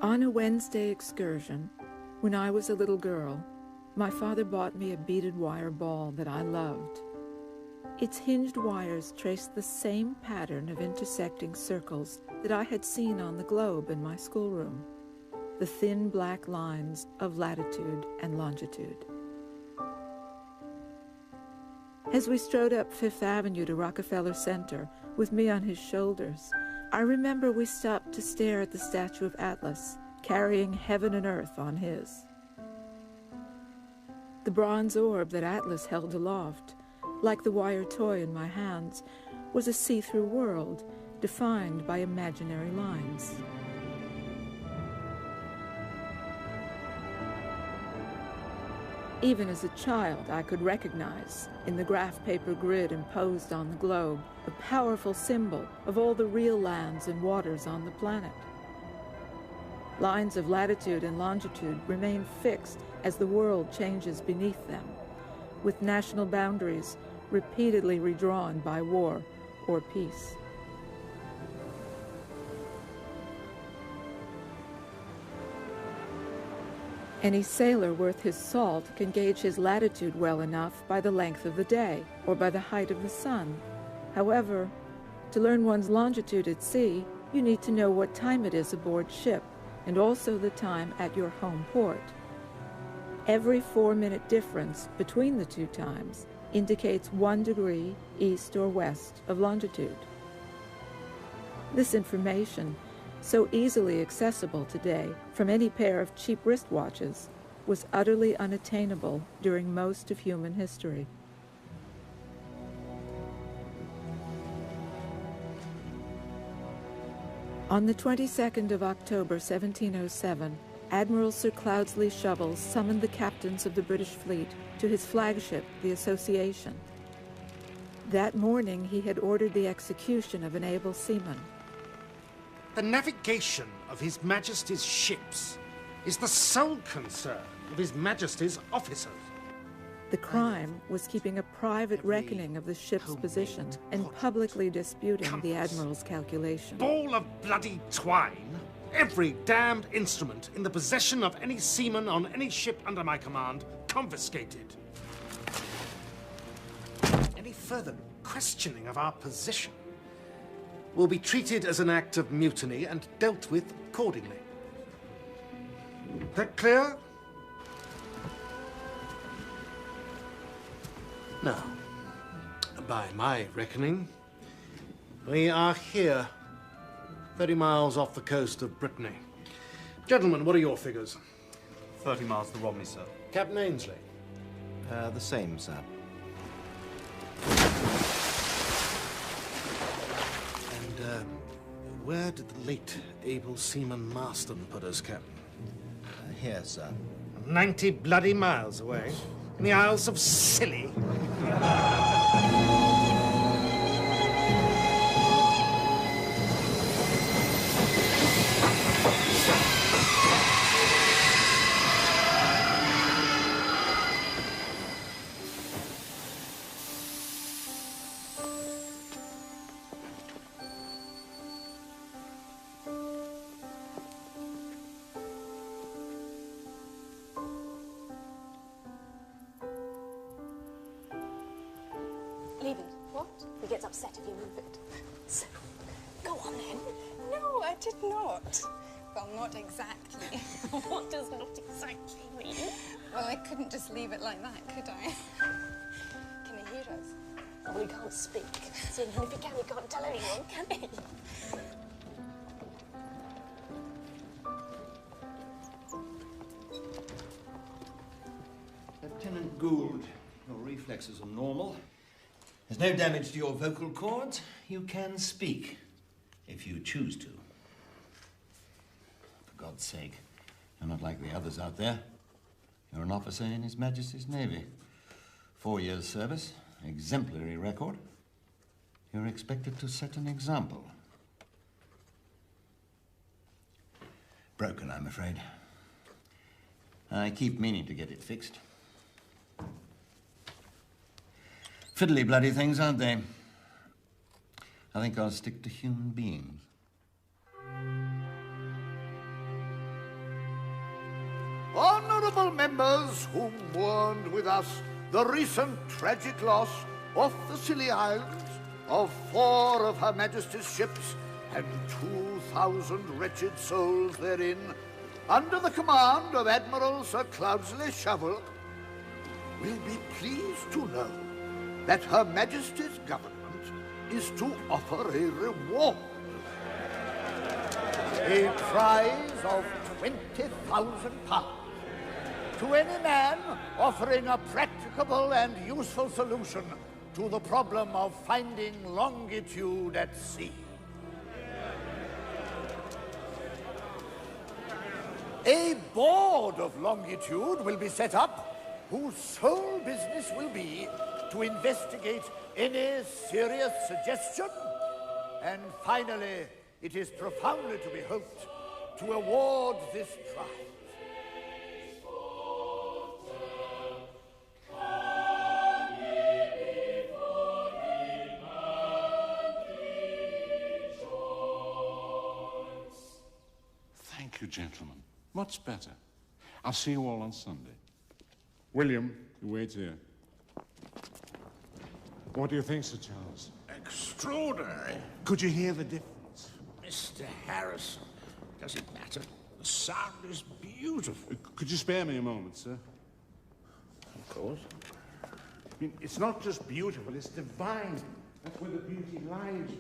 On a Wednesday excursion, when I was a little girl, my father bought me a beaded wire ball that I loved. Its hinged wires traced the same pattern of intersecting circles that I had seen on the globe in my schoolroom, the thin black lines of latitude and longitude. As we strode up Fifth Avenue to Rockefeller Center, with me on his shoulders, I remember we stopped to stare at the statue of Atlas, carrying heaven and earth on his. The bronze orb that Atlas held aloft, like the wire toy in my hands, was a see-through world defined by imaginary lines. Even as a child, I could recognize, in the graph paper grid imposed on the globe, a powerful symbol of all the real lands and waters on the planet. Lines of latitude and longitude remain fixed as the world changes beneath them, with national boundaries repeatedly redrawn by war or peace. Any sailor worth his salt can gauge his latitude well enough by the length of the day or by the height of the sun. However, to learn one's longitude at sea, you need to know what time it is aboard ship and also the time at your home port. Every 4-minute difference between the two times indicates 1 degree east or west of longitude. This information, so easily accessible today from any pair of cheap wristwatches, was utterly unattainable during most of human history. On the 22nd of October, 1707, Admiral Sir Cloudesley Shovel summoned the captains of the British fleet to his flagship, the Association. That morning, he had ordered the execution of an able seaman. The navigation of His Majesty's ships is the sole concern of His Majesty's officers. The crime was keeping a private reckoning of the ship's position and publicly disputing the Admiral's calculation. Ball of bloody twine! Every damned instrument in the possession of any seaman on any ship under my command confiscated. Any further questioning of our position will be treated as an act of mutiny and dealt with accordingly. That clear? Now, by my reckoning, we are here, 30 miles off the coast of Brittany. Gentlemen, what are your figures? 30 miles to Romney, sir. Captain Ainsley? The same, sir. And, where did the late able seaman Marston put us, Captain? Here, sir. 90 bloody miles away, in the Isles of Scilly. Leave it. What? He gets upset if you move it. So, go on then. No, I did not. Well, not exactly. What does not exactly mean? Well, I couldn't just leave it like that, could I? Can he hear us? Well, he can't speak. So even if he can, he can't tell anyone, can he? Lieutenant Gould, your reflexes are normal. There's no damage to your vocal cords. You can speak, if you choose to. For God's sake, you're not like the others out there. You're an officer in His Majesty's Navy. 4 years' service, exemplary record. You're expected to set an example. Broken, I'm afraid. I keep meaning to get it fixed. Fiddly bloody things, aren't they? I think I'll stick to human beings. honourable members who mourned with us the recent tragic loss off the Scilly Islands of 4 of Her Majesty's ships and 2,000 wretched souls therein, under the command of Admiral Sir Cloudsley Shovel, will be pleased to know that Her Majesty's government is to offer a reward. A prize of £20,000 to any man offering a practicable and useful solution to the problem of finding longitude at sea. A board of longitude will be set up whose sole business will be to investigate any serious suggestion. And finally, it is profoundly to be hoped to award this prize. Thank you, gentlemen. Much better. I'll see you all on Sunday. William, you wait here. What do you think, Sir Charles? Extraordinary. Could you hear the difference? Mr. Harrison, does it matter? The sound is beautiful. Could you spare me a moment, sir? Of course. I mean, it's not just beautiful, it's divine. That's where the beauty lies.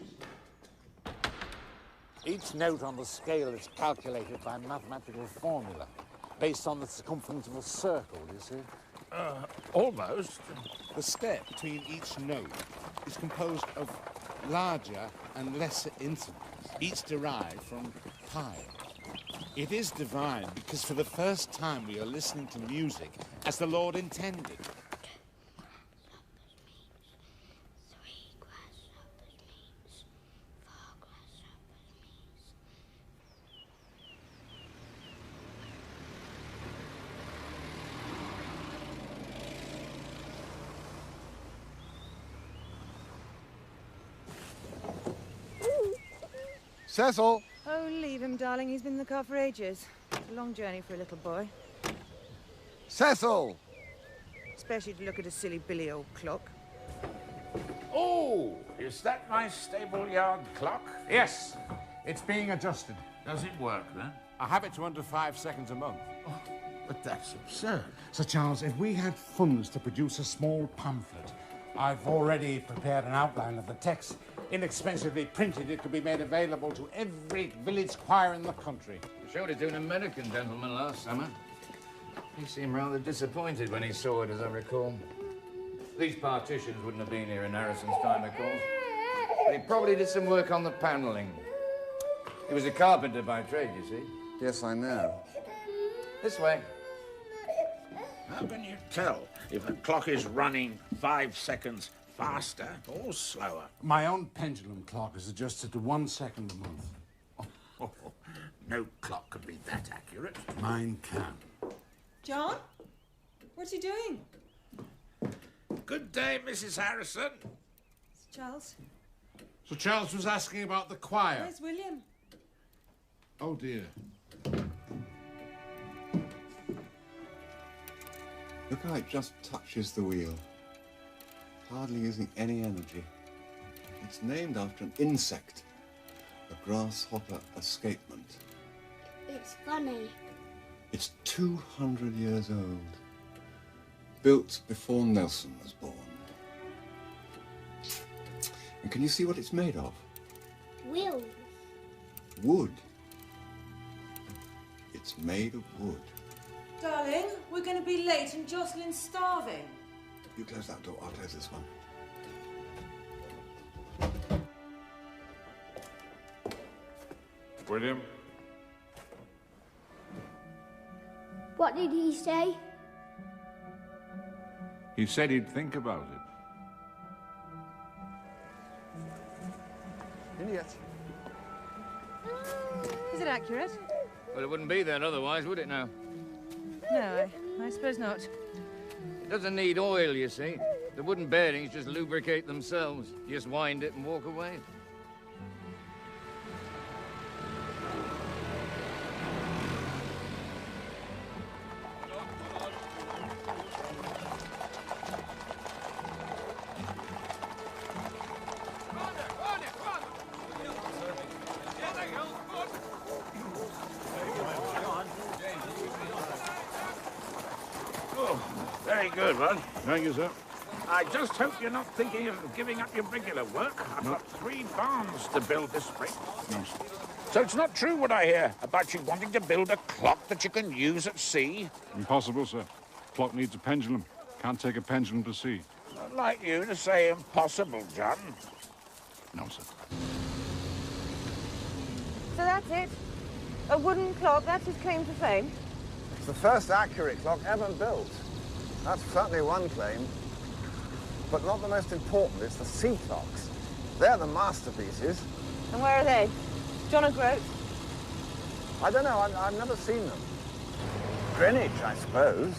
Each note on the scale is calculated by a mathematical formula based on the circumference of a circle, you see? Almost. The step between each note is composed of larger and lesser intervals, each derived from pi. It is divine because for the first time we are listening to music as the Lord intended. Cecil! Oh, leave him, darling. He's been in the car for ages. It's a long journey for a little boy. Cecil! Especially to look at a silly billy old clock. Oh, is that my stable yard clock? Yes, it's being adjusted. Does it work then? I have it to under 5 seconds a month. Oh, but that's absurd. Sir Charles, if we had funds to produce a small pamphlet, I've already prepared an outline of the text. Inexpensively printed, it could be made available to every village choir in the country. We showed it to an American gentleman last summer. He seemed rather disappointed when he saw it, as I recall. These partitions wouldn't have been here in Harrison's time, of course. But he probably did some work on the panelling. He was a carpenter by trade, you see. Yes, I know. This way. How can you tell if a clock is running 5 seconds faster or slower? My own pendulum clock is adjusted to 1 second a month. Oh, no clock can be that accurate. Mine can. John? What's he doing? Good day, Mrs. Harrison. Charles? So Charles was asking about the choir. Where's William? Oh, dear. Look how it just touches the wheel. Hardly using any energy. It's named after an insect, a grasshopper escapement. It's funny. It's 200 years old. Built before Nelson was born. And can you see what it's made of? Wheels. Wood. It's made of wood. Darling, we're going to be late and Jocelyn's starving. You close that door, I'll close this one. William? What did he say? He said he'd think about it. Idiot. Is it accurate? Well, it wouldn't be there otherwise, would it now? No, I suppose not. It doesn't need oil, you see. The wooden bearings just lubricate themselves. You just wind it and walk away. Very good, Bud. Thank you, sir. I just hope you're not thinking of giving up your regular work. I've got 3 barns to build this spring. No, sir. So it's not true what I hear about you wanting to build a clock that you can use at sea? Impossible, sir. Clock needs a pendulum. Can't take a pendulum to sea. I'd like you to say impossible, John. No, sir. So that's it? A wooden clock, that's his claim to fame? It's the first accurate clock ever built. That's certainly one claim. But not the most important, it's the sea clocks. They're the masterpieces. And where are they? John O'Groat? I don't know, I've never seen them. Greenwich, I suppose.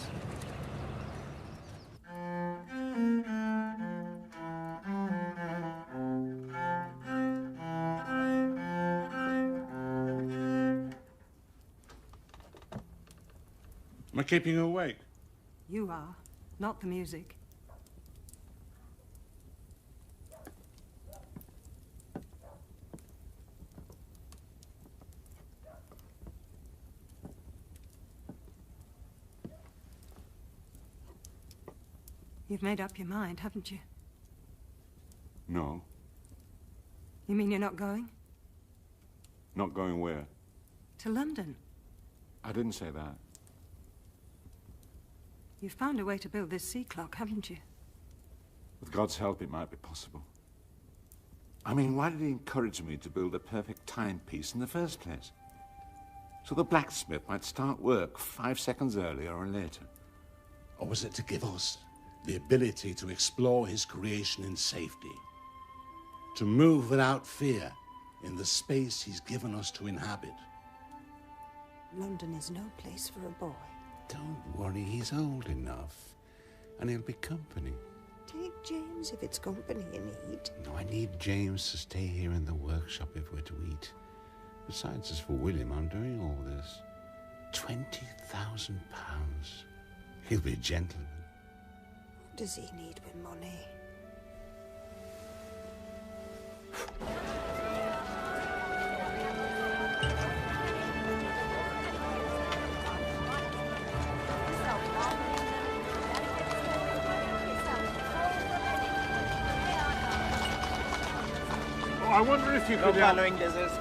Am I keeping you awake? You are, not the music. You've made up your mind, haven't you? No. You mean you're not going? Not going where? To London. I didn't say that. You've found a way to build this sea clock, haven't you? With God's help, it might be possible. I mean, why did he encourage me to build a perfect timepiece in the first place? So the blacksmith might start work 5 seconds earlier or later. Or was it to give us the ability to explore his creation in safety? To move without fear in the space he's given us to inhabit? London is no place for a boy. Don't worry, he's old enough. And he'll be company. Take James if it's company you need. No, I need James to stay here in the workshop if we're to eat. Besides, as for William, I'm doing all this. £20,000. He'll be a gentleman. What does he need with money? I wonder if you could... following deserts.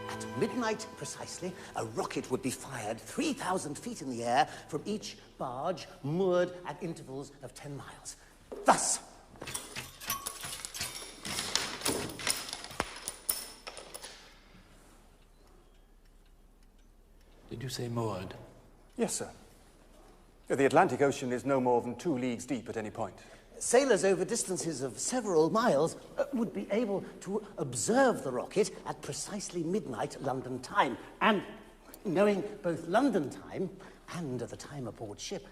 At midnight precisely, a rocket would be fired 3,000 feet in the air from each barge moored at intervals of 10 miles. Thus. Did you say moored? Yes, sir. The Atlantic Ocean is no more than 2 leagues deep at any point. Sailors over distances of several miles would be able to observe the rocket at precisely midnight London time. And knowing both London time and the time aboard ship,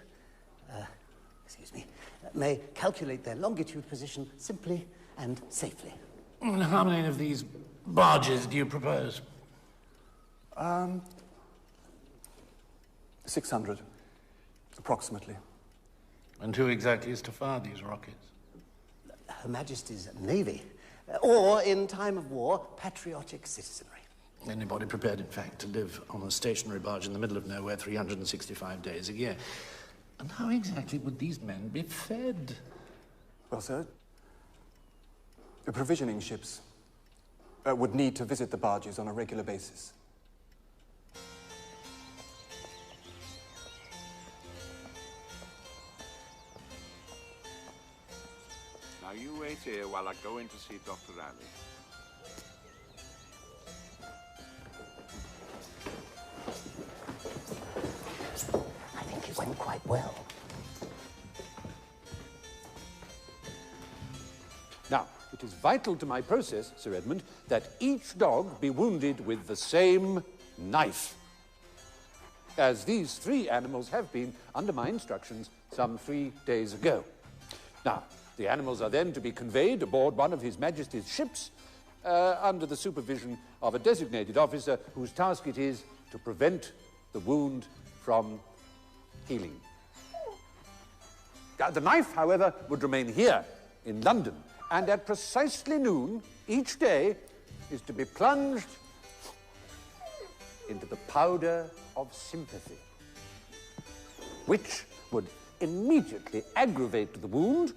may calculate their longitude position simply and safely. How many of these barges do you propose? 600, approximately. And who exactly is to fire these rockets? Her Majesty's Navy, or, in time of war, patriotic citizenry. Anybody prepared, in fact, to live on a stationary barge in the middle of nowhere 365 days a year. And how exactly would these men be fed? Well, sir, the provisioning ships would need to visit the barges on a regular basis. Now you wait here while I go in to see Dr. Riley. I think it went quite well. Now, it is vital to my process, Sir Edmund, that each dog be wounded with the same knife, as these 3 animals have been under my instructions some 3 days ago. Now, the animals are then to be conveyed aboard one of His Majesty's ships under the supervision of a designated officer whose task it is to prevent the wound from healing. The knife, however, would remain here in London, and at precisely noon each day, is to be plunged into the powder of sympathy, which would immediately aggravate the wound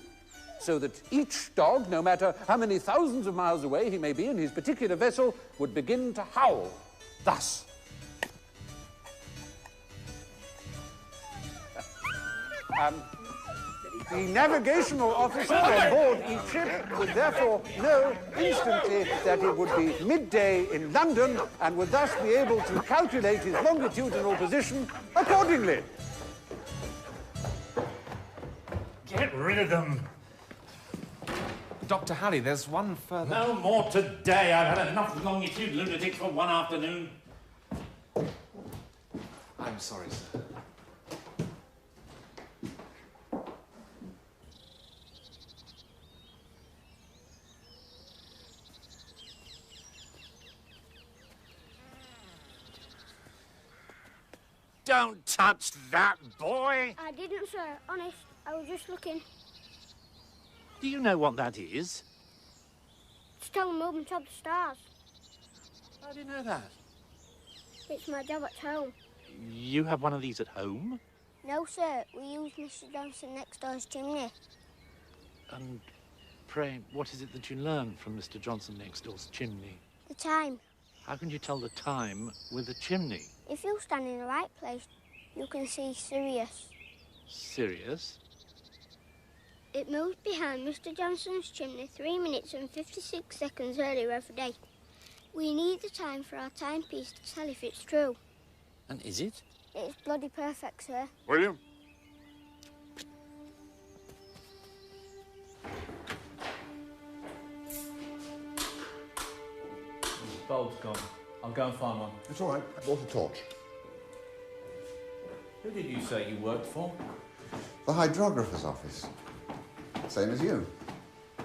so that each dog, no matter how many thousands of miles away he may be in his particular vessel, would begin to howl thus. The navigational officer on board each ship would therefore know instantly that it would be midday in London and would thus be able to calculate his longitudinal position accordingly. Get rid of them. Dr. Halley, there's one further... No more today. I've had enough longitude lunatics for one afternoon. I'm sorry, sir. Don't touch that, boy! I didn't, sir. Honest, I was just looking. Do you know what that is? To tell the movement of the stars. How do you know that? It's my job at home. You have one of these at home? No, sir. We use Mr. Johnson next door's chimney. And pray, what is it that you learn from Mr. Johnson next door's chimney? The time. How can you tell the time with a chimney? If you stand in the right place, you can see Sirius. Sirius? It moves behind Mr. Johnson's chimney 3 minutes and 56 seconds earlier every day. We need the time for our timepiece to tell if it's true. And is it? It's bloody perfect, sir. William? The bulb's gone. I'll go and find one. It's all right. I brought a torch. Who did you say you worked for? The hydrographer's office. Same as you.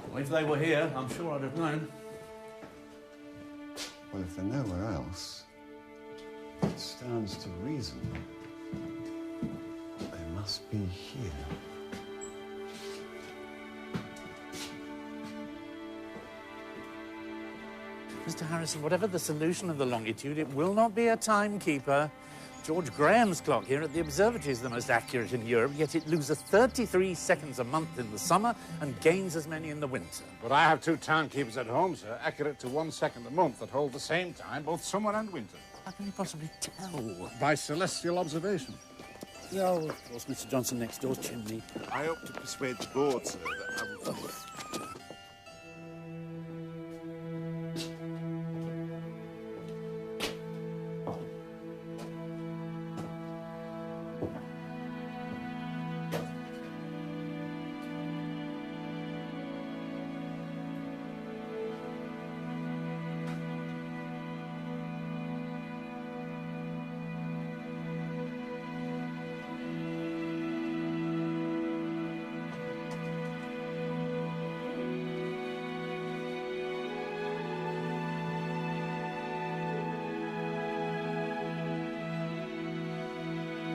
Well, if they were here, I'm sure I'd have known. Well, if they're nowhere else, it stands to reason they must be here. Mr. Harrison, whatever the solution of the longitude, it will not be a timekeeper. George Graham's clock here at the observatory is the most accurate in Europe, yet it loses 33 seconds a month in the summer and gains as many in the winter. But I have 2 timekeepers at home, sir, accurate to 1 second a month that hold the same time, both summer and winter. How can you possibly tell? By celestial observation. No, of course, Mr. Johnson next door's chimney. I hope to persuade the board, sir, that I will...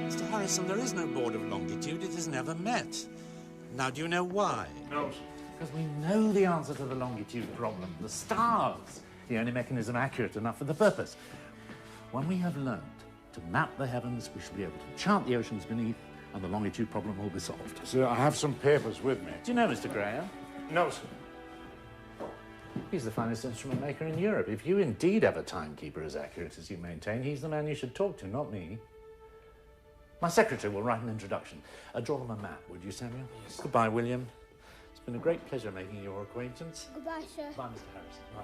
Mr. Harrison, there is no board of longitude. It has never met. Now, do you know why? No. Because we know the answer to the longitude problem. The stars. The only mechanism accurate enough for the purpose. When we have learned to map the heavens, we shall be able to chart the oceans beneath, and the longitude problem will be solved. Sir, I have some papers with me. Do you know Mr. Graham? No, sir. He's the finest instrument maker in Europe. If you indeed have a timekeeper as accurate as you maintain, he's the man you should talk to, not me. My secretary will write an introduction. Draw them a map, would you, Samuel? Yes. Goodbye, William. It's been a great pleasure making your acquaintance. Goodbye, sir. Bye, Mr. Harrison. Bye.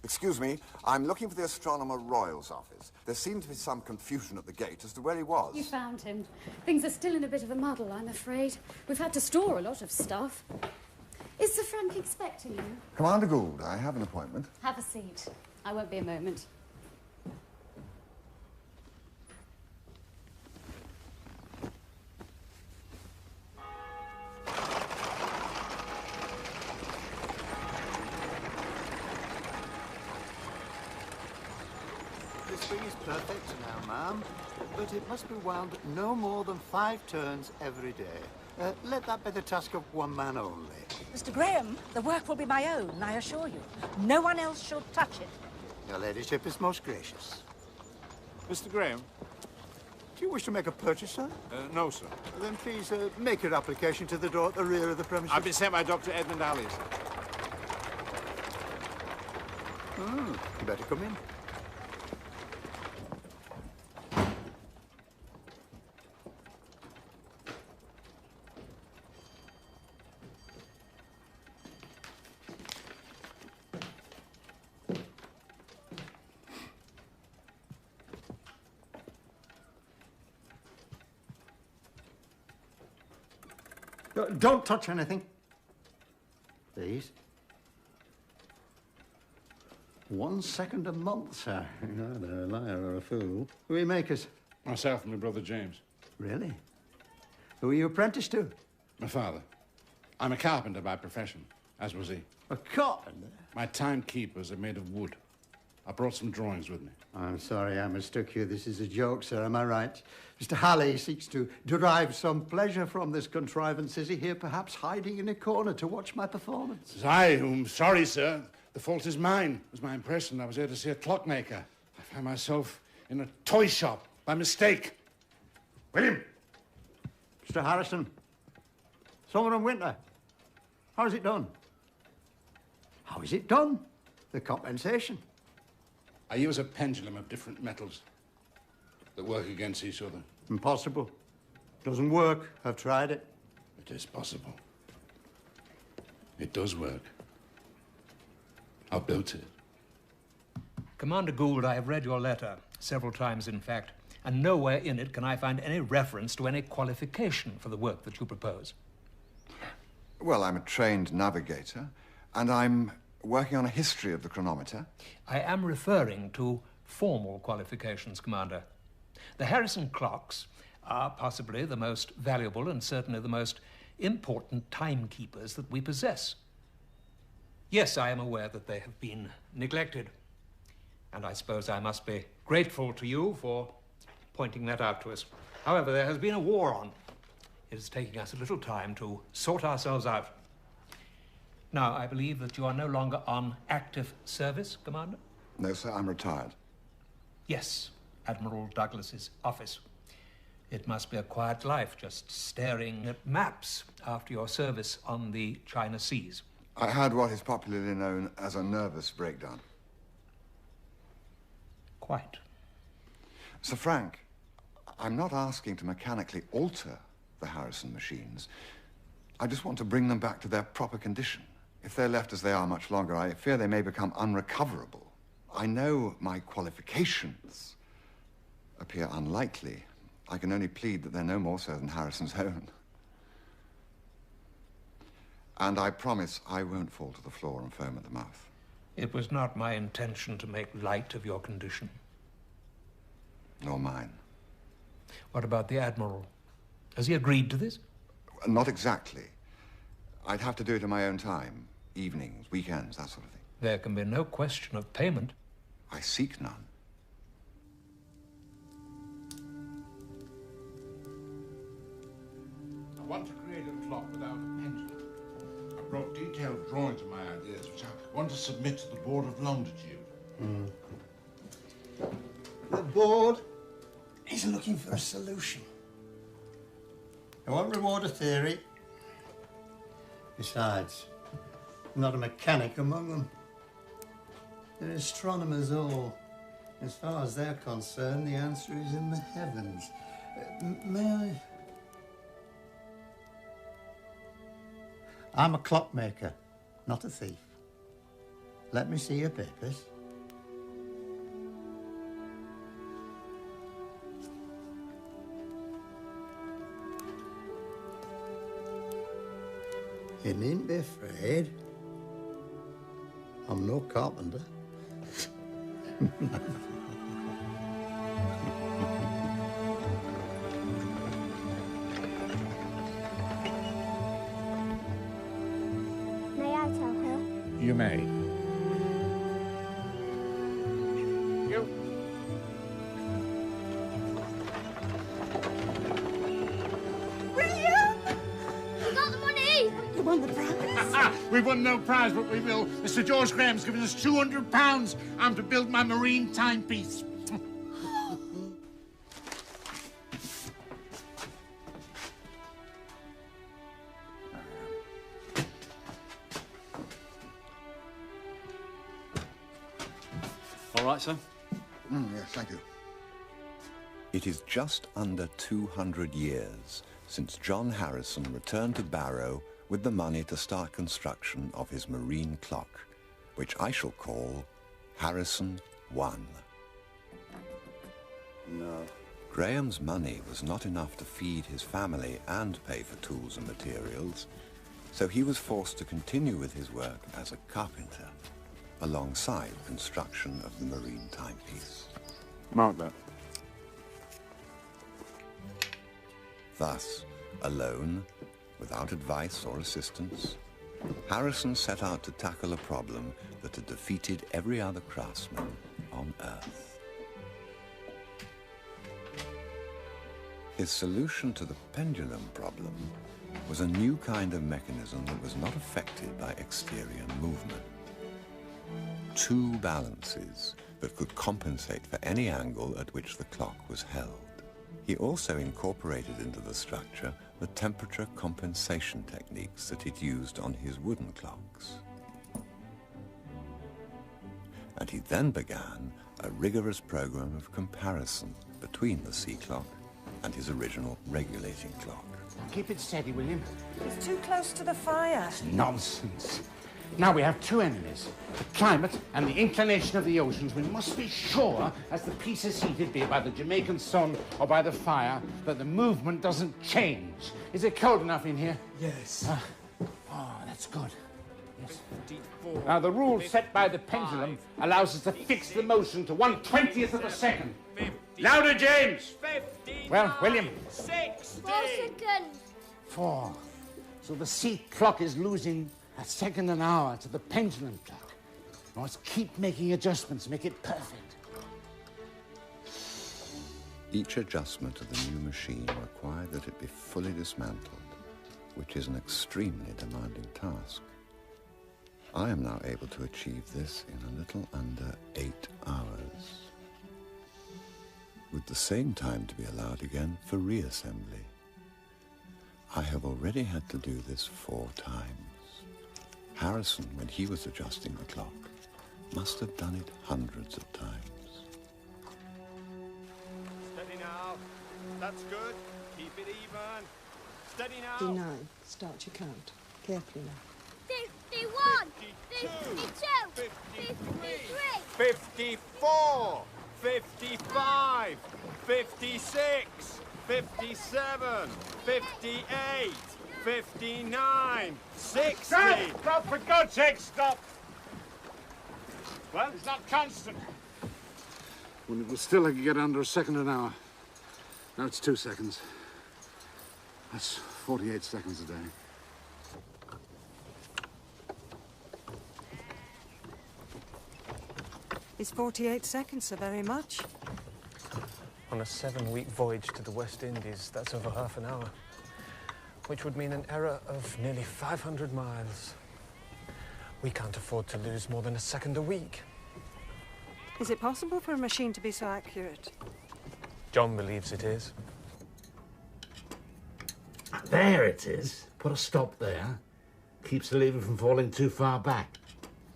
Excuse me, I'm looking for the Astronomer Royal's office. There seemed to be some confusion at the gate as to where he was. You found him. Things are still in a bit of a muddle, I'm afraid. We've had to store a lot of stuff. Is Sir Frank expecting you? Commander Gould, I have an appointment. Have a seat. I won't be a moment. spring is perfect now, ma'am, but it must be wound no more than 5 turns every day. Let that be the task of one man only. Mr. Graham, the work will be my own, I assure you. No one else should touch it. Your ladyship is most gracious. Mr. Graham? Do you wish to make a purchase, sir? No, sir. Then please make your application to the door at the rear of the premises. I've been sent by Dr. Edmund Alley, sir. You better come in. Don't touch anything. Please. 1 second a month, sir. You're either a liar or a fool. Who are you makers? Myself and my brother James. Really? Who are you apprenticed to? My father. I'm a carpenter by profession, as was he. A carpenter? My timekeepers are made of wood. I brought some drawings with me. I'm sorry I mistook you. This is a joke, sir. Am I right? Mr. Halley seeks to derive some pleasure from this contrivance. Is he here perhaps hiding in a corner to watch my performance? It's I whom sorry, sir. The fault is mine. It was my impression I was here to see a clockmaker. I found myself in a toy shop by mistake. William! Mr. Harrison. Summer and winter. How is it done? How is it done? The compensation. I use a pendulum of different metals that work against each other. Impossible. Doesn't work. I've tried it. It is possible. It does work. I built it. Commander Gould, I have read your letter, several times in fact, and nowhere in it can I find any reference to any qualification for the work that you propose. Well, I'm a trained navigator, and I'm working on a history of the chronometer. I am referring to formal qualifications, Commander. The Harrison clocks are possibly the most valuable and certainly the most important timekeepers that we possess. Yes, I am aware that they have been neglected, and I suppose I must be grateful to you for pointing that out to us. However, there has been a war on. It is taking us a little time to sort ourselves out. Now, I believe that you are no longer on active service, Commander? No, sir, I'm retired. Yes, Admiral Douglas's office. It must be a quiet life, just staring at maps after your service on the China Seas. I had what is popularly known as a nervous breakdown. Quite. Sir Frank, I'm not asking to mechanically alter the Harrison machines. I just want to bring them back to their proper condition. If they're left as they are much longer, I fear they may become unrecoverable. I know my qualifications appear unlikely. I can only plead that they're no more so than Harrison's own. And I promise I won't fall to the floor and foam at the mouth. It was not my intention to make light of your condition. Nor mine. What about the Admiral? Has he agreed to this? Not exactly. I'd have to do it in my own time. Evenings, weekends, that sort of thing. There can be no question of payment. I seek none. I want to create a clock without a pendulum. I brought detailed drawings of my ideas, which I want to submit to the Board of Longitude. The board is looking for a solution. I won't reward a theory. Besides, I'm not a mechanic among them. They're astronomers all. As far as they're concerned, the answer is in the heavens. May I? I'm a clockmaker, not a thief. Let me see your papers. You needn't be afraid. I'm no carpenter. May I tell her? You may. You. We've won no prize, but we will. Mr. George Graham's given us £200. I'm to build my marine timepiece. All right, sir? Yes, thank you. It is just under 200 years since John Harrison returned to Barrow with the money to start construction of his marine clock, which I shall call Harrison 1. No. Graham's money was not enough to feed his family and pay for tools and materials, so he was forced to continue with his work as a carpenter, alongside construction of the marine timepiece. Mark that. Thus, alone, without advice or assistance, Harrison set out to tackle a problem that had defeated every other craftsman on Earth. His solution to the pendulum problem was a new kind of mechanism that was not affected by exterior movement. 2 balances that could compensate for any angle at which the clock was held. He also incorporated into the structure the temperature compensation techniques that he'd used on his wooden clocks. And he then began a rigorous program of comparison between the sea clock and his original regulating clock. Keep it steady, William. It's too close to the fire. Nonsense. Now we have 2 enemies, the climate and the inclination of the oceans. We must be sure, as the piece is heated, be it by the Jamaican sun or by the fire, that the movement doesn't change. Is it cold enough in here? Yes. Oh, that's good. Yes. Now, the rule set by the pendulum allows us to fix the motion to 1/20th of a second. Louder, James! Well, William. 4 seconds. 4. So the sea clock is losing a second an hour to the pendulum clock. We must keep making adjustments, make it perfect. Each adjustment of the new machine required that it be fully dismantled, which is an extremely demanding task. I am now able to achieve this in a little under 8 hours, with the same time to be allowed again for reassembly. I have already had to do this 4 times. Harrison, when he was adjusting the clock, must have done it hundreds of times. Steady now. That's good. Keep it even. Steady now. 59. Start your count. Carefully now. 51. 52. 53. 54. 55. 56. 57. 58. 59, 60. Stop, for God's sake, stop! Well, it's not constant. When it was still, I could get under a second an hour. Now it's 2 seconds. That's 48 seconds a day. Is 48 seconds so very much? On a 7-week voyage to the West Indies, that's over half an hour, which would mean an error of nearly 500 miles. We can't afford to lose more than a second a week. Is it possible for a machine to be so accurate? John believes it is. There it is. Put a stop there. Keeps the lever from falling too far back.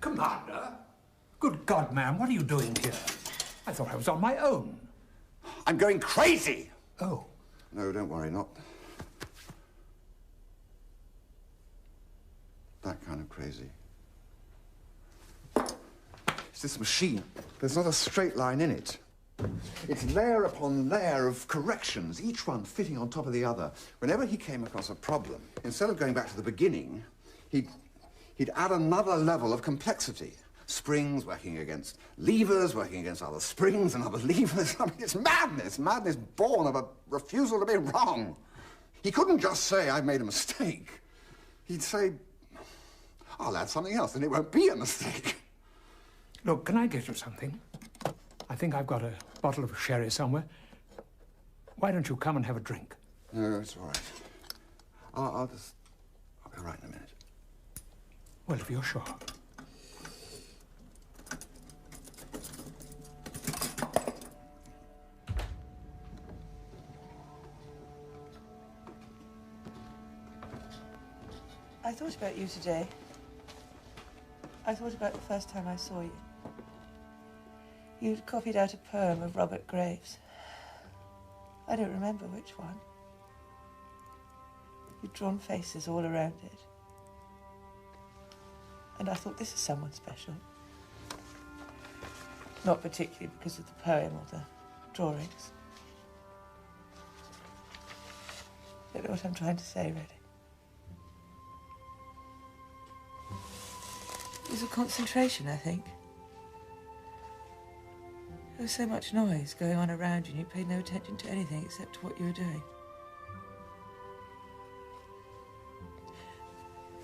Commander? Good God, man, what are you doing here? I thought I was on my own. I'm going crazy! Oh. No, don't worry, not that kind of crazy. It's this machine. There's not a straight line in it. It's layer upon layer of corrections, each one fitting on top of the other. Whenever he came across a problem, instead of going back to the beginning, he'd add another level of complexity. Springs working against levers, working against other springs and other levers. I mean, it's madness. Madness born of a refusal to be wrong. He couldn't just say, I've made a mistake. He'd say, I'll add something else, and it won't be a mistake. Look, can I get you something? I think I've got a bottle of sherry somewhere. Why don't you come and have a drink? No, it's all right. I'll be right in a minute. Well, if you're sure. I thought about you today. I thought about the first time I saw you. You'd copied out a poem of Robert Graves. I don't remember which one. You'd drawn faces all around it. And I thought, this is someone special. Not particularly because of the poem or the drawings. Don't know what I'm trying to say, really. It was a concentration, I think. There was so much noise going on around you and you paid no attention to anything except to what you were doing.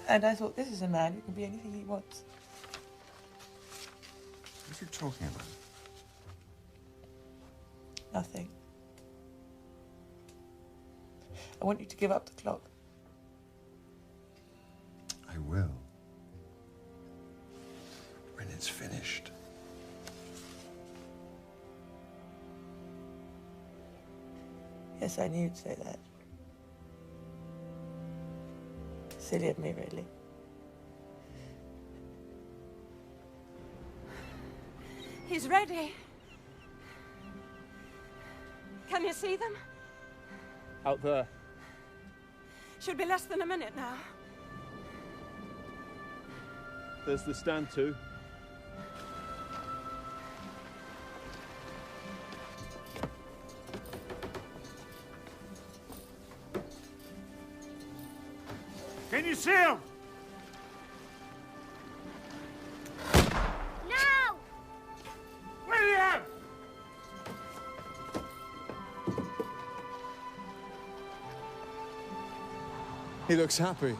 And I thought, this is a man who can be anything he wants. What are you talking about? Nothing. I want you to give up the clock. I will. When it's finished. Yes, I knew you'd say that. Silly of me, really. He's ready. Can you see them? Out there. Should be less than a minute now. There's the stand too. Can you see him? No! William! He looks happy.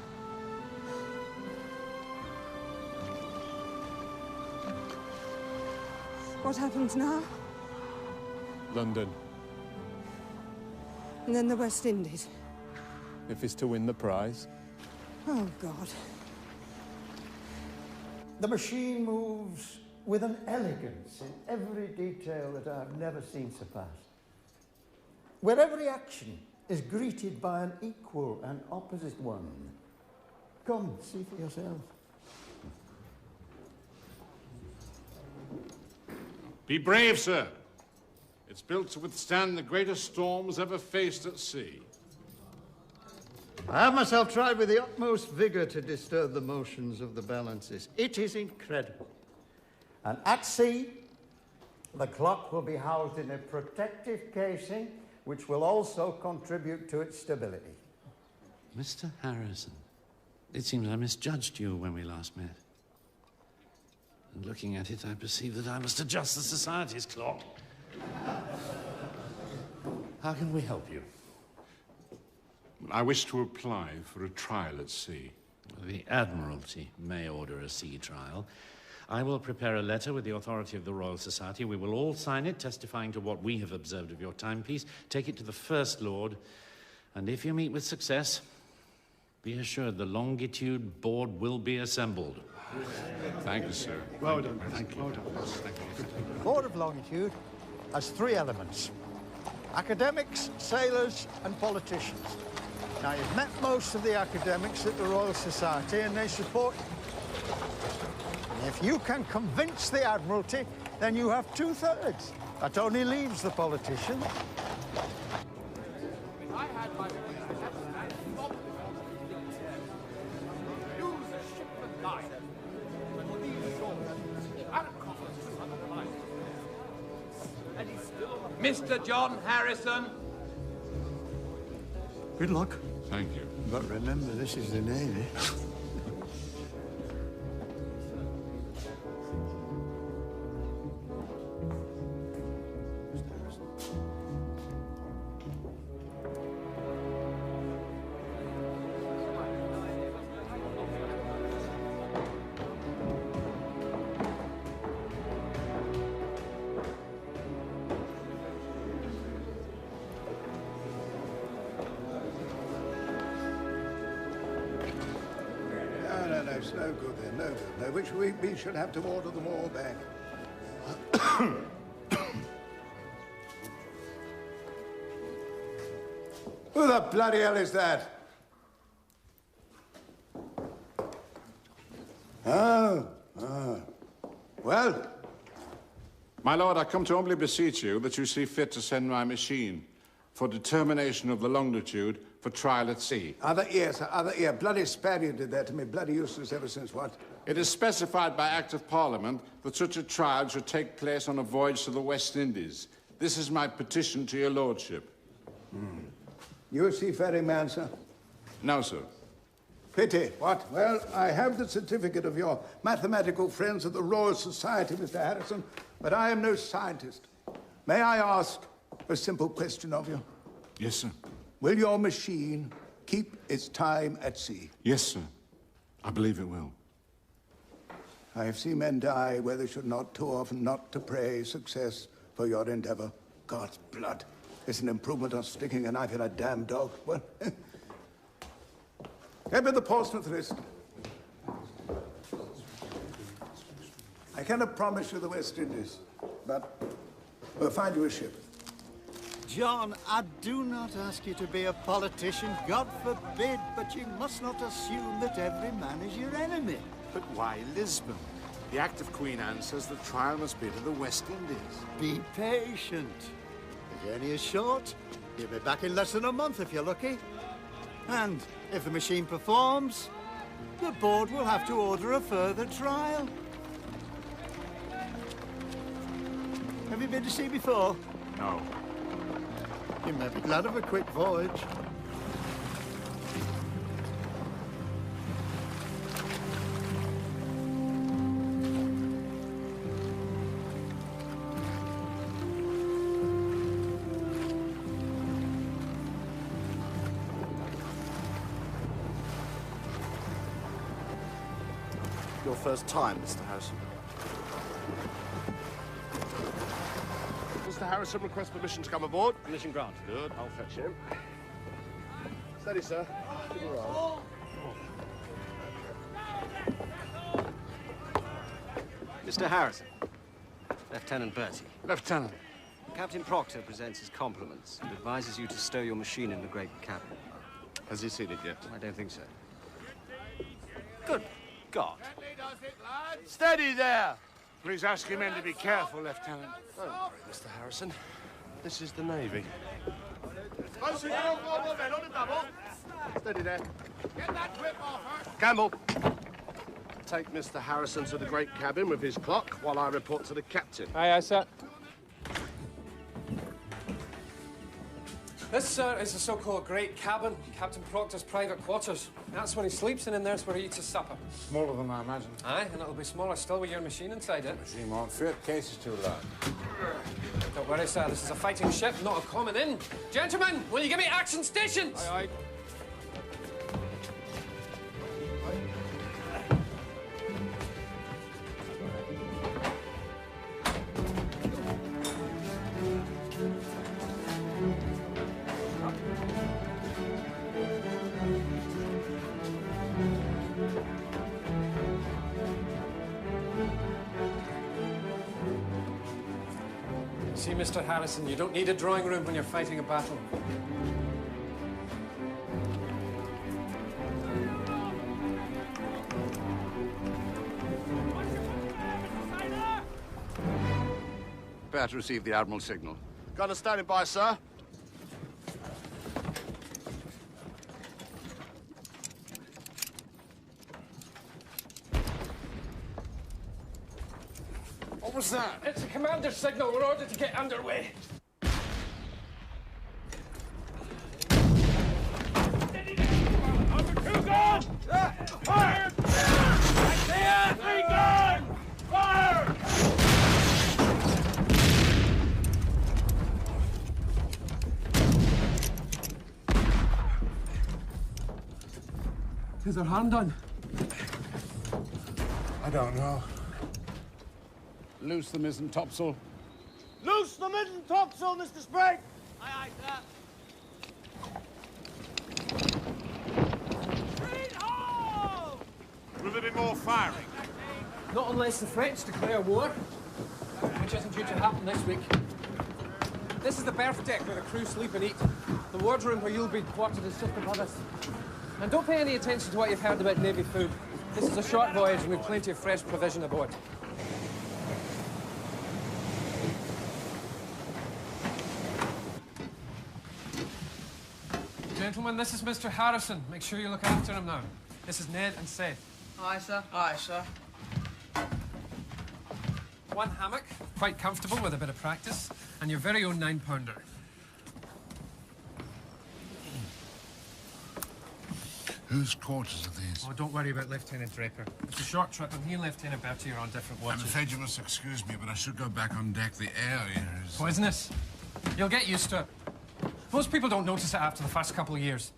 What happens now? London. And then the West Indies. If it's to win the prize. Oh, God. The machine moves with an elegance in every detail that I've never seen surpassed, where every action is greeted by an equal and opposite one. Come, see for yourself. Be brave, sir. It's built to withstand the greatest storms ever faced at sea. I have myself tried with the utmost vigour to disturb the motions of the balances. It is incredible. And at sea, the clock will be housed in a protective casing which will also contribute to its stability. Mr. Harrison, it seems I misjudged you when we last met. And looking at it, I perceive that I must adjust the Society's clock. How can we help you? I wish to apply for a trial at sea. The Admiralty may order a sea trial. I will prepare a letter with the authority of the Royal Society. We will all sign it, testifying to what we have observed of your timepiece. Take it to the First Lord, and if you meet with success, be assured the Longitude board will be assembled. Thank you, sir. Well done. Thank you. Well done. Thank you. The Board of Longitude has three elements: academics, sailors, and politicians. Now, you've met most of the academics at the Royal Society, and they support you. And if you can convince the Admiralty, then you have 2/3. That only leaves the politicians. Mr. John Harrison. Good luck. Thank you. But remember, this is the Navy. It's no good then, no good. No, which we should have to order them all back. Who the bloody hell is that? Oh. Well? My lord, I come to humbly beseech you that you see fit to send my machine for determination of the longitude for trial at sea. Bloody Spaniard did that to me. Bloody useless ever since what? It is specified by Act of Parliament that such a trial should take place on a voyage to the West Indies. This is my petition to your lordship. You a seafaring man, sir? No, sir. Pity. What? Well, I have the certificate of your mathematical friends at the Royal Society, Mr. Harrison, but I am no scientist. May I ask a simple question of you? Yes, sir. Will your machine keep its time at sea? Yes, sir. I believe it will. I have seen men die where they should not, too often not to pray success for your endeavor. God's blood. It's an improvement on sticking a knife in a damn dog. Well, get me the Portsmouth list. I cannot promise you the West Indies, but we'll find you a ship. John, I do not ask you to be a politician, God forbid, but you must not assume that every man is your enemy. But why Lisbon? The Act of Queen Anne says the trial must be to the West Indies. Be patient. The journey is short. You'll be back in less than a month if you're lucky. And if the machine performs, the board will have to order a further trial. Have you been to sea before? No. You may be glad of a quick voyage. Your first time, Mr. Harrison. Mr. Harrison requests permission to come aboard. Permission granted. Good, I'll fetch him. Steady, sir. Give a roll. Mr. Harrison. Lieutenant Bertie. Lieutenant. Captain Proctor presents his compliments and advises you to stow your machine in the great cabin. Has he seen it yet? I don't think so. Good God. Steady there! Please ask your men to be careful, Lieutenant. Don't worry, Mr. Harrison. This is the Navy. Close it down, forward men on the double. Steady there. Get that whip off her. Campbell. Take Mr. Harrison to the great cabin with his clock while I report to the captain. Aye, aye, sir. This, sir, is the so-called great cabin, Captain Proctor's private quarters. That's where he sleeps, and in there's where he eats his supper. Smaller than I imagine. Aye, and it'll be smaller still with your machine inside it. Machine won't fit. Case is too loud. Don't worry, sir. This is a fighting ship, not a common inn. Gentlemen, will you give me action stations? Aye, aye. See, Mr. Harrison, you don't need a drawing room when you're fighting a battle. Prepare to receive the Admiral's signal. Got a standing by, sir. What was that? It's a commander's signal. We're ordered to get underway. Number 2 gone! Fire! Right there! 3 gone! Fire! Is their hand done? I don't know. Loose the mizzen topsail. Loose the mizzen topsail, Mr. Sprague! Aye, aye, sir. Green ho! Rivet be more firing. Not unless the French declare war, which isn't due to happen this week. This is the berth deck where the crew sleep and eat. The wardroom where you'll be quartered is just above us. And don't pay any attention to what you've heard about Navy food. This is a short voyage and we've plenty of fresh provision aboard. Gentlemen, this is Mr. Harrison. Make sure you look after him now. This is Ned and Seth. Aye, sir. Aye, sir. One hammock, quite comfortable with a bit of practice, and your very own 9-pounder. Whose quarters are these? Oh, don't worry about Lieutenant Draper. It's a short trip, and he and Lieutenant Bertie are on different watches. I'm afraid you must excuse me, but I should go back on deck. The air here is... Poisonous. You'll get used to it. Most people don't notice it after the first couple of years.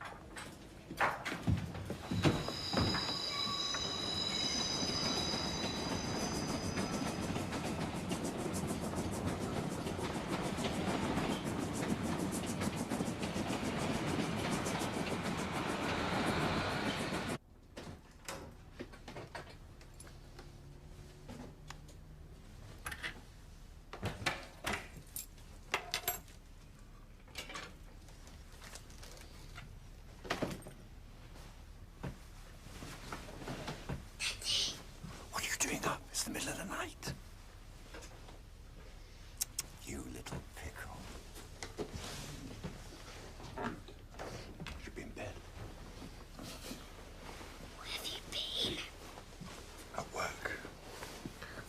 It's the middle of the night. You little pickle. Should be in bed. Where have you been? At work.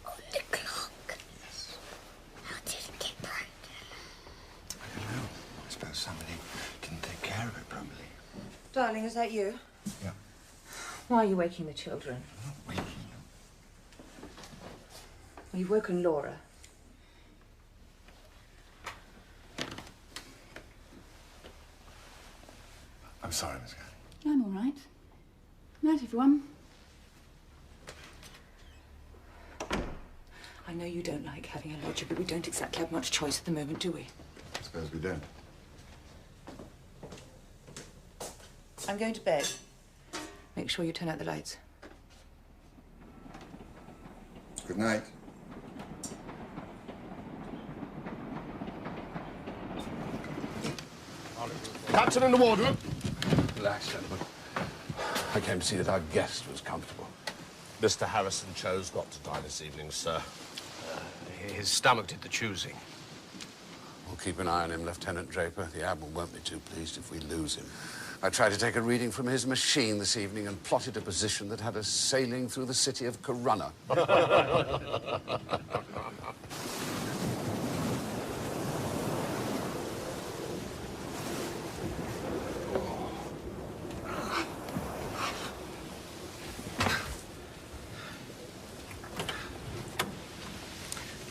On the clock? Yes. How did it get broken? I don't know. I suppose somebody didn't take care of it properly. Darling, is that you? Yeah. Why are you waking the children? I'm not waking them. Well, you've woken Laura. I'm sorry, Miss Galley. I'm all right. Night, everyone. I know you don't like having a lodger, but we don't exactly have much choice at the moment, do we? I suppose we don't. I'm going to bed. Make sure you turn out the lights. Good night. Captain in the wardrobe. Relax, gentlemen. I came to see that our guest was comfortable. Mr. Harrison chose not to dine this evening, sir. His stomach did the choosing. We'll keep an eye on him, Lieutenant Draper. The Admiral won't be too pleased if we lose him. I tried to take a reading from his machine this evening and plotted a position that had us sailing through the city of Corunna.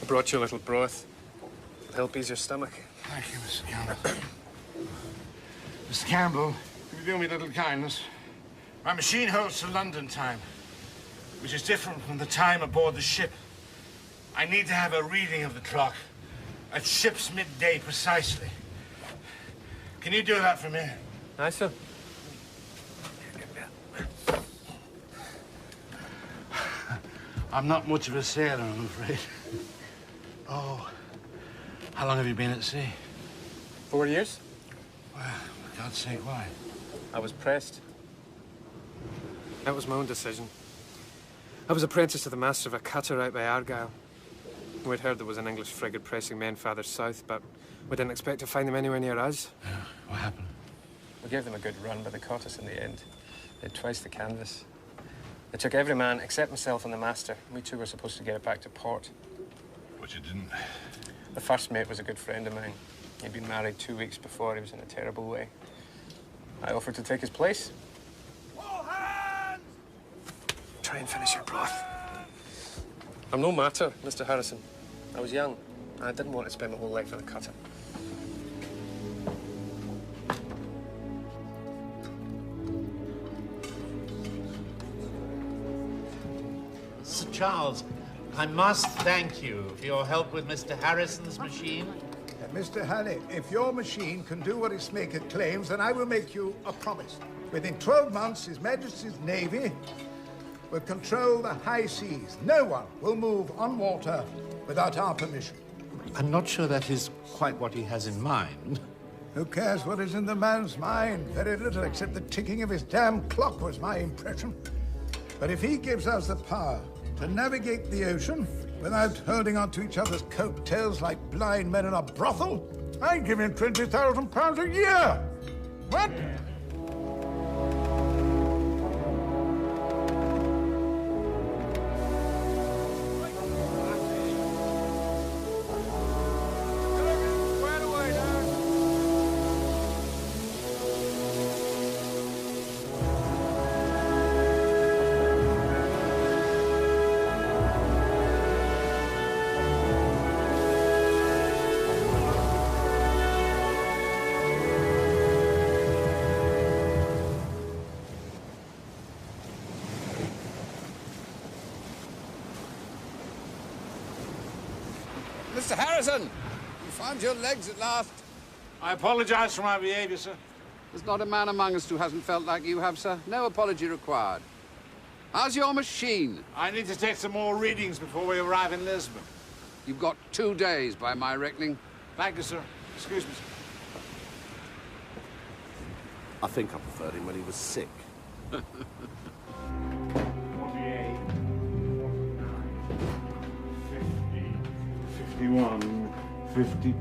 I brought you a little broth. It'll help ease your stomach. Thank you, Mr. Campbell. Mr. Campbell, can you do me a little kindness? My machine holds to London time, which is different from the time aboard the ship. I need to have a reading of the clock at ship's midday precisely. Can you do that for me? Aye, sir. I'm not much of a sailor, I'm afraid. Oh, how long have you been at sea? 4 years. Well, for God's sake, why? I was pressed. That was my own decision. I was apprentice to the master of a cutter out by Argyle. We'd heard there was an English frigate pressing men farther south, but we didn't expect to find them anywhere near us. Yeah, what happened? We gave them a good run, but they caught us in the end. They had twice the canvas. They took every man except myself and the master. We two were supposed to get it back to port. But you didn't. The first mate was a good friend of mine. He'd been married 2 weeks before. He was in a terrible way. I offered to take his place. All hands! Try and finish your broth. I'm no matter, Mr. Harrison. I was young. And I didn't want to spend my whole life in a cutter. Sir Charles, I must thank you for your help with Mr. Harrison's machine. Mr. Halley, if your machine can do what its maker claims, then I will make you a promise. Within 12 months, His Majesty's Navy will control the high seas. No one will move on water without our permission. I'm not sure that is quite what he has in mind. Who cares what is in the man's mind? Very little, except the ticking of his damn clock was my impression. But if he gives us the power to navigate the ocean without holding on to each other's coattails like blind men in a brothel, I'd give him £20,000 a year. What? Mr. Harrison, you found your legs at last. I apologize for my behavior, sir. There's not a man among us who hasn't felt like you have, sir. No apology required. How's your machine? I need to take some more readings before we arrive in Lisbon. You've got 2 days, by my reckoning. Thank you, sir. Excuse me, sir. I think I preferred him when he was sick. 51, 50.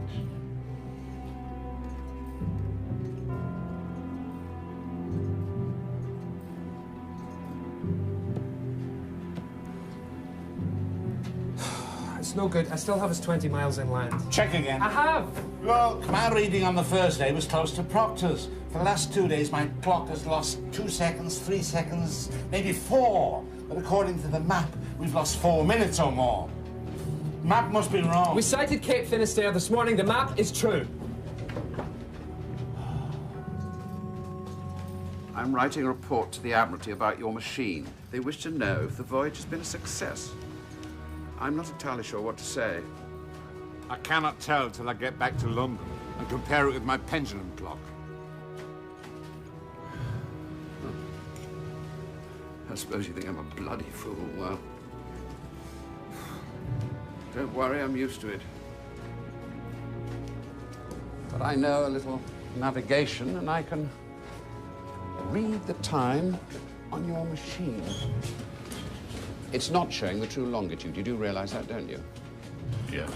It's no good. I still have us 20 miles inland. Check again. I have. Well, my reading on the first day was close to Proctor's. For the last 2 days, my clock has lost 2 seconds, 3 seconds, maybe 4. But according to the map, we've lost 4 minutes or more. Map must be wrong. We sighted Cape Finisterre this morning. The map is true. I'm writing a report to the Admiralty about your machine. They wish to know if the voyage has been a success. I'm not entirely sure what to say. I cannot tell till I get back to London and compare it with my pendulum clock. I suppose you think I'm a bloody fool. Well, don't worry, I'm used to it. But I know a little navigation, and I can read the time on your machine. It's not showing the true longitude. You do realize that, don't you? Yes.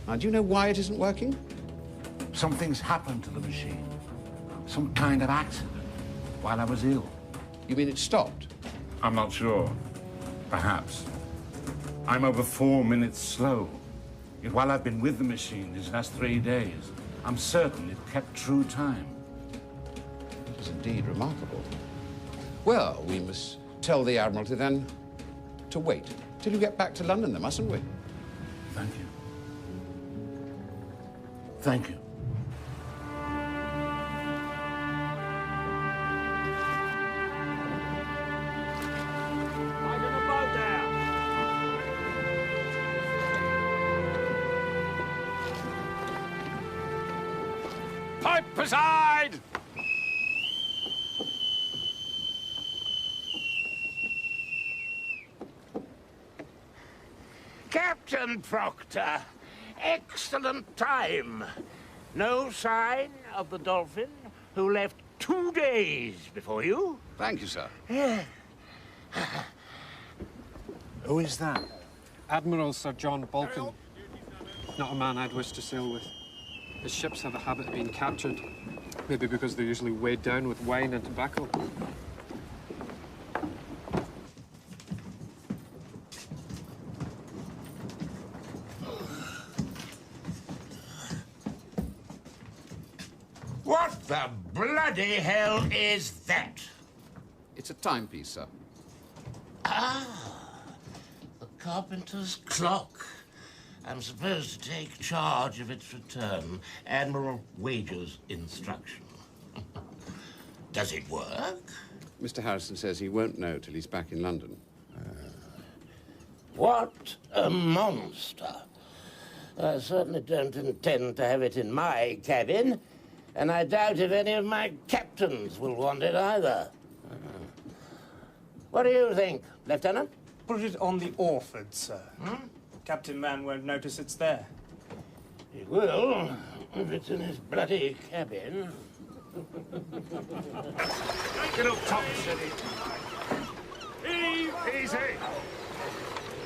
Now, do you know why it isn't working? Something's happened to the machine. Some kind of accident while I was ill. You mean it stopped? I'm not sure. Perhaps. I'm over 4 minutes slow. Yet while I've been with the machine these last 3 days, I'm certain it kept true time. It is indeed remarkable. Well, we must tell the Admiralty then to wait till you get back to London, then, mustn't we? Thank you. Thank you. Pipe aside! Captain Proctor, excellent time. No sign of the Dolphin, who left 2 days before you? Thank you, sir. Who is that? Admiral Sir John Balkan. Not a man I'd wish to sail with. His ships have a habit of being captured. Maybe because they're usually weighed down with wine and tobacco. What the bloody hell is that? It's a timepiece, sir. Ah, the carpenter's clock. I'm supposed to take charge of its return. Admiral Wager's instruction. Does it work? Mr. Harrison says he won't know till he's back in London. What a monster. I certainly don't intend to have it in my cabin, and I doubt if any of my captains will want it either. What do you think, Lieutenant? Put it on the Orford, sir. Captain Man won't notice it's there. He will, if it's in his bloody cabin. Take it up top, steady. Heave! Easy!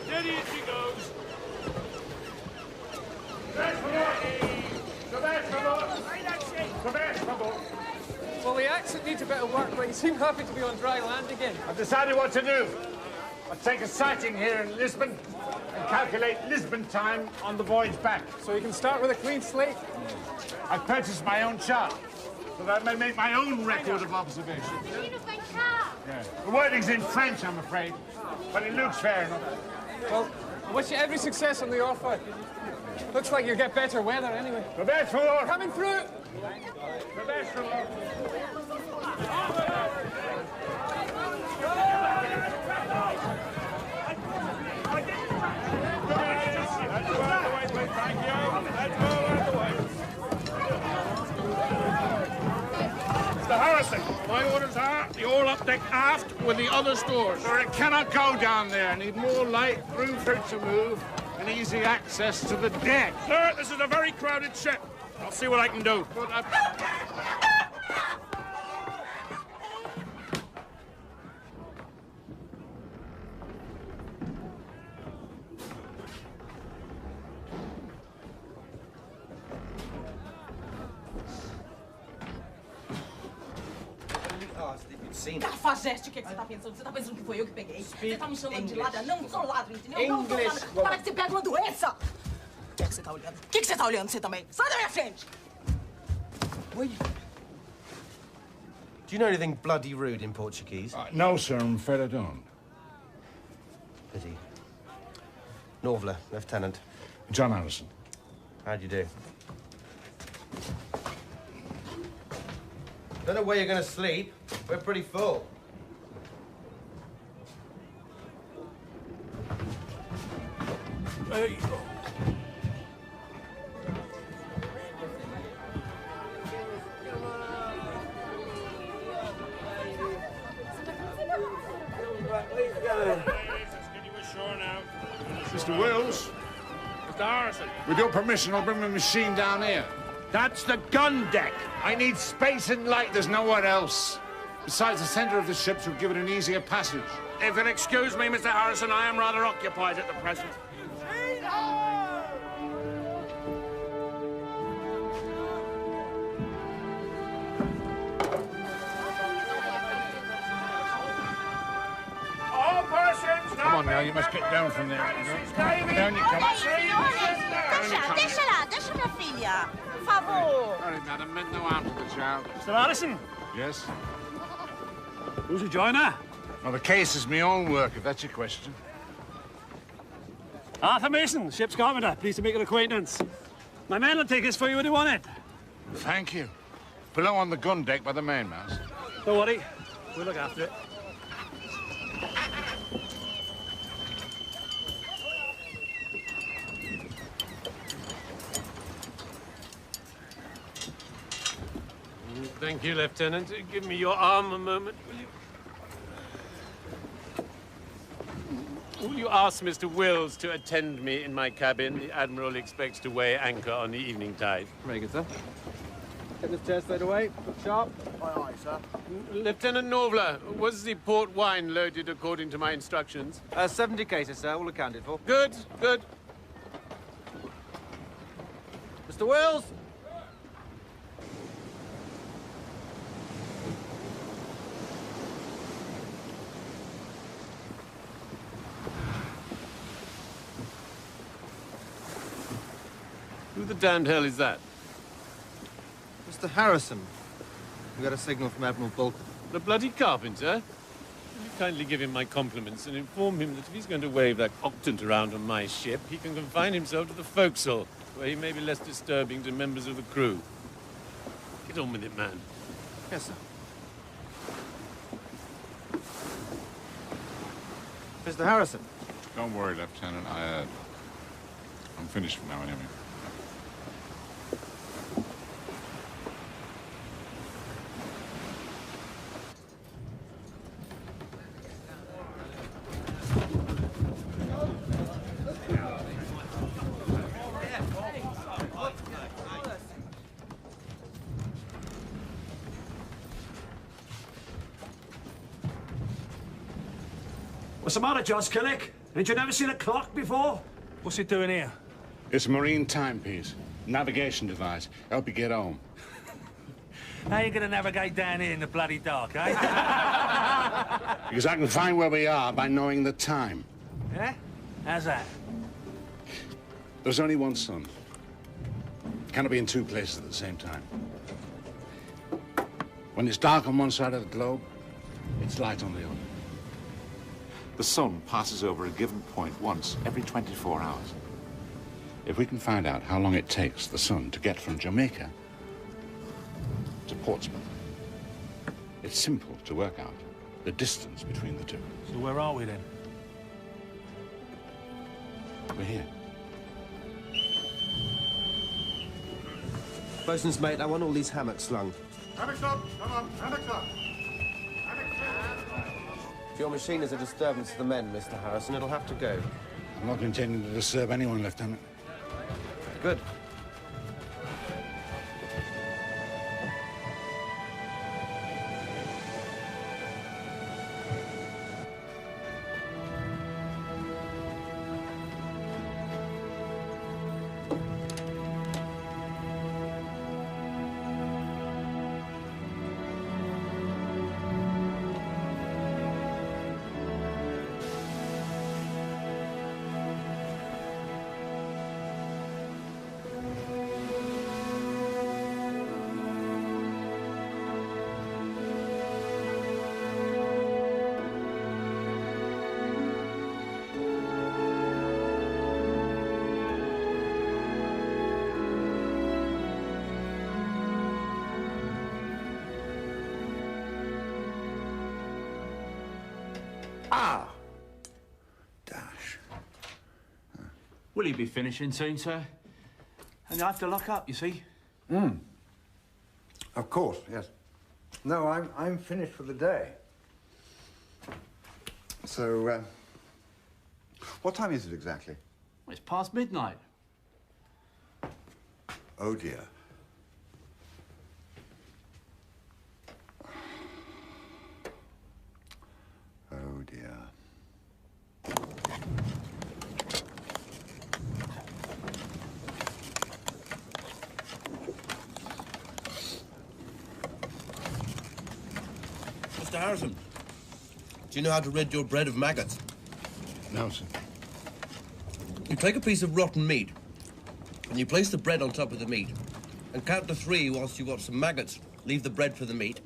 Steady as she goes. Well, the accent needs a bit of work, but you seem happy to be on dry land again. I've decided what to do. I'll take a sighting here in Lisbon and calculate Lisbon time on the voyage back. So you can start with a clean slate? I've purchased my own chart so that I may make my own record of observation. Yeah. The wording's in French, I'm afraid, but it looks fair enough. Well, I wish you every success on the Orford. Looks like you'll get better weather anyway. The best for all. Coming through! The best for all. Mr. Harrison, my orders are the all up deck aft with the other stores. Sir, it cannot go down there. I need more light, room for it to move, and easy access to the deck. Sir, this is a very crowded ship. I'll see what I can do. Cafajeste, o que você tá pensando? Você tá pensando que foi eu que peguei? Você tá me chamando de ladra? Não sou ladra, entendeu? Não sou ladra. Para que você pega uma doença! O que é que você tá olhando? O que você tá olhando, você também? Sai da minha frente! Do you know anything bloody rude in Portuguese? No, sir, I'm afraid I don't. Pity. Norvler, Lieutenant. John Harrison. How do you do? Don't know where you're going to sleep. We're pretty full. There you go. Mr. Wills? Mr. Harrison. With your permission, I'll bring my machine down here. That's the gun deck. I need space and light. There's nowhere else. Besides, the center of the ship should give it an easier passage. If you'll excuse me, Mr. Harrison, I am rather occupied at the present. All persons... Come on now, you must get down from there. Down you come. Deixa minha filha. Por favor. Sorry, madam. Meant no harm to the child. Mr. Harrison? Yes? Who's your joiner? Well, the case is my own work, if that's your question. Arthur Mason, ship's carpenter. Pleased to make your acquaintance. My man will take this for you when you want it. Thank you. Below on the gun deck by the mainmast. Don't worry. We'll look after it. Thank you, Lieutenant. Give me your arm a moment, will you? Will you ask Mr. Wills to attend me in my cabin? The Admiral expects to weigh anchor on the evening tide. Very good, sir. Get this chair stowed away. Look sharp. Aye, aye, sir. Lieutenant Norvler, was the port wine loaded according to my instructions? 70 cases, sir, all accounted for. Good, good. Mr. Wills? Who the damned hell is that? Mr. Harrison. We got a signal from Admiral Bolton. The bloody carpenter? Will you kindly give him my compliments and inform him that if he's going to wave that octant around on my ship, he can confine himself to the forecastle, where he may be less disturbing to members of the crew. Get on with it, man. Yes, sir. Mr. Harrison. Don't worry, Lieutenant. I'm finished for now, anyway. What's the matter, John Skillick? Ain't you never seen a clock before? What's it doing here? It's a marine timepiece. Navigation device. Help you get home. How are you going to navigate down here in the bloody dark, eh? Because I can find where we are by knowing the time. Yeah? How's that? There's only one sun. Cannot be in two places at the same time. When it's dark on one side of the globe, it's light on the other. The sun passes over a given point once every 24 hours. If we can find out how long it takes the sun to get from Jamaica to Portsmouth, it's simple to work out the distance between the two. So where are we then? We're here. Bosun's mate, I want all these hammocks slung. Hammocks up! Come on, hammocks up! If your machine is a disturbance to the men, Mr. Harrison, it'll have to go. I'm not intending to disturb anyone, Lieutenant. Good. Ah! Dash. Will he be finishing soon, sir? And I have to lock up, you see. Of course, yes. No, I'm finished for the day. So, what time is it exactly? It's past midnight. Oh, dear. Oh, dear. Mr. Harrison, do you know how to rid your bread of maggots? No, sir. You take a piece of rotten meat, and you place the bread on top of the meat, and count to 3 whilst you watch some maggots leave the bread for the meat,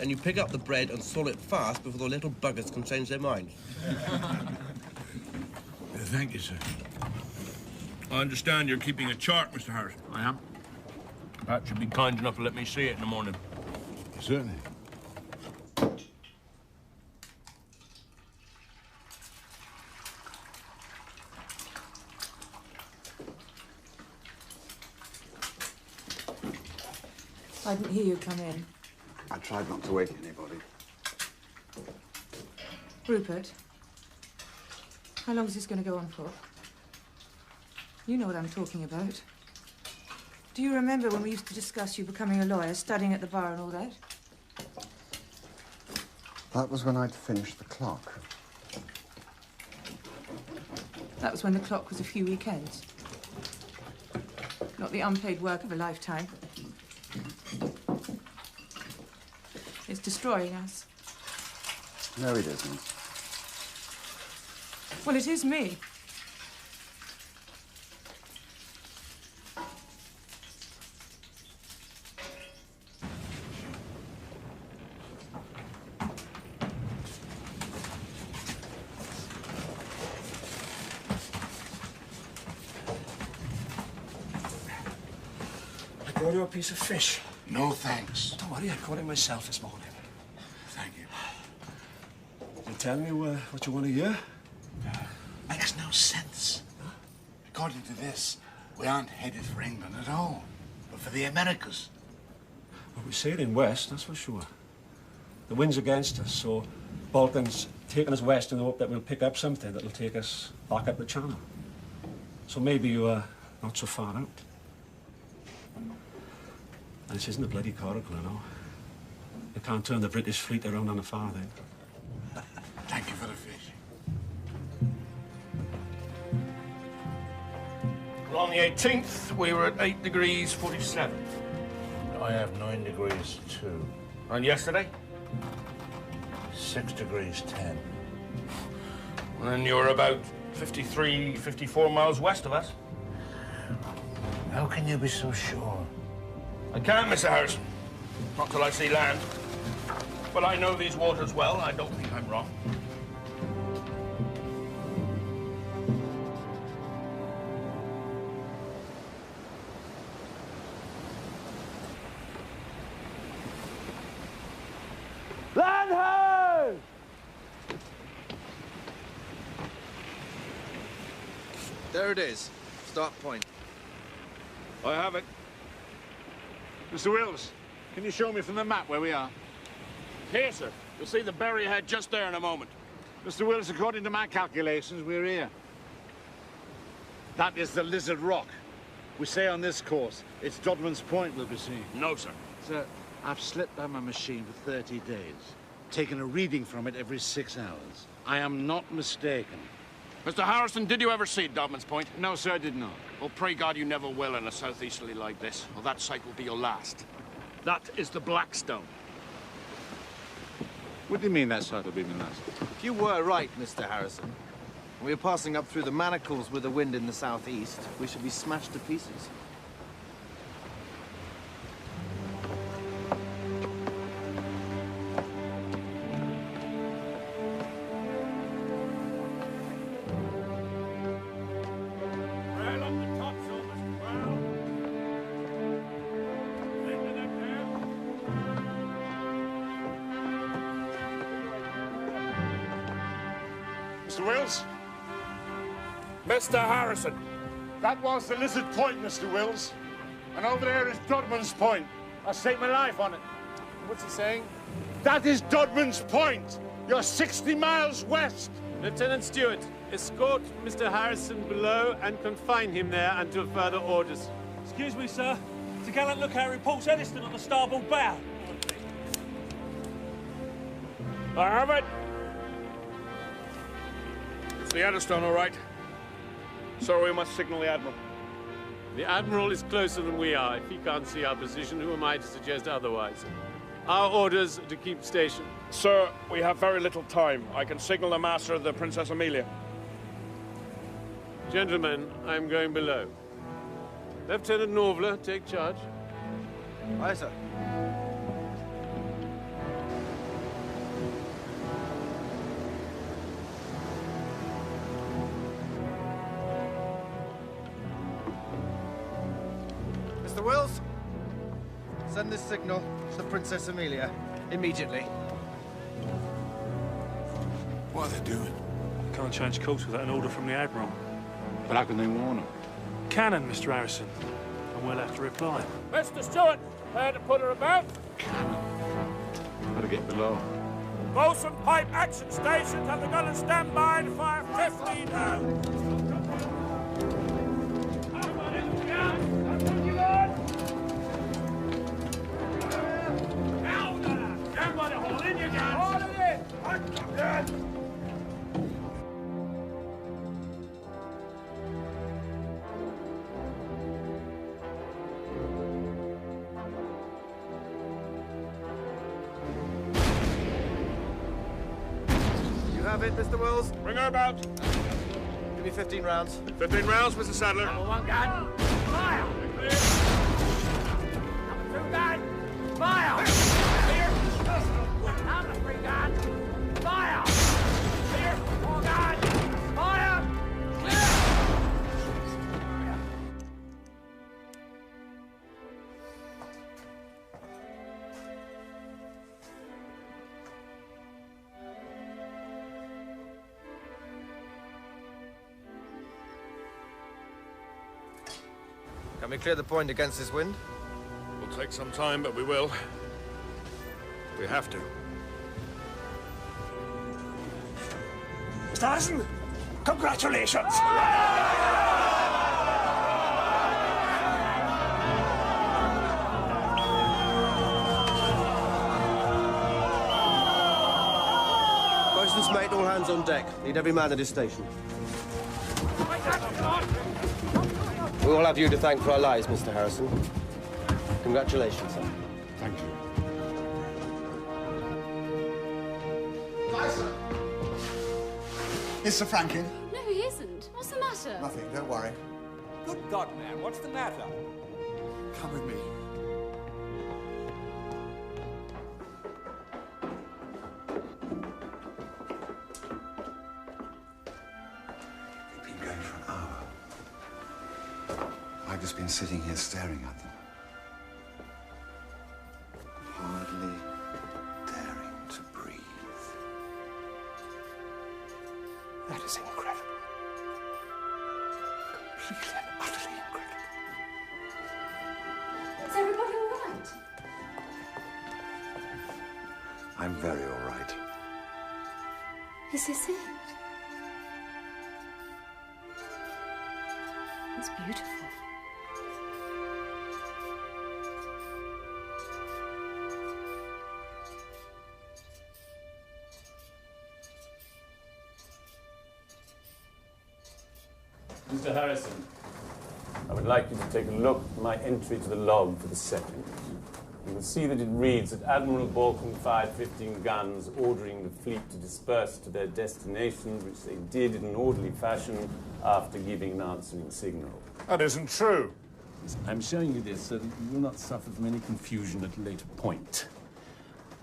and you pick up the bread and swallow it fast before the little buggers can change their minds. Thank you, sir. I understand you're keeping a chart, Mr. Harrison. I am. Perhaps you'd be kind enough to let me see it in the morning. Certainly. I didn't hear you come in. I tried not to wake anybody. Rupert, how long is this going to go on for? You know what I'm talking about. Do you remember when we used to discuss you becoming a lawyer, studying at the bar and all that? That was when I'd finished the clock. That was when the clock was a few weekends. Not the unpaid work of a lifetime. It's destroying us. No, it isn't. Well, it is me. I brought you a piece of fish. No, thanks. Don't worry, I caught it myself this morning. Thank you. You tell me what you want to hear? Makes no sense. According to this, we aren't headed for England at all, but for the Americas. Well, we're sailing west, that's for sure. The wind's against us, so Balkan's taking us west in the hope that we'll pick up something that'll take us back up the channel. So maybe you are not so far out. And this isn't a bloody coracle, I know. You can't turn the British fleet around on a farthing. Thank you for the fish. On the 18th, we were at 8 degrees 47. I have 9 degrees 2. And yesterday? 6 degrees 10. And you're about 53, 54 miles west of us. How can you be so sure? I can't, Mr. Harrison. Not till I see land. But I know these waters well. I don't think I'm wrong. Land ho! There it is. Start point. I have it. Mr. Wills, can you show me from the map where we are? Here, sir. You'll see the berry head just there in a moment. Mr. Wills, according to my calculations, we're here. That is the Lizard Rock. We say on this course, it's Dodman's Point we'll be seeing. No, sir. Sir, I've slipped by my machine for 30 days, taken a reading from it every 6 hours. I am not mistaken. Mr. Harrison, did you ever see Dodman's Point? No, sir, I did not. Well, pray God you never will in a southeasterly like this, or that sight will be your last. That is the Blackstone. What do you mean that sight will be my last? If you were right, Mr. Harrison, and we were passing up through the manacles with the wind in the southeast, we should be smashed to pieces. Well, up the topsail, Mr. Brown. Into the Mr. Wills? Mr. Harrison. That was the Lizard Point, Mr. Wills. And over there is Dodman's Point. I staked my life on it. What's he saying? That is Dodman's Point. You're 60 miles west. Lieutenant Stewart, escort Mr. Harrison below and confine him there until further orders. Excuse me, sir. It's a gallant lookout reports Eddiston on the starboard bow. I have it. It's the Eddiston, all right. So we must signal the Admiral. The Admiral is closer than we are. If he can't see our position, who am I to suggest otherwise? Our orders are to keep station. Sir, we have very little time. I can signal the master of the Princess Amelia. Gentlemen, I'm going below. Lieutenant Norvler, take charge. Aye, sir. Mr. Wills, send this signal to the Princess Amelia immediately. What are they doing? Can't change course without an order from the Admiral. But how can they warn them? Cannon, Mr. Harrison. And we'll have to reply. Mr. Stewart, prepare to put her about. Better get below. Bosun pipe action station. Have the gun stand by to fire 15 rounds. You have it, Mr. Wills? Bring her about. Give me 15 rounds. 15 rounds, Mr. Sadler. Number one gun. Fire! Number two gun. Fire! Clear. Number three gun. Fire! Clear. Four gun. Fire! Clear! Can we clear the point against this wind? Will take some time, but we will. We have to. Mr. Harrison, congratulations! Bosun's mate, all hands on deck. Need every man at his station. We all have you to thank for our lives, Mr. Harrison. Congratulations, sir. Thank you. Liza! Is Sir Frank in? No, he isn't. What's the matter? Nothing, don't worry. Good God, man, what's the matter? Come with me. They've been going for an hour. I've just been sitting here staring at them. Hardly daring to breathe. That is incredible. Completely and utterly incredible. Is everybody all right? I'm very all right. Is this it? It's beautiful. Mr. Harrison, I would like you to take a look at my entry to the log for the second. You will see that it reads that Admiral Balcom fired 15 guns, ordering the fleet to disperse to their destinations, which they did in an orderly fashion after giving an answering signal. That isn't true. I'm showing you this so that you will not suffer from any confusion at a later point.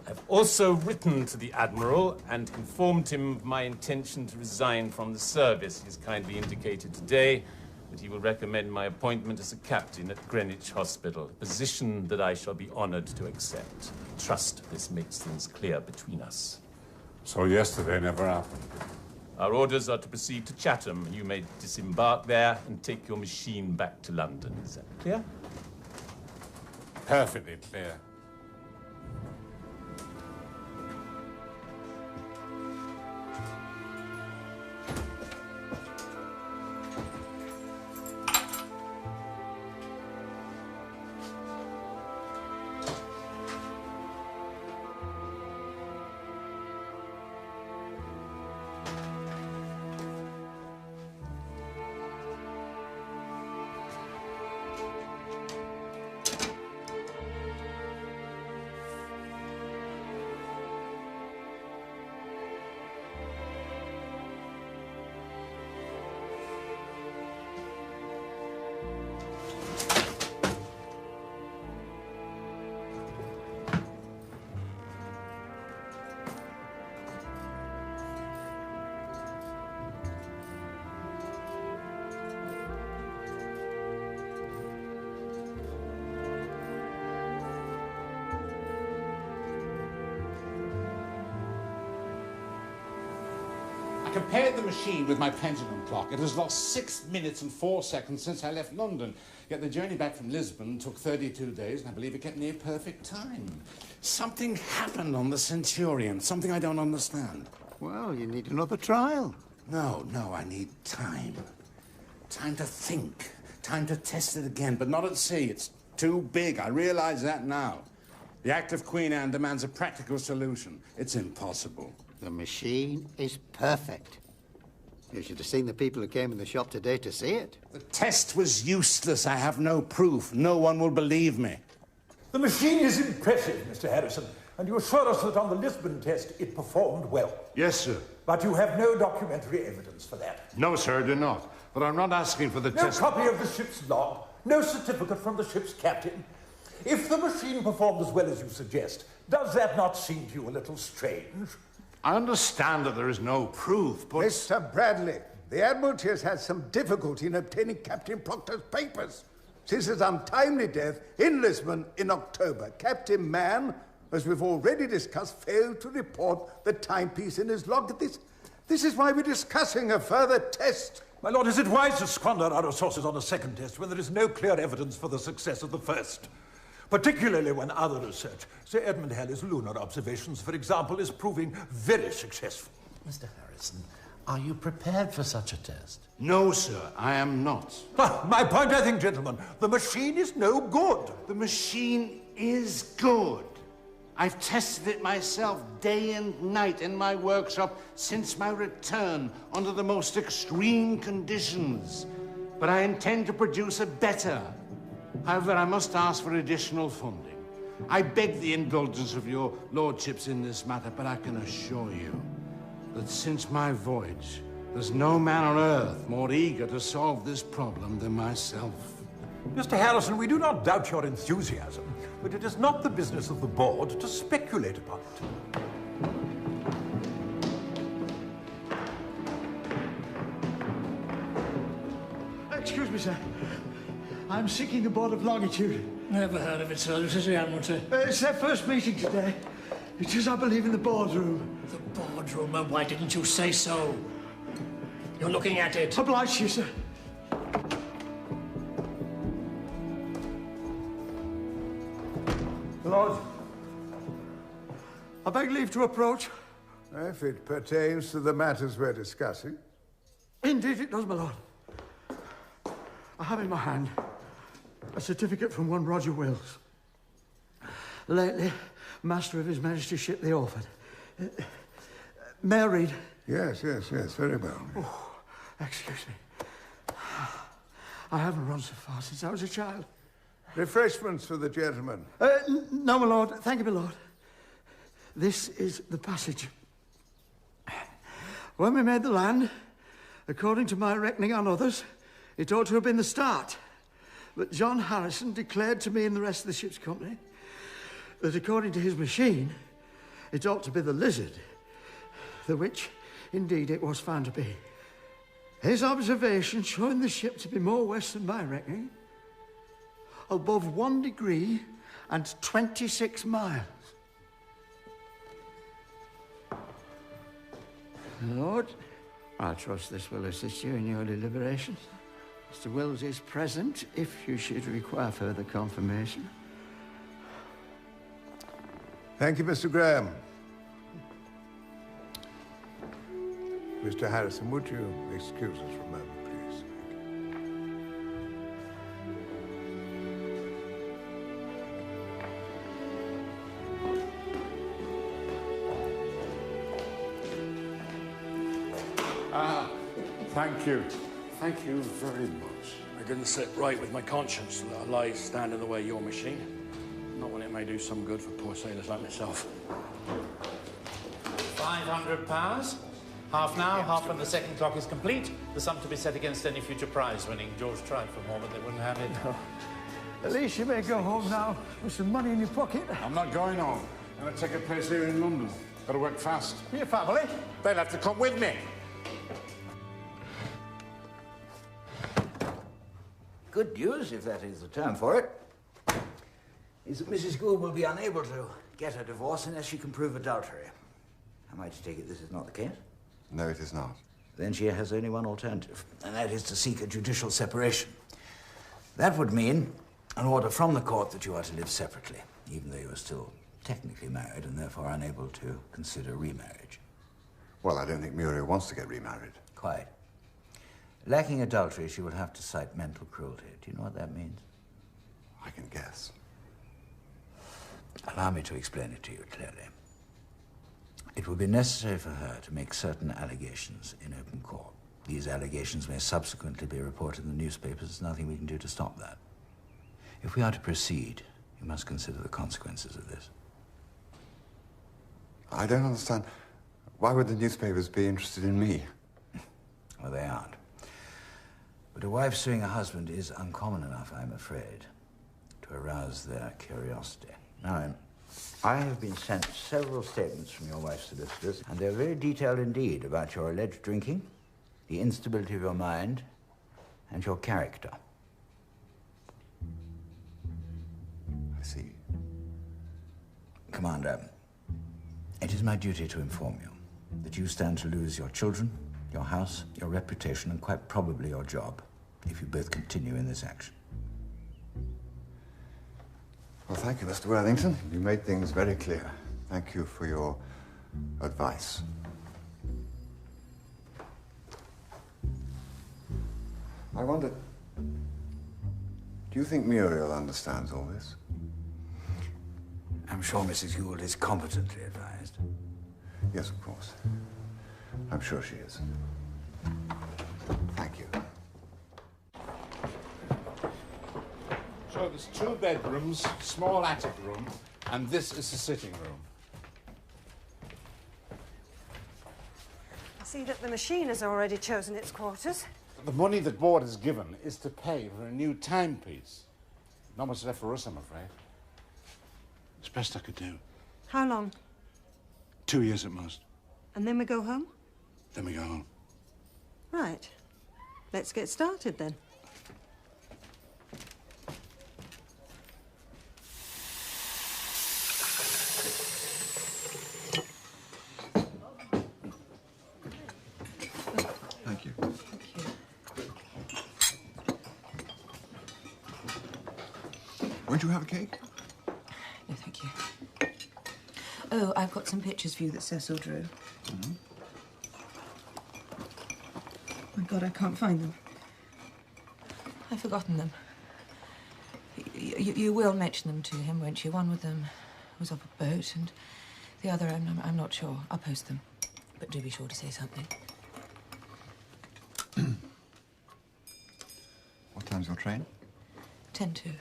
I've also written to the Admiral and informed him of my intention to resign from the service. He has kindly indicated today that he will recommend my appointment as a captain at Greenwich Hospital, a position that I shall be honoured to accept. Trust this makes things clear between us. So yesterday never happened. Our orders are to proceed to Chatham, and you may disembark there and take your machine back to London. Is that clear? Perfectly clear. I compared the machine with my pendulum clock. It has lost 6 minutes and 4 seconds since I left London. Yet the journey back from Lisbon took 32 days, and I believe it kept near perfect time. Something happened on the Centurion, something I don't understand. Well, you need another trial. No, I need time. Time to think. Time to test it again, but not at sea. It's too big. I realize that now. The Act of Queen Anne demands a practical solution. It's impossible. The machine is perfect. You should have seen the people who came in the shop today to see it. The test was useless. I have no proof. No one will believe me. The machine is impressive, Mr. Harrison, and you assure us that on the Lisbon test it performed well. Yes, sir. But you have no documentary evidence for that. No, sir, I do not. But I'm not asking for the test. No copy of the ship's log, no certificate from the ship's captain. If the machine performed as well as you suggest, does that not seem to you a little strange? I understand that there is no proof, but... Mr. Bradley, the Admiralty has had some difficulty in obtaining Captain Proctor's papers since his untimely death in Lisbon in October. Captain Mann, as we've already discussed, failed to report the timepiece in his log. This is why we're discussing a further test. My lord, is it wise to squander our resources on a second test when there is no clear evidence for the success of the first? Particularly when other research, Sir Edmund Halley's lunar observations, for example, is proving very successful. Mr. Harrison, are you prepared for such a test? No, sir, I am not. My point, I think, gentlemen, the machine is no good. The machine is good. I've tested it myself day and night in my workshop since my return under the most extreme conditions. but I intend to produce a better. However, I must ask for additional funding. I beg the indulgence of your lordships in this matter, but I can assure you that since my voyage, there's no man on earth more eager to solve this problem than myself. Mr. Harrison, we do not doubt your enthusiasm, but it is not the business of the board to speculate upon it. Excuse me, sir. I'm seeking the board of Longitude. Never heard of it, sir. This is the amateur. It's their first meeting today. It is, I believe, in the boardroom. The boardroom? And why didn't you say so? You're looking at it. Obliged you, sir. Lord, I beg leave to approach. If it pertains to the matters we're discussing. Indeed it does, my lord. I have in my hand a certificate from one Roger Wills, lately master of His Majesty's ship, the Orford. May I read? Yes, very well. Oh, excuse me. I haven't run so far since I was a child. Refreshments for the gentleman. No, my lord. Thank you, my lord. This is the passage. When we made the land, according to my reckoning on others, it ought to have been the start. But John Harrison declared to me and the rest of the ship's company that according to his machine, it ought to be the Lizard, the which, indeed, it was found to be. His observation showing the ship to be more west than my reckoning, above 1 degree and 26 miles. Lord, I trust this will assist you in your deliberations. Mr. Wills is present if you should require further confirmation. Thank you, Mr. Graham. Mr. Harrison, would you excuse us for a moment, please? Thank you. Thank you very much. I didn't sit right with my conscience to let a lie stand in the way of your machine. Not when it may do some good for poor sailors like myself. £500. Half now, half when the second clock is complete. The sum to be set against any future prize winning. George tried for more, but they wouldn't have it. No. At least you may go home now with some money in your pocket. I'm not going home. I'm going to take a place here in London. Got to work fast. Your family? They'll have to come with me. Good news, if that is the term for it, is that Mrs. Gould will be unable to get a divorce unless she can prove adultery. Am I to take it this is not the case? No, it is not. Then she has only one alternative, and that is to seek a judicial separation. That would mean an order from the court that you are to live separately, even though you are still technically married and therefore unable to consider remarriage. Well, I don't think Muriel wants to get remarried. Quite. Lacking adultery, she would have to cite mental cruelty. Do you know what that means? I can guess. Allow me to explain it to you clearly. It will be necessary for her to make certain allegations in open court. These allegations may subsequently be reported in the newspapers. There's nothing we can do to stop that. If we are to proceed, you must consider the consequences of this. I don't understand. Why would the newspapers be interested in me? Well, they aren't. But a wife suing a husband is uncommon enough, I'm afraid, to arouse their curiosity. Now, I have been sent several statements from your wife's solicitors, and they're very detailed indeed about your alleged drinking, the instability of your mind, and your character. I see. Commander, it is my duty to inform you that you stand to lose your children, your house, your reputation, and quite probably your job, if you both continue in this action. Well, thank you, Mr. Worthington. You made things very clear. Thank you for your advice. I wonder, do you think Muriel understands all this? I'm sure Mrs. Gould is competently advised. Yes, of course. I'm sure she is. Thank you. So there's 2 bedrooms, small attic room, and this is the sitting room. I see that the machine has already chosen its quarters. The money that board has given is to pay for a new timepiece. Not much left for us, I'm afraid. It's the best I could do. How long? 2 years at most. And then we go home? Then we go home. Right. Let's get started then. Thank you. Won't you have a cake? No, thank you. Oh, I've got some pictures for you that Cecil drew. Mm-hmm. My God, I can't find them. I've forgotten them. You will mention them to him, won't you? One with them was off a boat, and the other, I'm not sure. I'll post them. But do be sure to say something. What time's your train? 10:02.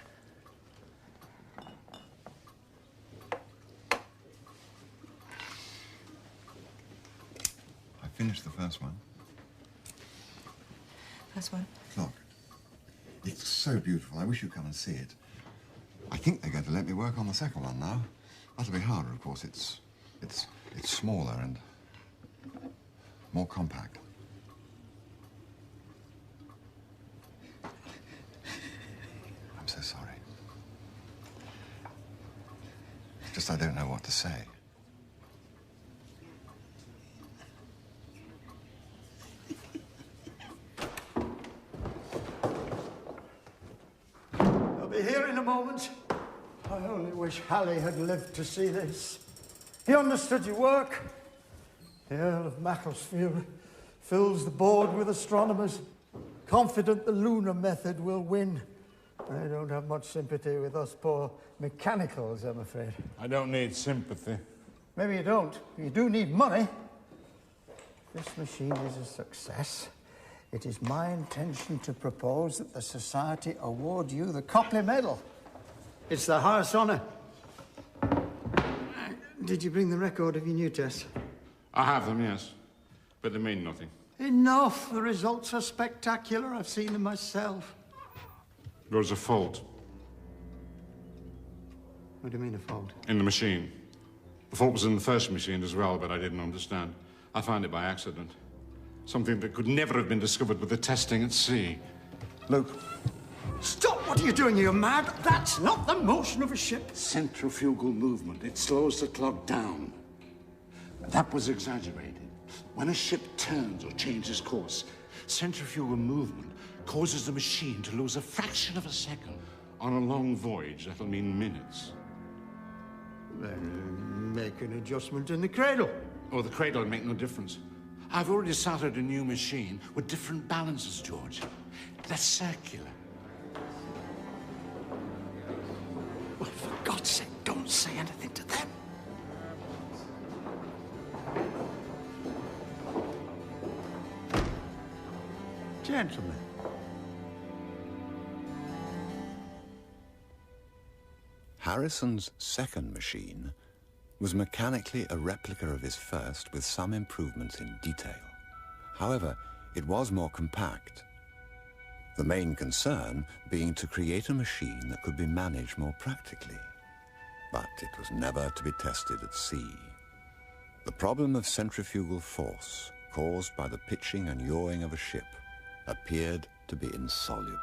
I finished the first one. First one? Clock. It's so beautiful. I wish you'd come and see it. I think they're going to let me work on the second one now. That'll be harder, of course. It's smaller and more compact. I'm so sorry. It's just I don't know what to say. I'll be here in a moment. I only wish Halley had lived to see this. He understood your work. The Earl of Macclesfield fills the board with astronomers, confident the lunar method will win. They don't have much sympathy with us poor mechanicals, I'm afraid. I don't need sympathy. Maybe you don't. You do need money. If this machine is a success, it is my intention to propose that the Society award you the Copley Medal. It's the highest honour. Did you bring the record of your new tests? I have them, yes. But they mean nothing. Enough. The results are spectacular. I've seen them myself. There was a fault What do you mean, a fault? in the machine. The fault was in the first machine as well, but I didn't understand. I found it by accident. Something that could never have been discovered with the testing at sea. Luke. Stop! What are you doing? You're mad. That's not the motion of a ship. Centrifugal movement. It slows the clock down. That was exaggerated. When a ship turns or changes course, centrifugal movement causes the machine to lose a fraction of a second. On a long voyage, that'll mean minutes. Then make an adjustment in the cradle. Oh, the cradle will make no difference. I've already started a new machine with different balances, George. That's circular. Well, for God's sake, don't say anything to them. Gentlemen. Harrison's second machine was mechanically a replica of his first with some improvements in detail. However, it was more compact. The main concern being to create a machine that could be managed more practically. But it was never to be tested at sea. The problem of centrifugal force caused by the pitching and yawing of a ship appeared to be insoluble.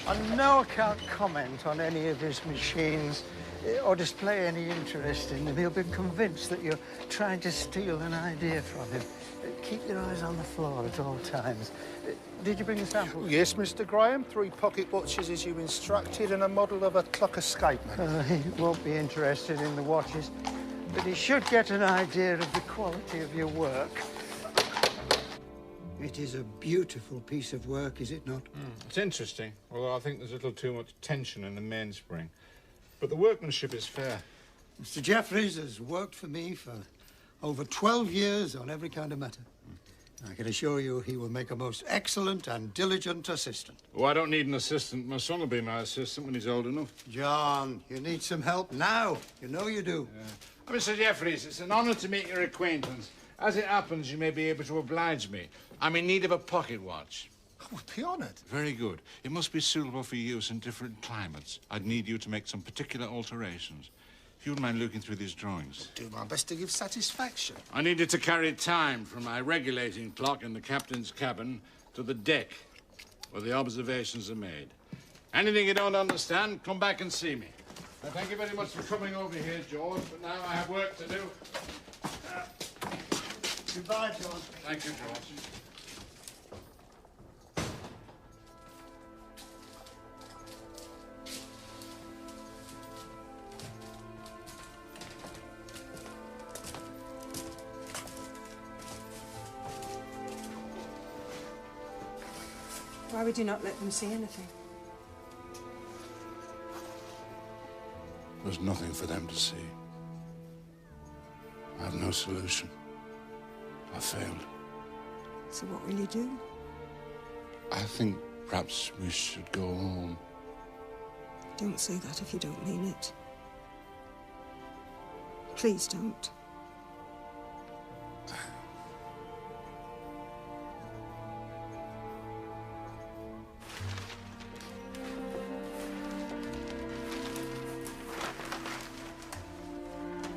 On no account comment on any of his machines or display any interest in them. He'll be convinced that you're trying to steal an idea from him. Keep your eyes on the floor at all times. Did you bring a sample? Yes, Mr. Graham. 3 pocket watches as you instructed and a model of a clock escapement. He won't be interested in the watches, but he should get an idea of the quality of your work. It is a beautiful piece of work, is it not? It's interesting, although I think there's a little too much tension in the mainspring. But the workmanship is fair. Mr. Jeffries has worked for me for over 12 years on every kind of matter. I can assure you he will make a most excellent and diligent assistant. Oh, I don't need an assistant. My son will be my assistant when he's old enough. John, you need some help now. You know you do. Mr. Jeffries, it's an honor to make your acquaintance. As it happens, you may be able to oblige me. I'm in need of a pocket watch. I would be honoured. Very good. It must be suitable for use in different climates. I'd need you to make some particular alterations. If you wouldn't mind looking through these drawings. Do my best to give satisfaction. I needed to carry time from my regulating clock in the captain's cabin to the deck, where the observations are made. Anything you don't understand, come back and see me. Now, thank you very much for coming over here, George, but now I have work to do. Goodbye, George. Thank you, George. Why would you not let them see anything? There's nothing for them to see. I have no solution. I failed. So what will you do? I think perhaps we should go home. Don't say that if you don't mean it. Please don't.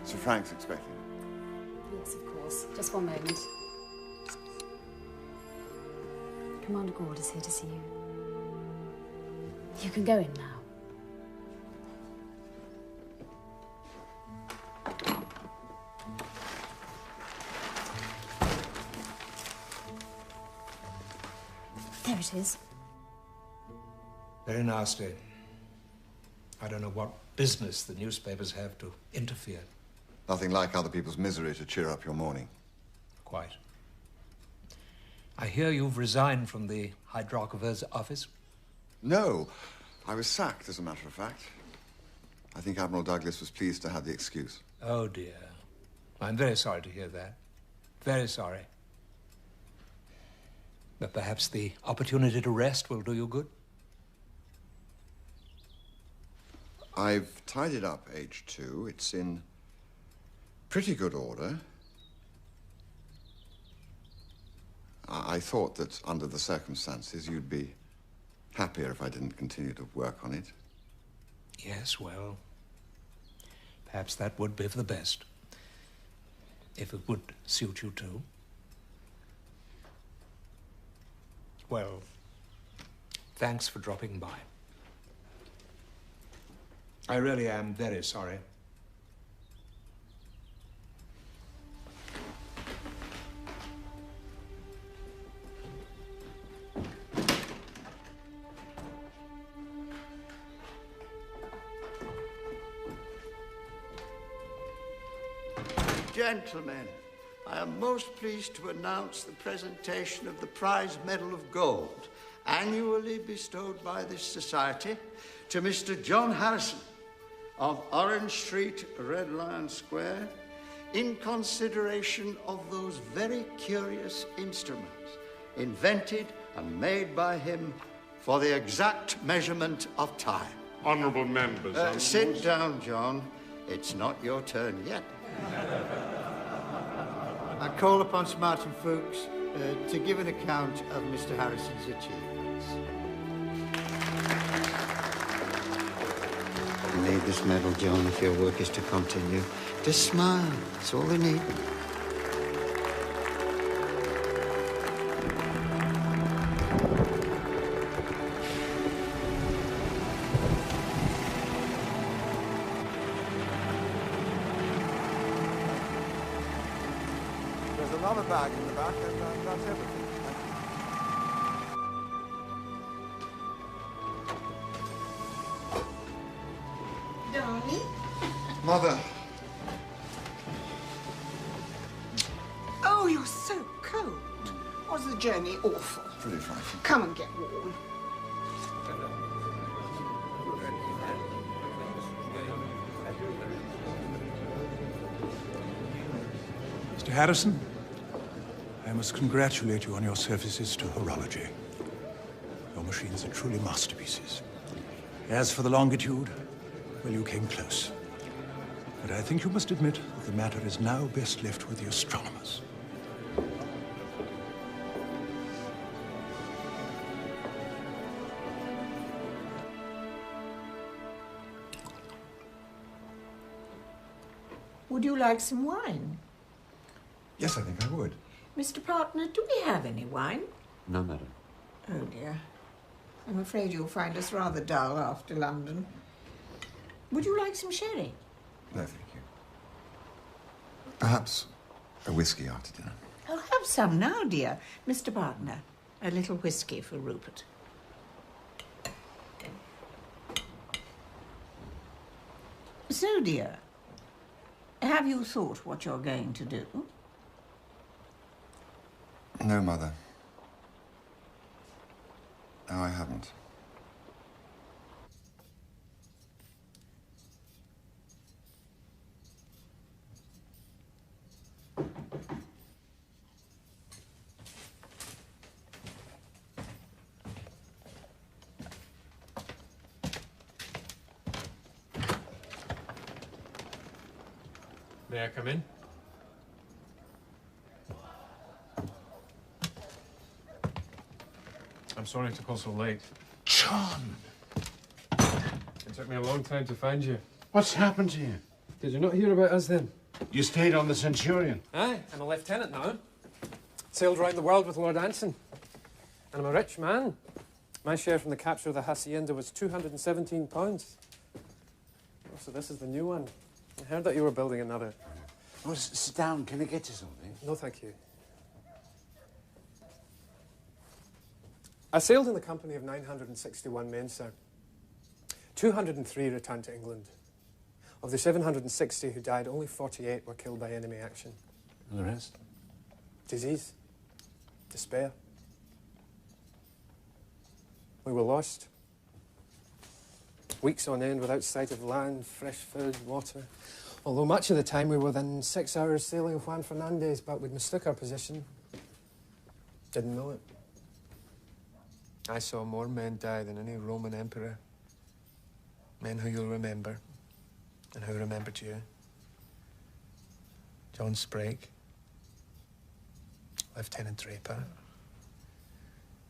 Sir Frank's expecting. Yes, of course. Just one moment. Commander Gord is here to see you. You can go in now. There it is. Very nasty. I don't know what business the newspapers have to interfere. Nothing like other people's misery to cheer up your morning. Quite. I hear you've resigned from the hydrographer's office. No, I was sacked, as a matter of fact. I think Admiral Douglas was pleased to have the excuse. Oh, dear. I'm very sorry to hear that. Very sorry. But perhaps the opportunity to rest will do you good? I've tidied up H2. It's in pretty good order. I thought that under the circumstances you'd be happier if I didn't continue to work on it. Yes, well, perhaps that would be for the best. If it would suit you too. Well, thanks for dropping by. I really am very sorry. Gentlemen, I am most pleased to announce the presentation of the Prize Medal of Gold, annually bestowed by this society, to Mr. John Harrison of Orange Street, Red Lion Square, in consideration of those very curious instruments invented and made by him for the exact measurement of time. Honourable members. Sit down, John. It's not your turn yet. I call upon Sir Martin Fuchs to give an account of Mr. Harrison's achievements. You need this medal, John, if your work is to continue. Just smile. That's all they need. There's another bag in the back, and that's everything. Darling? Mother. Oh, you're so cold. Was the journey awful? Pretty frightening. Come and get warm. Mr. Harrison, I must congratulate you on your services to horology. Your machines are truly masterpieces. As for the Longitude, well, you came close. But I think you must admit that the matter is now best left with the astronomers. Would you like some wine? Yes, I think I would. Mr. Partner, do we have any wine? No, madam. Oh, dear. I'm afraid you'll find us rather dull after London. Would you like some sherry? No, thank you. Perhaps a whiskey after dinner. Oh, have some now, dear. Mr. Partner, a little whiskey for Rupert. So, dear, have you thought what you're going to do? No, Mother. No, I haven't. May I come in? I'm sorry to call so late. John! It took me a long time to find you. What's happened to you? Did you not hear about us then? You stayed on the Centurion. Aye, I'm a lieutenant now. Sailed round the world with Lord Anson. And I'm a rich man. My share from the capture of the Hacienda was £217. Oh, so this is the new one. I heard that you were building another. Oh, sit down. Can I get you something? No, thank you. I sailed in the company of 961 men, sir. 203 returned to England. Of the 760 who died, only 48 were killed by enemy action. And the rest? Disease. Despair. We were lost. Weeks on end without sight of land, fresh food, water. Although much of the time we were within 6 hours sailing of Juan Fernandez, but we'd mistook our position. Didn't know it. I saw more men die than any Roman emperor. Men who you'll remember, and who remembered you. John Sprague, Lieutenant Draper,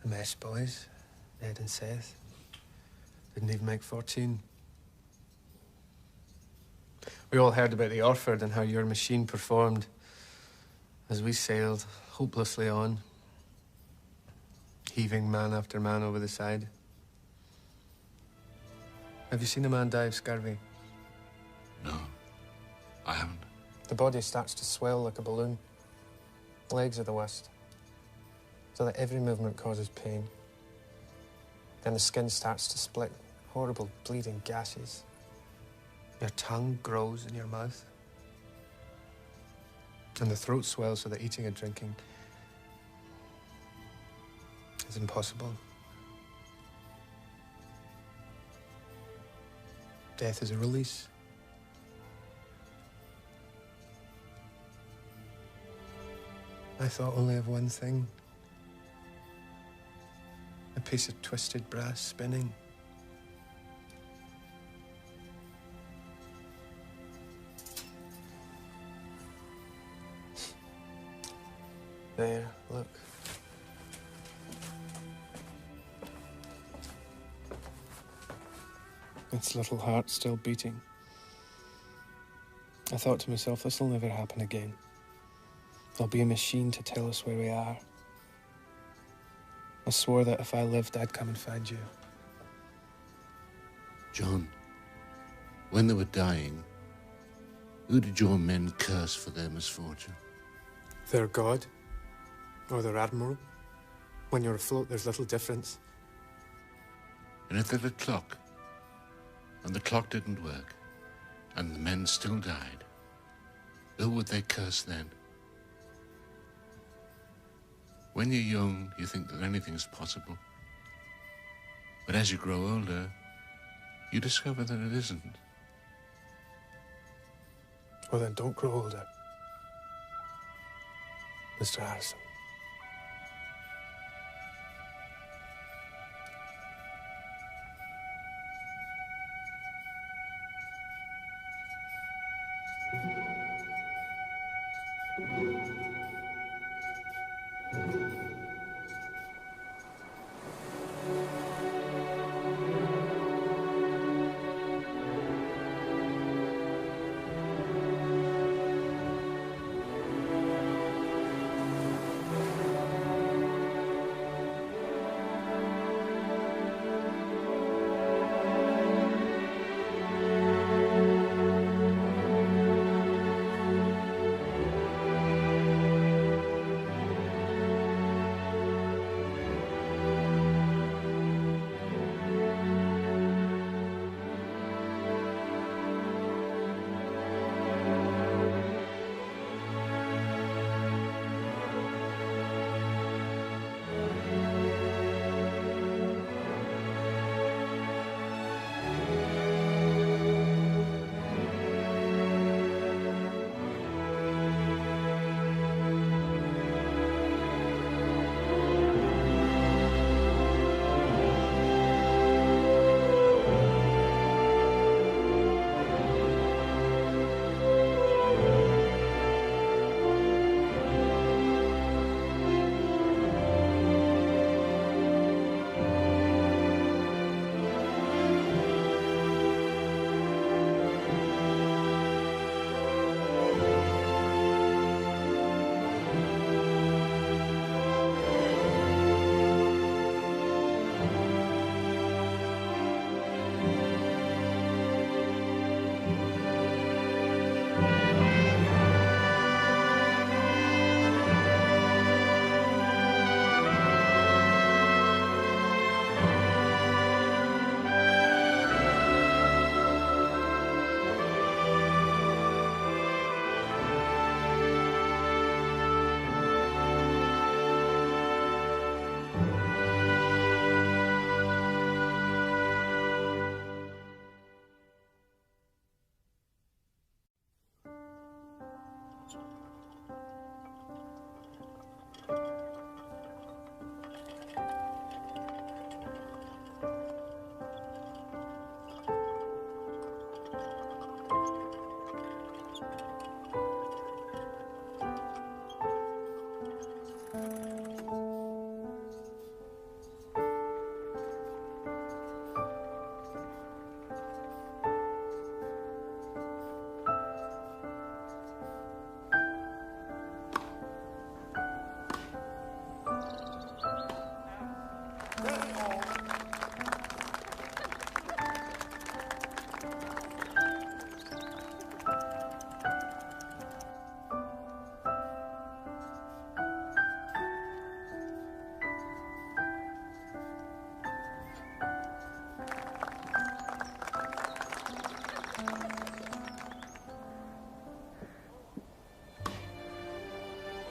the mess boys, Ed and Seth. Didn't even make 14. We all heard about the Orford and how your machine performed as we sailed hopelessly on, heaving man after man over the side. Have you seen a man die of scurvy? No, I haven't. The body starts to swell like a balloon. Legs are the worst, so that every movement causes pain. Then the skin starts to split, horrible bleeding gashes. Your tongue grows in your mouth. And the throat swells so that eating and drinking is impossible. Death is a release. I thought only of one thing. A piece of twisted brass spinning. There, look. Its little heart still beating. I thought to myself, this'll never happen again. There'll be a machine to tell us where we are. I swore that if I lived, I'd come and find you. John, when they were dying, who did your men curse for their misfortune? Their God, or their admiral. When you're afloat, there's little difference. And if they had a clock, and the clock didn't work, and the men still died, who would they curse then? When you're young, you think that anything's possible. But as you grow older, you discover that it isn't. Well then, don't grow older, Mr. Harrison.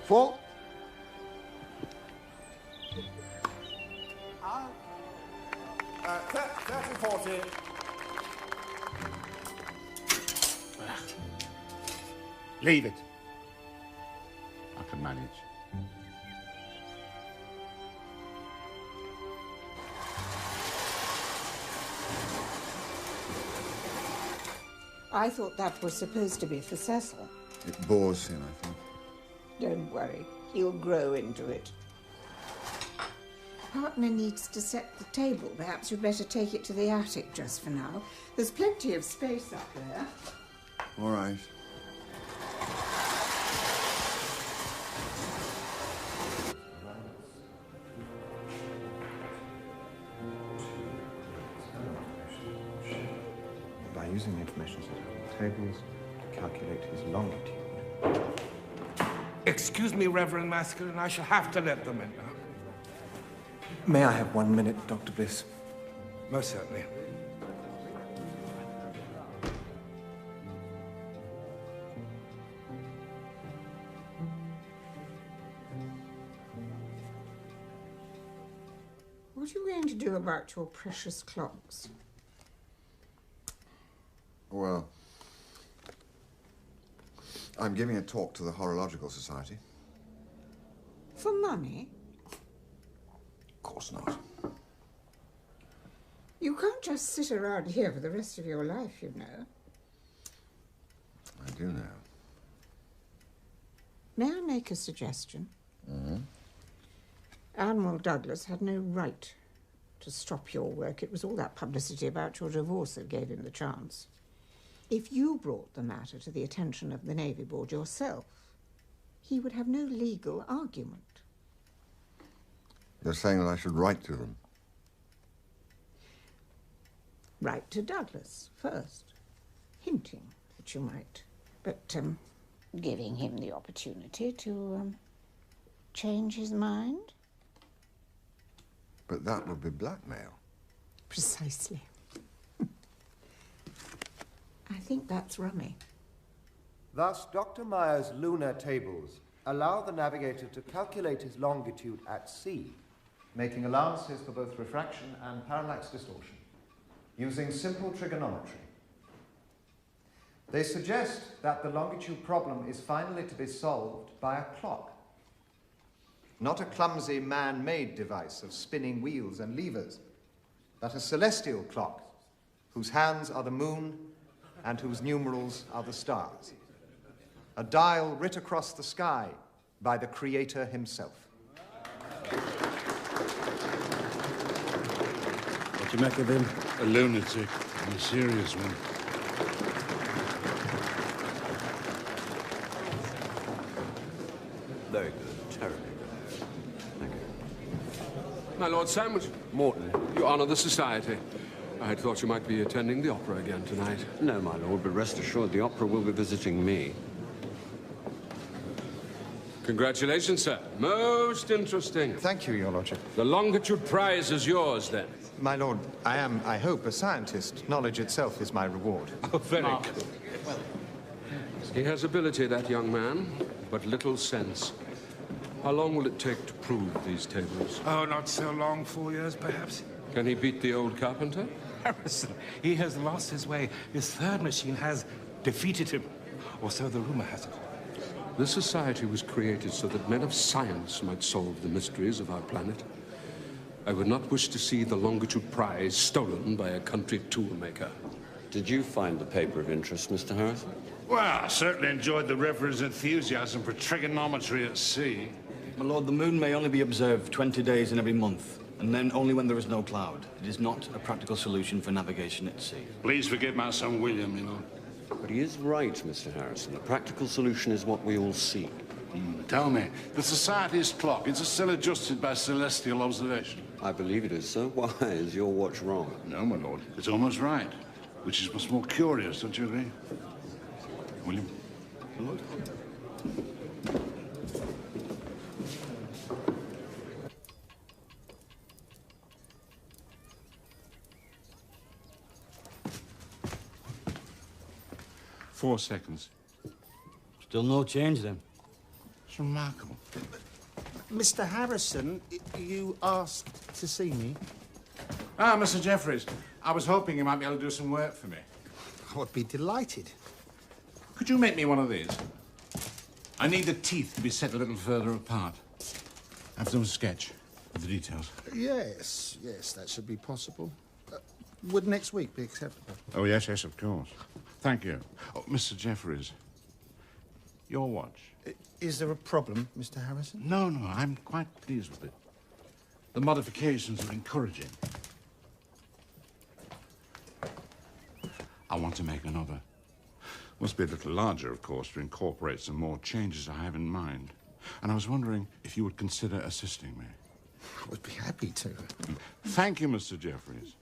Full? 30-40. Leave it. I can manage. I thought that was supposed to be for Cecil. It bores him, I think. Don't worry, he'll grow into it. Partner needs to set the table. Perhaps you'd better take it to the attic just for now. There's plenty of space up there. All right. By using the information set out in the tables, calculate his longitude. Excuse me, Reverend Masculine, I shall have to let them in now. May I have 1 minute, Dr. Bliss? Most certainly. What are you going to do about your precious clocks? Well, I'm giving a talk to the Horological Society. For money? Of course not. You can't just sit around here for the rest of your life, you know. I do know. May I make a suggestion? Mm-hmm. Admiral Douglas had no right to stop your work. It was all that publicity about your divorce that gave him the chance. If you brought the matter to the attention of the Navy Board yourself, he would have no legal argument. You're saying that I should write to them? Write to Douglas first, hinting that you might, but giving him the opportunity to change his mind. But that would be blackmail. Precisely. I think that's rummy. Thus, Dr. Meyer's lunar tables allow the navigator to calculate his longitude at sea, making allowances for both refraction and parallax distortion, using simple trigonometry. They suggest that the longitude problem is finally to be solved by a clock, not a clumsy man-made device of spinning wheels and levers, but a celestial clock whose hands are the moon and whose numerals are the stars. A dial writ across the sky by the Creator himself. What do you make of him? A lunatic, and a serious one. Very good, terribly good. Thank you. My Lord Sandwich. Morton, you honour the society. I had thought you might be attending the opera again tonight. No, my lord, but rest assured the opera will be visiting me. Congratulations, sir. Most interesting. Thank you, Your Lordship. The Longitude Prize is yours, then. My Lord, I am, I hope, a scientist. Knowledge itself is my reward. Oh, very good. He has ability, that young man, but little sense. How long will it take to prove these tables? Oh, not so long. 4 years, perhaps. Can he beat the old carpenter? Harrison, he has lost his way. His third machine has defeated him. Or so the rumor has it. This society was created so that men of science might solve the mysteries of our planet. I would not wish to see the Longitude Prize stolen by a country toolmaker. Did you find the paper of interest, Mr. Harrison? Well, I certainly enjoyed the Reverend's enthusiasm for trigonometry at sea. My lord, the moon may only be observed 20 days in every month, and then only when there is no cloud. It is not a practical solution for navigation at sea. Please forgive my son William, you know. But he is right, Mr. Harrison. A practical solution is what we all seek. Tell me, the Society's clock, is it still adjusted by celestial observation? I believe it is, sir. Why? Is your watch wrong? No, my lord. It's almost right. Which is much more curious, don't you agree? William? My lord? Four seconds. Still no change, then? It's remarkable. Mr. Harrison, you asked to see me? Ah, Mr. Jeffries. I was hoping you might be able to do some work for me. I would be delighted. Could you make me one of these? I need the teeth to be set a little further apart. I've done a sketch of the details. Yes, that should be possible. Would next week be acceptable? Oh, yes, of course. Thank you. Oh, Mr. Jeffries, your watch. Is there a problem, Mr. Harrison? No, I'm quite pleased with it. The modifications are encouraging. I want to make another. Must be a little larger, of course, to incorporate some more changes I have in mind. And I was wondering if you would consider assisting me. I would be happy to. Thank you, Mr. Jeffries.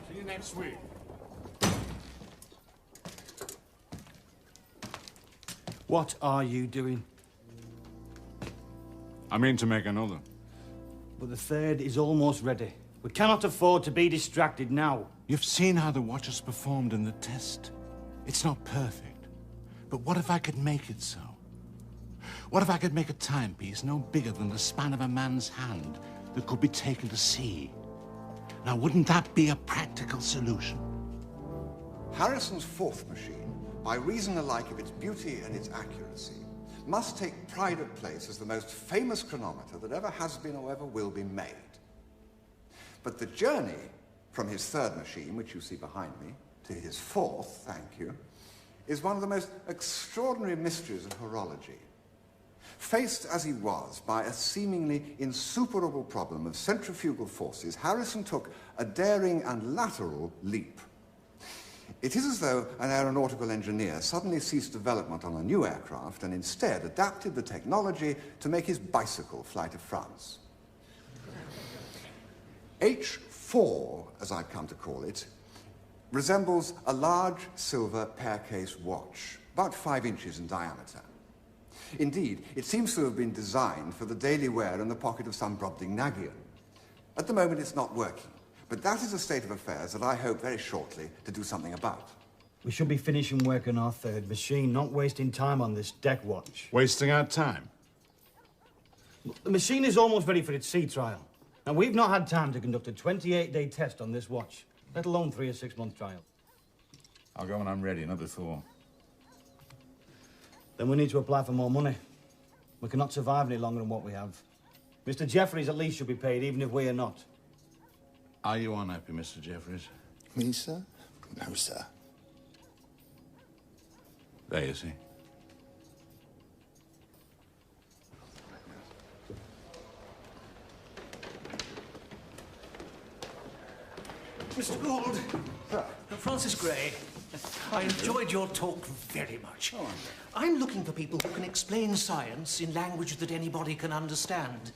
See you next week. What are you doing? I mean to make another. But the third is almost ready. We cannot afford to be distracted now. You've seen how the watch has performed in the test. It's not perfect. But what if I could make it so? What if I could make a timepiece no bigger than the span of a man's hand that could be taken to sea? Now, wouldn't that be a practical solution? Harrison's fourth machine, by reason alike of its beauty and its accuracy, must take pride of place as the most famous chronometer that ever has been or ever will be made. But the journey from his third machine, which you see behind me, to his fourth, thank you, is one of the most extraordinary mysteries of horology. Faced as he was by a seemingly insuperable problem of centrifugal forces, Harrison took a daring and lateral leap. It is as though an aeronautical engineer suddenly ceased development on a new aircraft and instead adapted the technology to make his bicycle fly to France. H4, as I've come to call it, resembles a large silver pear-case watch, about 5 inches in diameter. Indeed, it seems to have been designed for the daily wear in the pocket of some Brobdingnagian. At the moment, it's not working, but that is a state of affairs that I hope very shortly to do something about. We should be finishing work on our third machine, not wasting time on this deck watch. Wasting our time? The machine is almost ready for its sea trial. Now, we've not had time to conduct a 28-day test on this watch, let alone 3 or 6 month trial. I'll go when I'm ready, not before. Then we need to apply for more money. We cannot survive any longer than what we have. Mr. Jeffries at least should be paid, even if we are not. Are you unhappy, Mr. Jeffries? Me, sir? No, sir. There you see. Mr. Gould. Sir. Francis Gray. I enjoyed your talk very much. I'm looking for people who can explain science in language that anybody can understand.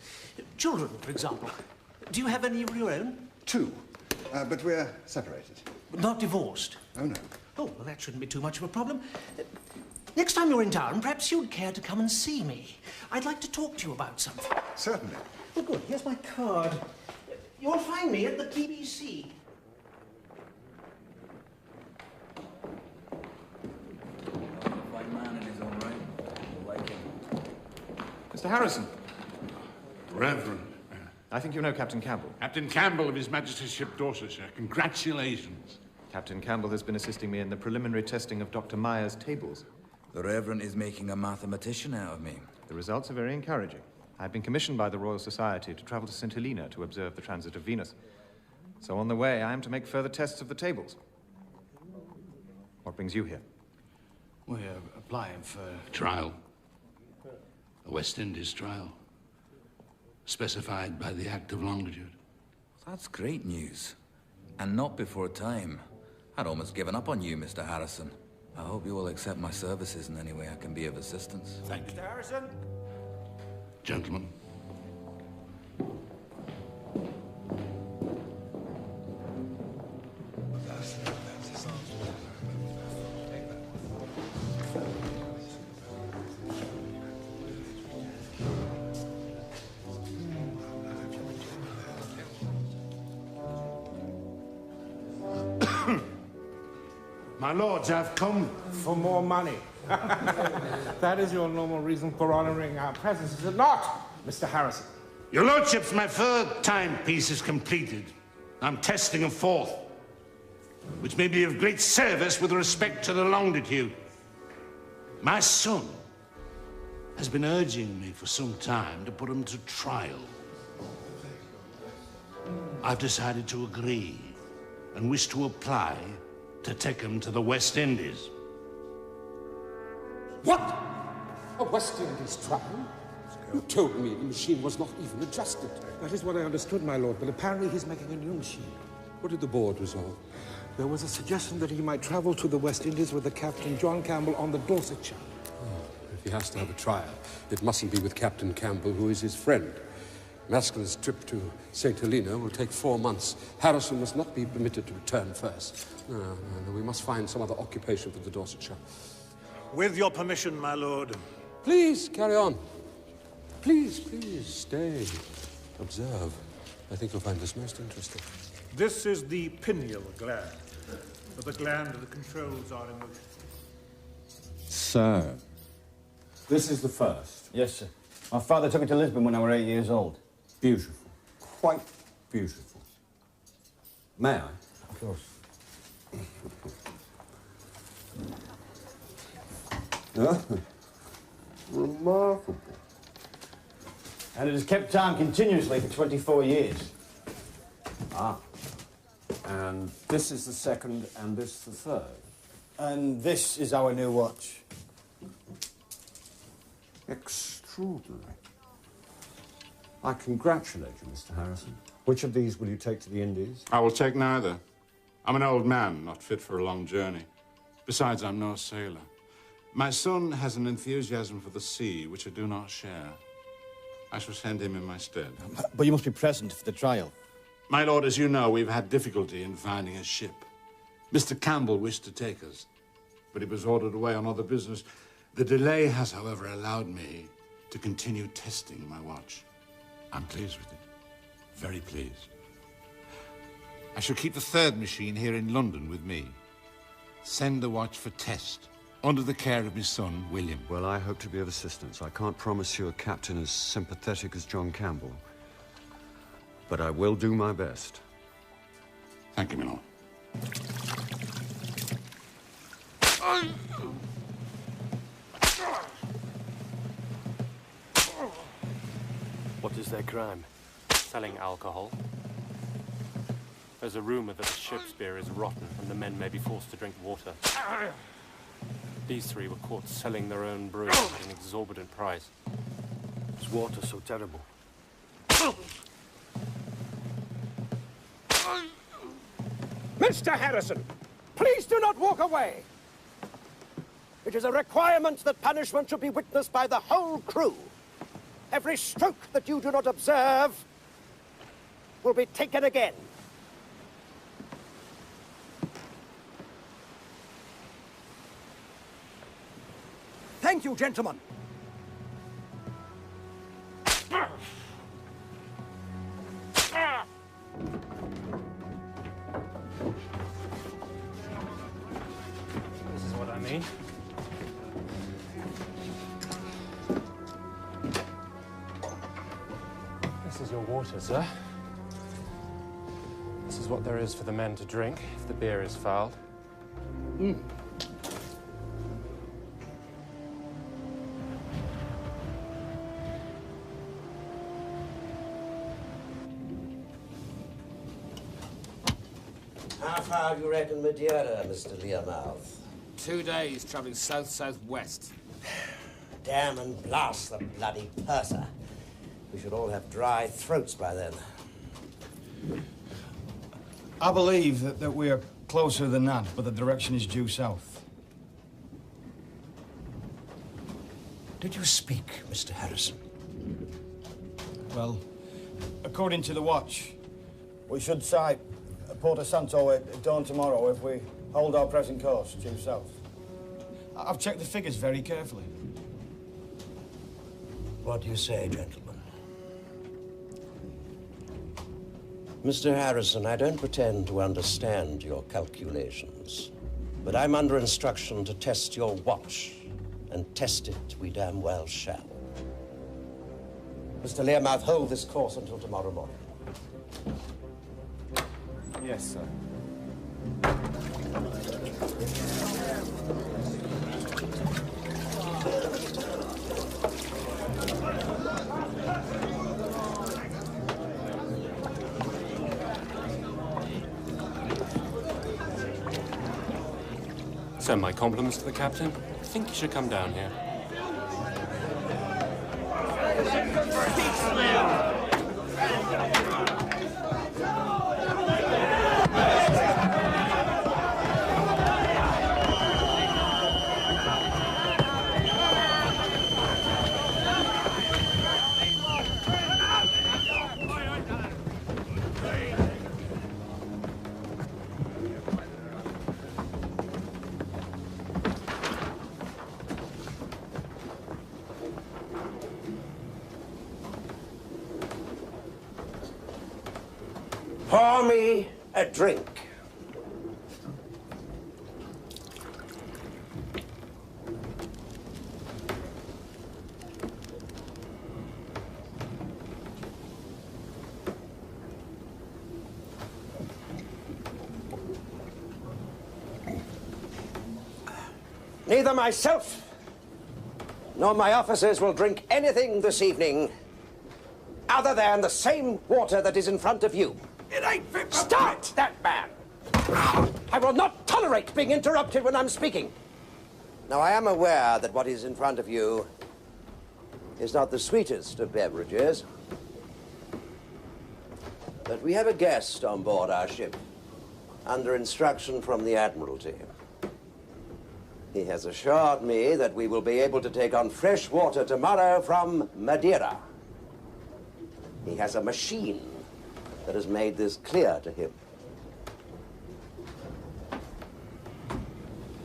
Children, for example. Do you have any of your own? 2, but we're separated. Not divorced? Oh, no. Oh, well, that shouldn't be too much of a problem. Next time you're in town, perhaps you'd care to come and see me. I'd like to talk to you about something. Certainly. Well, good. Here's my card. You'll find me at the BBC. Mr. Harrison. Reverend. I think you know Captain Campbell. Captain Campbell of His Majesty's ship Dorsetshire. Congratulations. Captain Campbell has been assisting me in the preliminary testing of Dr. Meyer's tables. The Reverend is making a mathematician out of me. The results are very encouraging. I've been commissioned by the Royal Society to travel to St. Helena to observe the transit of Venus. So on the way, I am to make further tests of the tables. What brings you here? We're applying for... Trial. A West Indies trial. Specified by the Act of Longitude. That's great news. And not before time. I'd almost given up on you, Mr. Harrison. I hope you will accept my services in any way I can be of assistance. Thank you. Mr. Harrison? Gentlemen. My lords, I've come for more money. That is your normal reason for honoring our presence, is it not, Mr. Harrison? Your lordships, my third timepiece is completed. I'm testing a fourth, which may be of great service with respect to the Longitude. My son has been urging me for some time to put him to trial. I've decided to agree and wish to apply to take him to the West Indies. What? A West Indies trial? You told me the machine was not even adjusted. That is what I understood, my lord, but apparently he's making a new machine. What did the board resolve? There was a suggestion that he might travel to the West Indies with the Captain John Campbell on the Dorsetshire. If he has to have a trial, it mustn't be with Captain Campbell, who is his friend. Maskelyne's trip to St. Helena will take 4 months. Harrison must not be permitted to return first. No, we must find some other occupation for the Dorsetshire. With your permission, my lord. Please, carry on. Please, stay. Observe. I think you'll find this most interesting. This is the pineal gland. The gland the controls are in motion. Sir. This is the first. Yes, sir. My father took it to Lisbon when I was 8 years old. Beautiful. Quite beautiful. May I? Of course. Remarkable. And it has kept time continuously for 24 years. Ah. And this is the second and this the third. And this is our new watch. Extraordinary. I congratulate you, Mr. Harrison. Which of these will you take to the Indies? I will take neither. I'm an old man, not fit for a long journey. Besides, I'm no sailor. My son has an enthusiasm for the sea, which I do not share. I shall send him in my stead. But you must be present for the trial. My lord, as you know, we've had difficulty in finding a ship. Mr. Campbell wished to take us, but he was ordered away on other business. The delay has, however, allowed me to continue testing my watch. I'm pleased with it. Very pleased. I shall keep the third machine here in London with me. Send the watch for test, under the care of my son, William. Well, I hope to be of assistance. I can't promise you a captain as sympathetic as John Campbell, but I will do my best. Thank you, my lord. What is their crime? Selling alcohol. There's a rumor that the ship's beer is rotten and the men may be forced to drink water. These three were caught selling their own brew at an exorbitant price. Is water so terrible? Mr. Harrison, please do not walk away. It is a requirement that punishment should be witnessed by the whole crew. Every stroke that you do not observe will be taken again. Thank you, gentlemen. This is what I mean. This is your water, sir. This is what there is for the men to drink if the beer is fouled. How far have you reckon Madeira, Mr. Learmouth? 2 days travelling south-southwest. Damn and blast the bloody purser. We should all have dry throats by then. I believe that we're closer than that, but the direction is due south. Did you speak, Mr. Harrison? Well, according to the watch, we should sight Porto Santo at dawn tomorrow if we hold our present course due south. I've checked the figures very carefully. What do you say, gentlemen? Mr. Harrison, I don't pretend to understand your calculations, but I'm under instruction to test your watch, and test it we damn well shall. Mr. Learmouth, hold this course until tomorrow morning. Yes, sir. Send my compliments to the captain. I think you should come down here. Pour me a drink. Neither myself nor my officers will drink anything this evening other than the same water that is in front of you. It ain't fit for... Stop that man! I will not tolerate being interrupted when I'm speaking. Now, I am aware that what is in front of you is not the sweetest of beverages. But we have a guest on board our ship, under instruction from the Admiralty. He has assured me that we will be able to take on fresh water tomorrow from Madeira. He has a machine that has made this clear to him.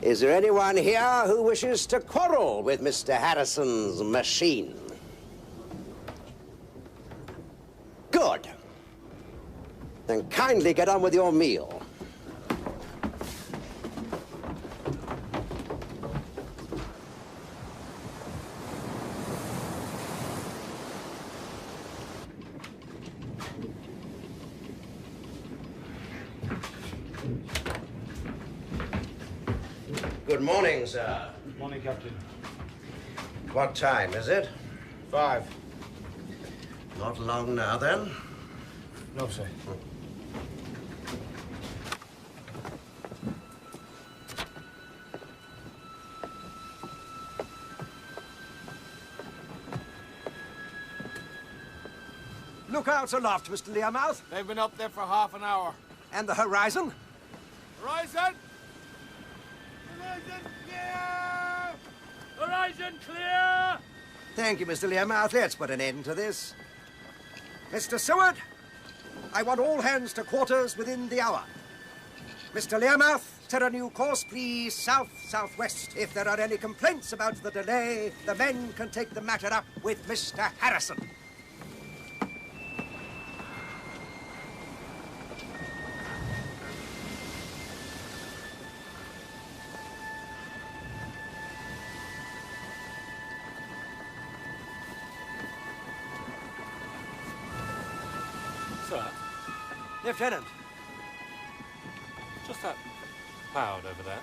Is there anyone here who wishes to quarrel with Mr. Harrison's machine? Good. Then kindly get on with your meal. Good morning, sir. Good morning, Captain. What time is it? 5. Not long now, then? No, sir. Look out aloft, Mr. Learmouth. They've been up there for half an hour. And the horizon? Horizon! Horizon clear! Horizon clear! Thank you, Mr. Learmouth. Let's put an end to this. Mr. Seward, I want all hands to quarters within the hour. Mr. Learmouth, set a new course, please, south-southwest. If there are any complaints about the delay, the men can take the matter up with Mr. Harrison. Sir, Lieutenant. just that cloud over there.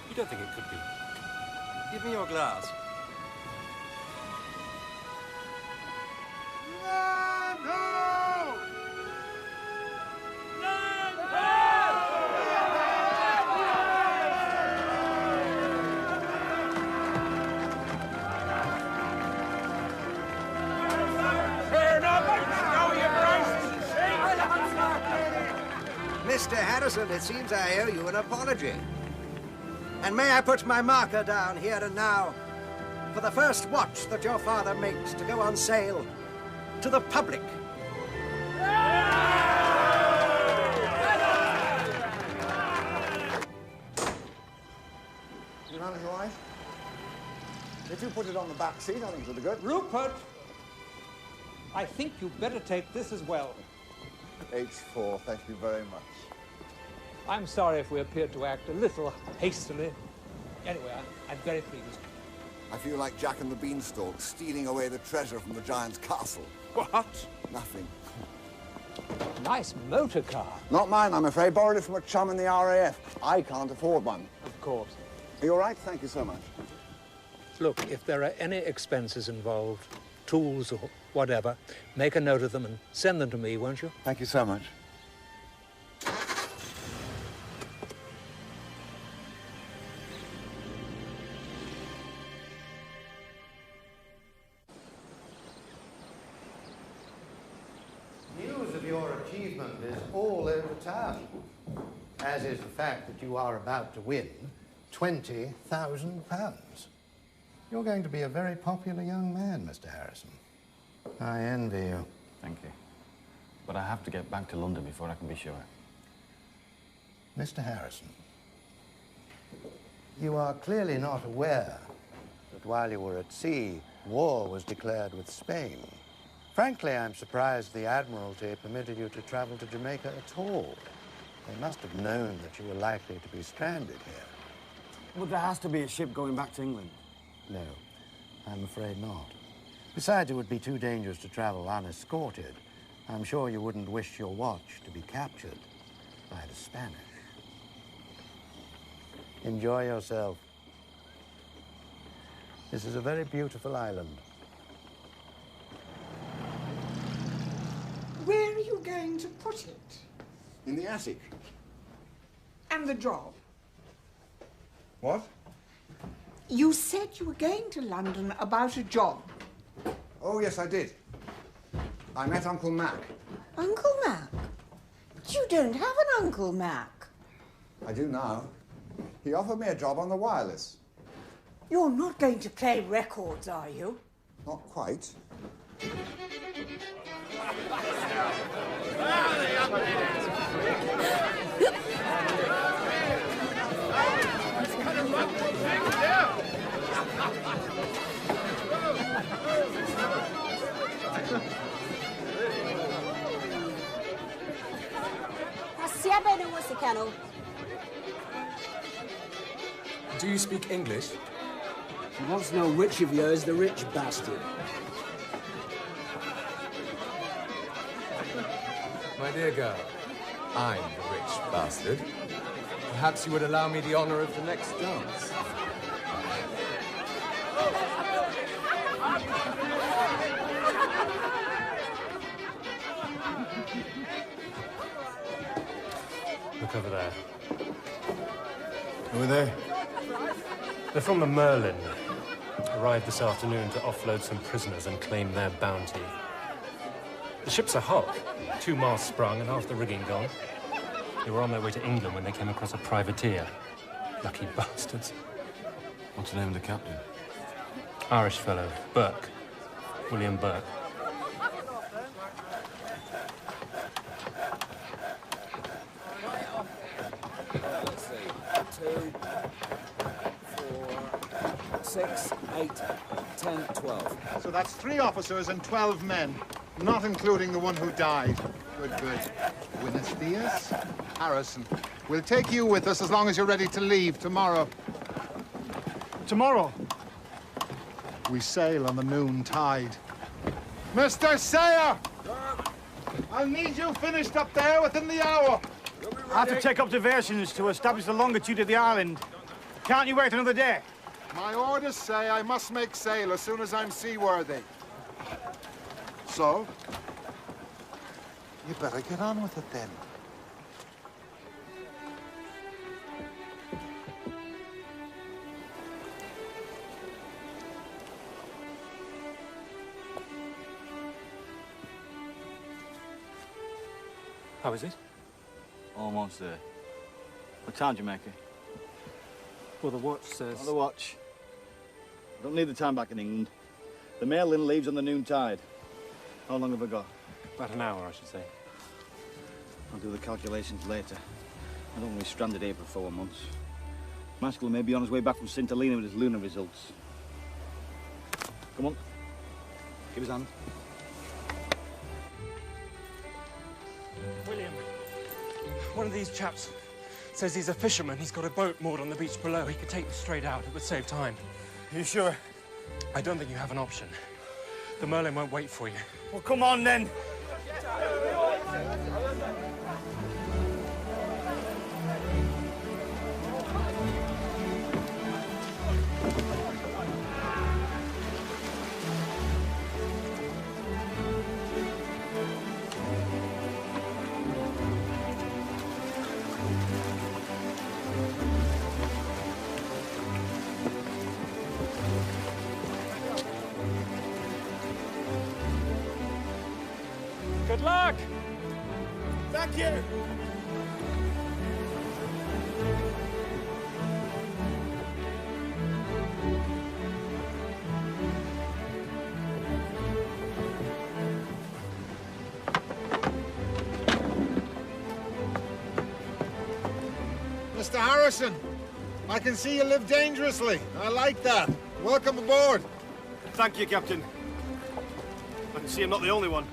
You don't think it could be? Give me your glass. Mr. Harrison, it seems I owe you an apology. And may I put my marker down here and now for the first watch that your father makes to go on sale to the public? You manage all right? If you put it on the back seat, I think it'll be good. Rupert! I think you'd better take this as well. H4, thank you very much. I'm sorry if we appeared to act a little hastily. Anyway, I'm very pleased. I feel like Jack and the Beanstalk stealing away the treasure from the giant's castle. What? Nothing. Nice motor car. Not mine, I'm afraid. Borrowed it from a chum in the RAF. I can't afford one. Of course. Are you all right? Thank you so much. Look, if there are any expenses involved, tools or whatever, make a note of them and send them to me, won't you? Thank you so much. News of your achievement is all over town, as is the fact that you are about to win £20,000. You're going to be a very popular young man, Mr. Harrison. I envy you. Thank you. But I have to get back to London before I can be sure. Mr. Harrison, you are clearly not aware that while you were at sea, war was declared with Spain. Frankly, I'm surprised the Admiralty permitted you to travel to Jamaica at all. They must have known that you were likely to be stranded here. But there has to be a ship going back to England. No, I'm afraid not. Besides, it would be too dangerous to travel unescorted. I'm sure you wouldn't wish your watch to be captured by the Spanish. Enjoy yourself. This is a very beautiful island. Where are you going to put it? In the attic. And the job? What? You said you were going to London about a job. Oh, yes, I did. I met Uncle Mac. Uncle Mac? But you don't have an Uncle Mac. I do now. He offered me a job on the wireless. You're not going to play records, are you? Not quite. Do you speak English? He wants to know which of you is the rich bastard. My dear girl, I'm the rich bastard. Perhaps you would allow me the honor of the next dance. Look over there. Who are they? They're from the Merlin. Arrived this afternoon to offload some prisoners and claim their bounty. The ship's a hulk. 2 masts sprung and half the rigging gone. They were on their way to England when they came across a privateer. Lucky bastards. What's the name of the captain? Irish fellow, Burke. William Burke. Let's see. 2, 4, 6, 8, 10, 12. So that's 3 officers and 12 men, not including the one who died. Good, good. Buenos dias, Harrison. We'll take you with us as long as you're ready to leave tomorrow. Tomorrow? We sail on the noon tide. Mr. Sayer! I'll need you finished up there within the hour. I have to take observations to establish the longitude of the island. Can't you wait another day? My orders say I must make sail as soon as I'm seaworthy. So, you better get on with it then. How is it? Almost there. What time do you make it? Well, the watch says... On the watch. I don't need the time back in England. The mail-in leaves on the noon tide. How long have I got? About an hour, I should say. I'll do the calculations later. I don't want to be stranded here for 4 months. Maskell may be on his way back from St. Helena with his lunar results. Come on. Give his hand. William, one of these chaps says he's a fisherman. He's got a boat moored on the beach below. He could take you straight out. It would save time. You sure? I don't think you have an option. The Merlin won't wait for you. Well, come on, then. Good luck! Thank you! Mr. Harrison, I can see you live dangerously. I like that. Welcome aboard. Thank you, Captain. I can see I'm not the only one.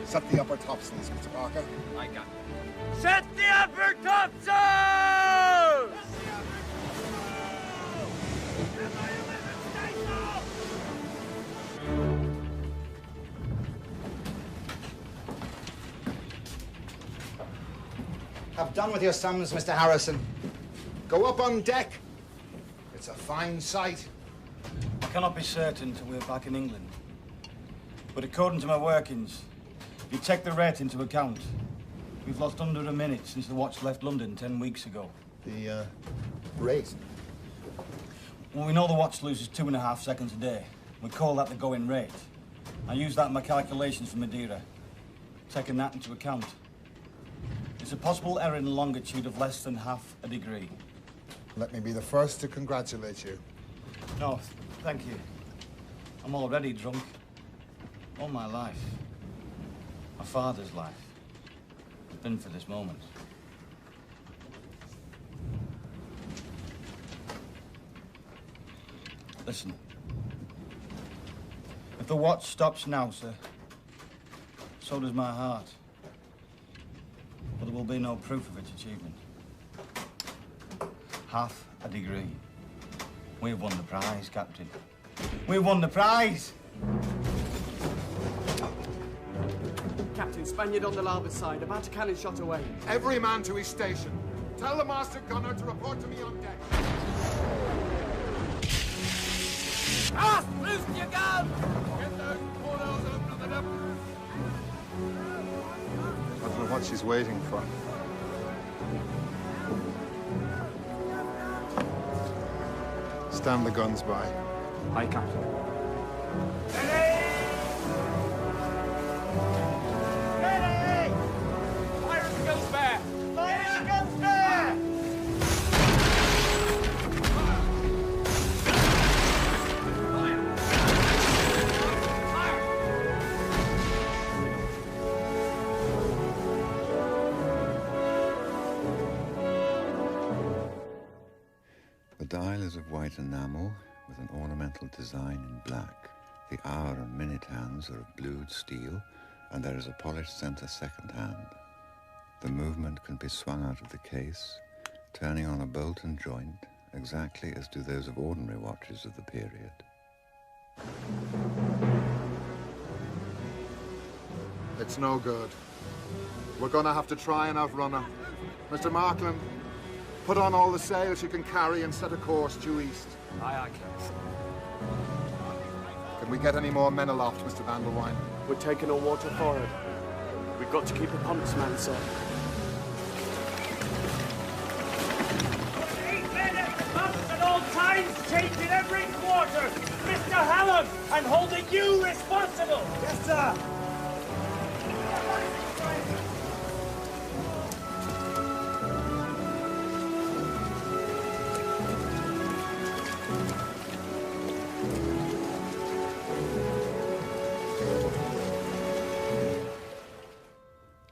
Set the upper topsails, Mr. Parker. I got it. Set the upper topsails! Have done with your sums, Mr. Harrison. Go up on deck. It's a fine sight. I cannot be certain till we're back in England. But according to my workings, if you take the rate into account, We've lost under a minute since the watch left London 10 weeks ago. The, rate? Well, we know the watch loses 2.5 seconds a day. We call that the going rate. I used that in my calculations for Madeira, taking that into account. It's a possible error in longitude of less than half a degree. Let me be the first to congratulate you. No, thank you. I'm already drunk. All my life. My father's life. I've been for this moment. Listen. If the watch stops now, sir, so does my heart. But there will be no proof of its achievement. Half a degree. We've won the prize, Captain. We've won the prize! Captain, Spaniard on the larboard side, about a cannon shot away. Every man to his station. Tell the master gunner to report to me on deck. Ah! Loose your gun! Get those portholes open up. I don't know what she's waiting for. Stand the guns by. Aye, Captain. The dial is of white enamel with an ornamental design in black. The hour and minute hands are of blued steel, and there is a polished center second hand. The movement can be swung out of the case, turning on a bolt and joint, exactly as do those of ordinary watches of the period. It's no good. We're gonna have to try and outrun her. Mr. Markland, put on all the sails you can carry and set a course due east. Aye, aye, Captain. Can we get any more men aloft, Mr. Vandelwine? We're taking all water forward. We've got to keep the pumps manned, sir. 8 men at the pumps at all times, changing every quarter. Mr. Hallam, and holding you responsible. Yes, sir.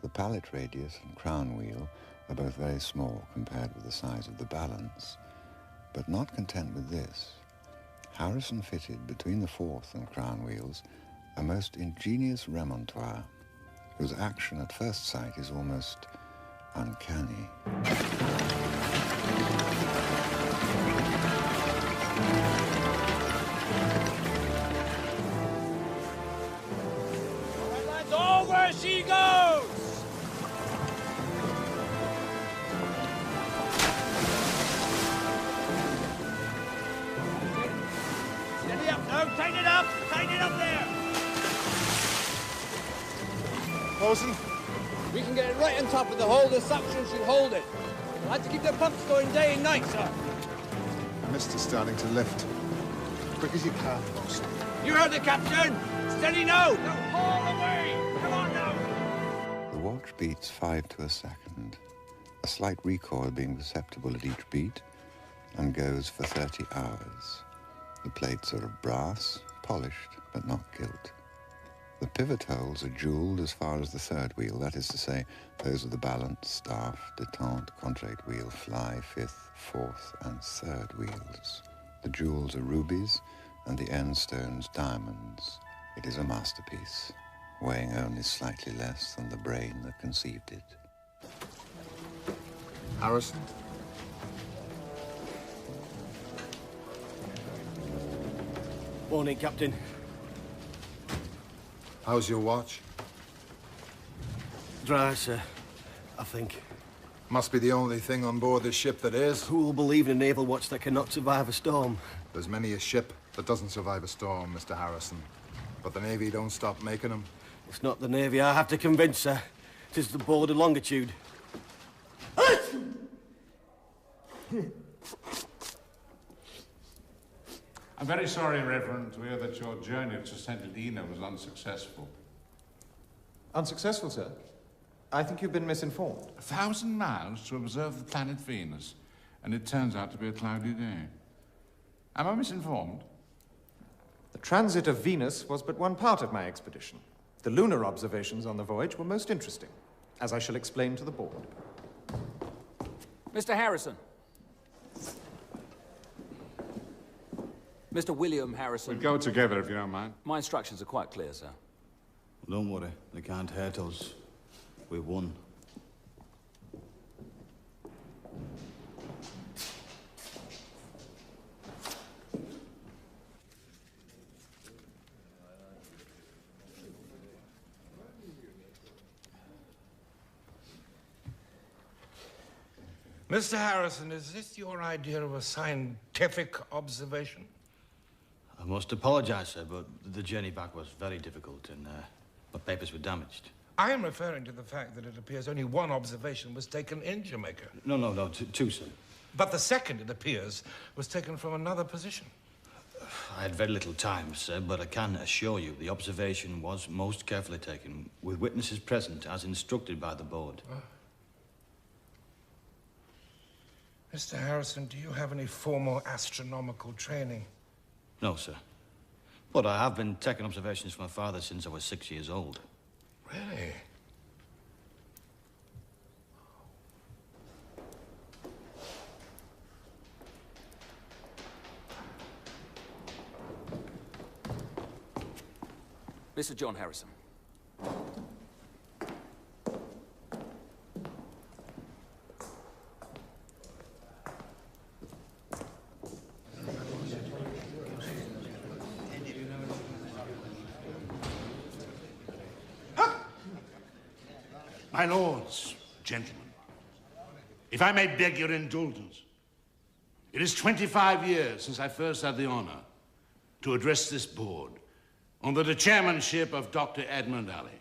The pallet radius and crown wheel are both very small compared with the size of the balance. But not content with this, Harrison fitted between the fourth and crown wheels a most ingenious remontoire, whose action at first sight is almost uncanny. All right, lads, over she goes! Steady up now, tighten it up! Tighten it up there! Bosun? We can get it right on top of the hole. The suction should hold it. We'll have to keep the pumps going day and night, sir. The mist is starting to lift. Quick as you can, Bosun. You heard the captain! Steady now! Now haul away! Come on now! The watch beats 5 to a second, a slight recoil being perceptible at each beat, and goes for 30 hours. The plates are of brass, polished but not gilt. The pivot holes are jeweled as far as the third wheel, that is to say, those of the balance, staff, detente, contract wheel, fly, fifth, fourth, and third wheels. The jewels are rubies, and the end stones diamonds. It is a masterpiece, weighing only slightly less than the brain that conceived it. Harrison? Morning, Captain. How's your watch? Dry, sir. I think. Must be the only thing on board this ship that is. Who will believe in a naval watch that cannot survive a storm? There's many a ship that doesn't survive a storm, Mr. Harrison. But the Navy don't stop making them. It's not the Navy I have to convince, sir. 'Tis the board of Longitude. I'm very sorry, Reverend, to hear that your journey to St. Helena was unsuccessful. Unsuccessful, sir? I think you've been misinformed. 1,000 miles to observe the planet Venus, and it turns out to be a cloudy day. Am I misinformed? The transit of Venus was but one part of my expedition. The lunar observations on the voyage were most interesting, as I shall explain to the board. Mr. Harrison. Mr. William Harrison. We'll go together if you don't mind. My instructions are quite clear, sir. Well, don't worry. They can't hurt us. We won. Mr. Harrison, is this your idea of a scientific observation? I must apologize, sir, but the journey back was very difficult and my papers were damaged. I am referring to the fact that it appears only one observation was taken in Jamaica. No, two, sir. But the second, it appears, was taken from another position. I had very little time, sir, but I can assure you the observation was most carefully taken, with witnesses present as instructed by the board. Mr. Harrison, do you have any formal astronomical training? No, sir. But I have been taking observations from my father since I was 6 years old. Really? Mr. John Harrison. My lords, gentlemen, if I may beg your indulgence, it is 25 years since I first had the honor to address this board under the chairmanship of Dr. Edmund Alley.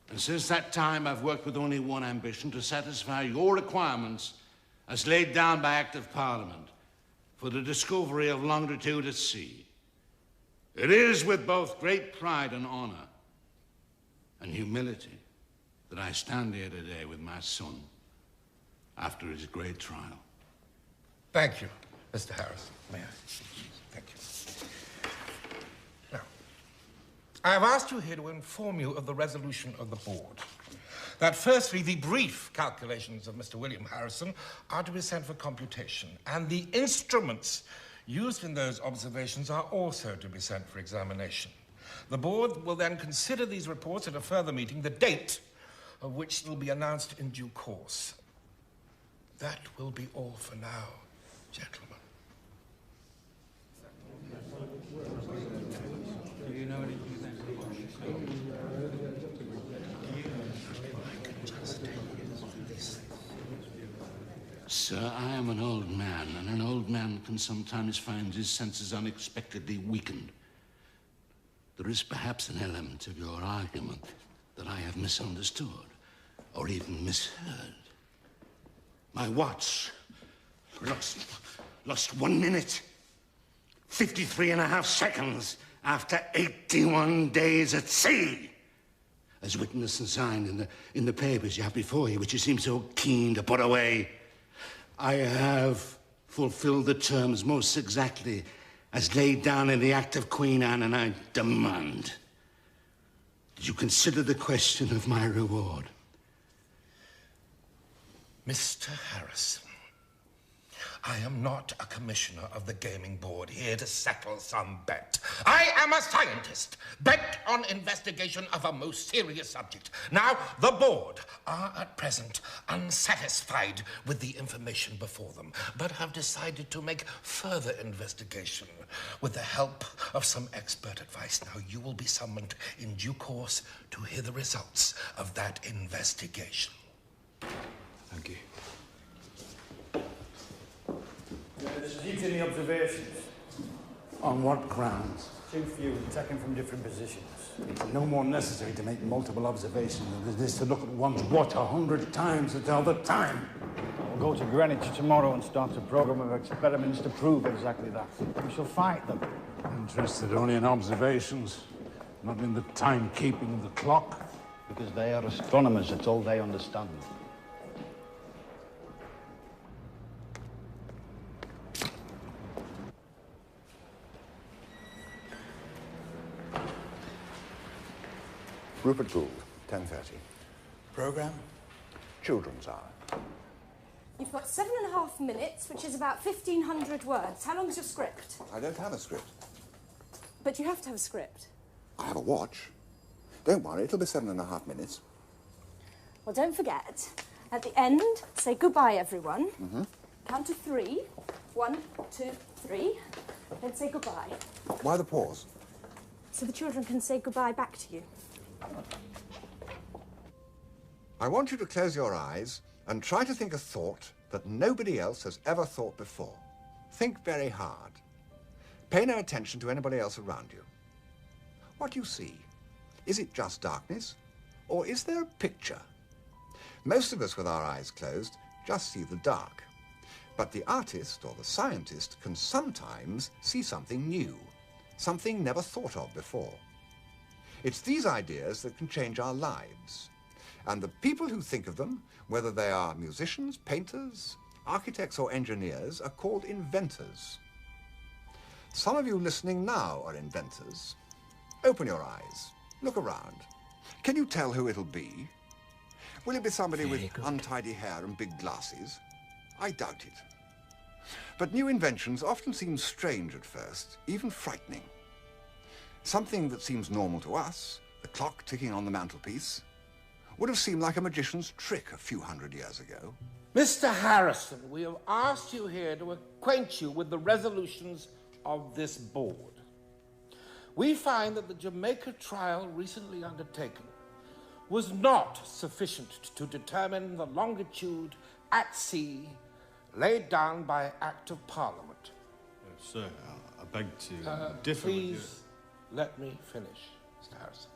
And since that time, I've worked with only one ambition: to satisfy your requirements as laid down by Act of Parliament for the discovery of longitude at sea. It is with both great pride and honor and humility that I stand here today with my son after his great trial. Thank you, Mr. Harrison. May I? Thank you. Now, I have asked you here to inform you of the resolution of the board. That firstly, the brief calculations of Mr. William Harrison are to be sent for computation, and the instruments used in those observations are also to be sent for examination. The board will then consider these reports at a further meeting, the date of which will be announced in due course. That will be all for now, gentlemen. Do you know anything? Sir, I am an old man, and an old man can sometimes find his senses unexpectedly weakened. There is perhaps an element of your argument that I have misunderstood, or even misheard. My watch lost 1 minute, 53.5 seconds after 81 days at sea. As witnessed and signed in the papers you have before you, which you seem so keen to put away. I have fulfilled the terms most exactly as laid down in the Act of Queen Anne, and I demand that you consider the question of my reward. Mr. Harrison, I am not a commissioner of the gaming board here to settle some bet. I am a scientist, bent on investigation of a most serious subject. Now, the board are at present unsatisfied with the information before them, but have decided to make further investigation with the help of some expert advice. Now, you will be summoned in due course to hear the results of that investigation. Thank you. There's a in the observations. On what grounds? Too few, taken from different positions. It's no more necessary to make multiple observations than it is to look at one's watch 100 times to tell the time. We'll go to Greenwich tomorrow and start a program of experiments to prove exactly that. We shall fight them. Interested only in observations, not in the timekeeping of the clock. Because they are astronomers, that's all they understand. Rupert Gould, 10:30. Programme? Children's hour. You've got 7.5 minutes, which is about 1,500 words. How long is your script? I don't have a script. But you have to have a script. I have a watch. Don't worry, it'll be 7.5 minutes. Well, don't forget, at the end, say goodbye, everyone. Mm-hmm. Count to 3. 1, 2, 3. Then say goodbye. Why the pause? So the children can say goodbye back to you. I want you to close your eyes and try to think a thought that nobody else has ever thought before. Think very hard. Pay no attention to anybody else around you. What do you see? Is it just darkness? Or is there a picture? Most of us with our eyes closed just see the dark. But the artist or the scientist can sometimes see something new, something never thought of before. It's these ideas that can change our lives. And the people who think of them, whether they are musicians, painters, architects or engineers, are called inventors. Some of you listening now are inventors. Open your eyes. Look around. Can you tell who it'll be? Will it be somebody with untidy hair and big glasses? I doubt it. But new inventions often seem strange at first, even frightening. Something that seems normal to us, the clock ticking on the mantelpiece, would have seemed like a magician's trick a few hundred years ago. Mr. Harrison, we have asked you here to acquaint you with the resolutions of this board. We find that the Jamaica trial recently undertaken was not sufficient to determine the longitude at sea laid down by Act of Parliament. Sir, I beg to differ with you. Please let me finish, Mr. Harrison.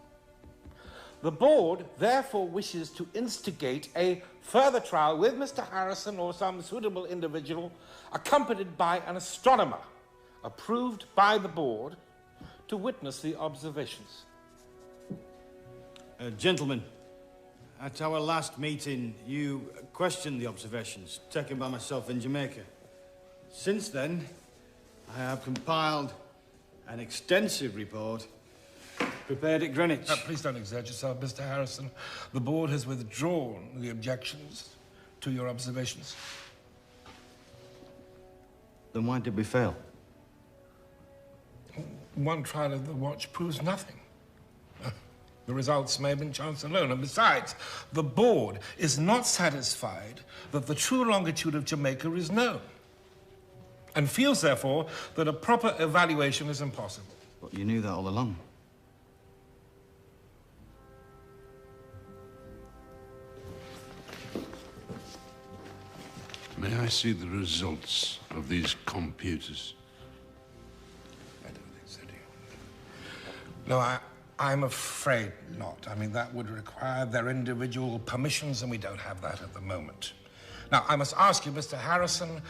The board therefore wishes to instigate a further trial with Mr. Harrison or some suitable individual accompanied by an astronomer approved by the board to witness the observations. Gentlemen, at our last meeting, you questioned the observations taken by myself in Jamaica. Since then, I have compiled an extensive report prepared at Greenwich. Please don't exert yourself, Mr. Harrison. The board has withdrawn the objections to your observations. Then why did we fail? One trial of the watch proves nothing. The results may have been chance alone. And besides, the board is not satisfied that the true longitude of Jamaica is known, and feels, therefore, that a proper evaluation is impossible. But you knew that all along. May I see the results of these computers? I don't think so, do you? No, I'm afraid not. I mean, that would require their individual permissions, and we don't have that at the moment. Now, I must ask you, Mr. Harrison,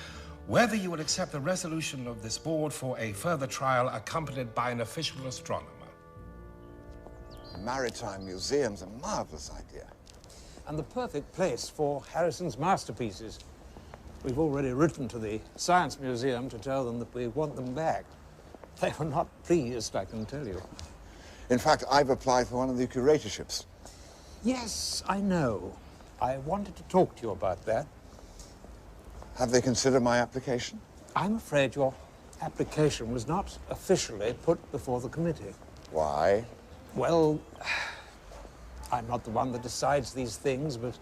whether you will accept the resolution of this board for a further trial accompanied by an official astronomer. A maritime museum's a marvelous idea. And the perfect place for Harrison's masterpieces. We've already written to the Science Museum to tell them that we want them back. They were not pleased, I can tell you. In fact, I've applied for one of the curatorships. Yes, I know. I wanted to talk to you about that. Have they considered my application? I'm afraid your application was not officially put before the committee. Why? Well, I'm not the one that decides these things, but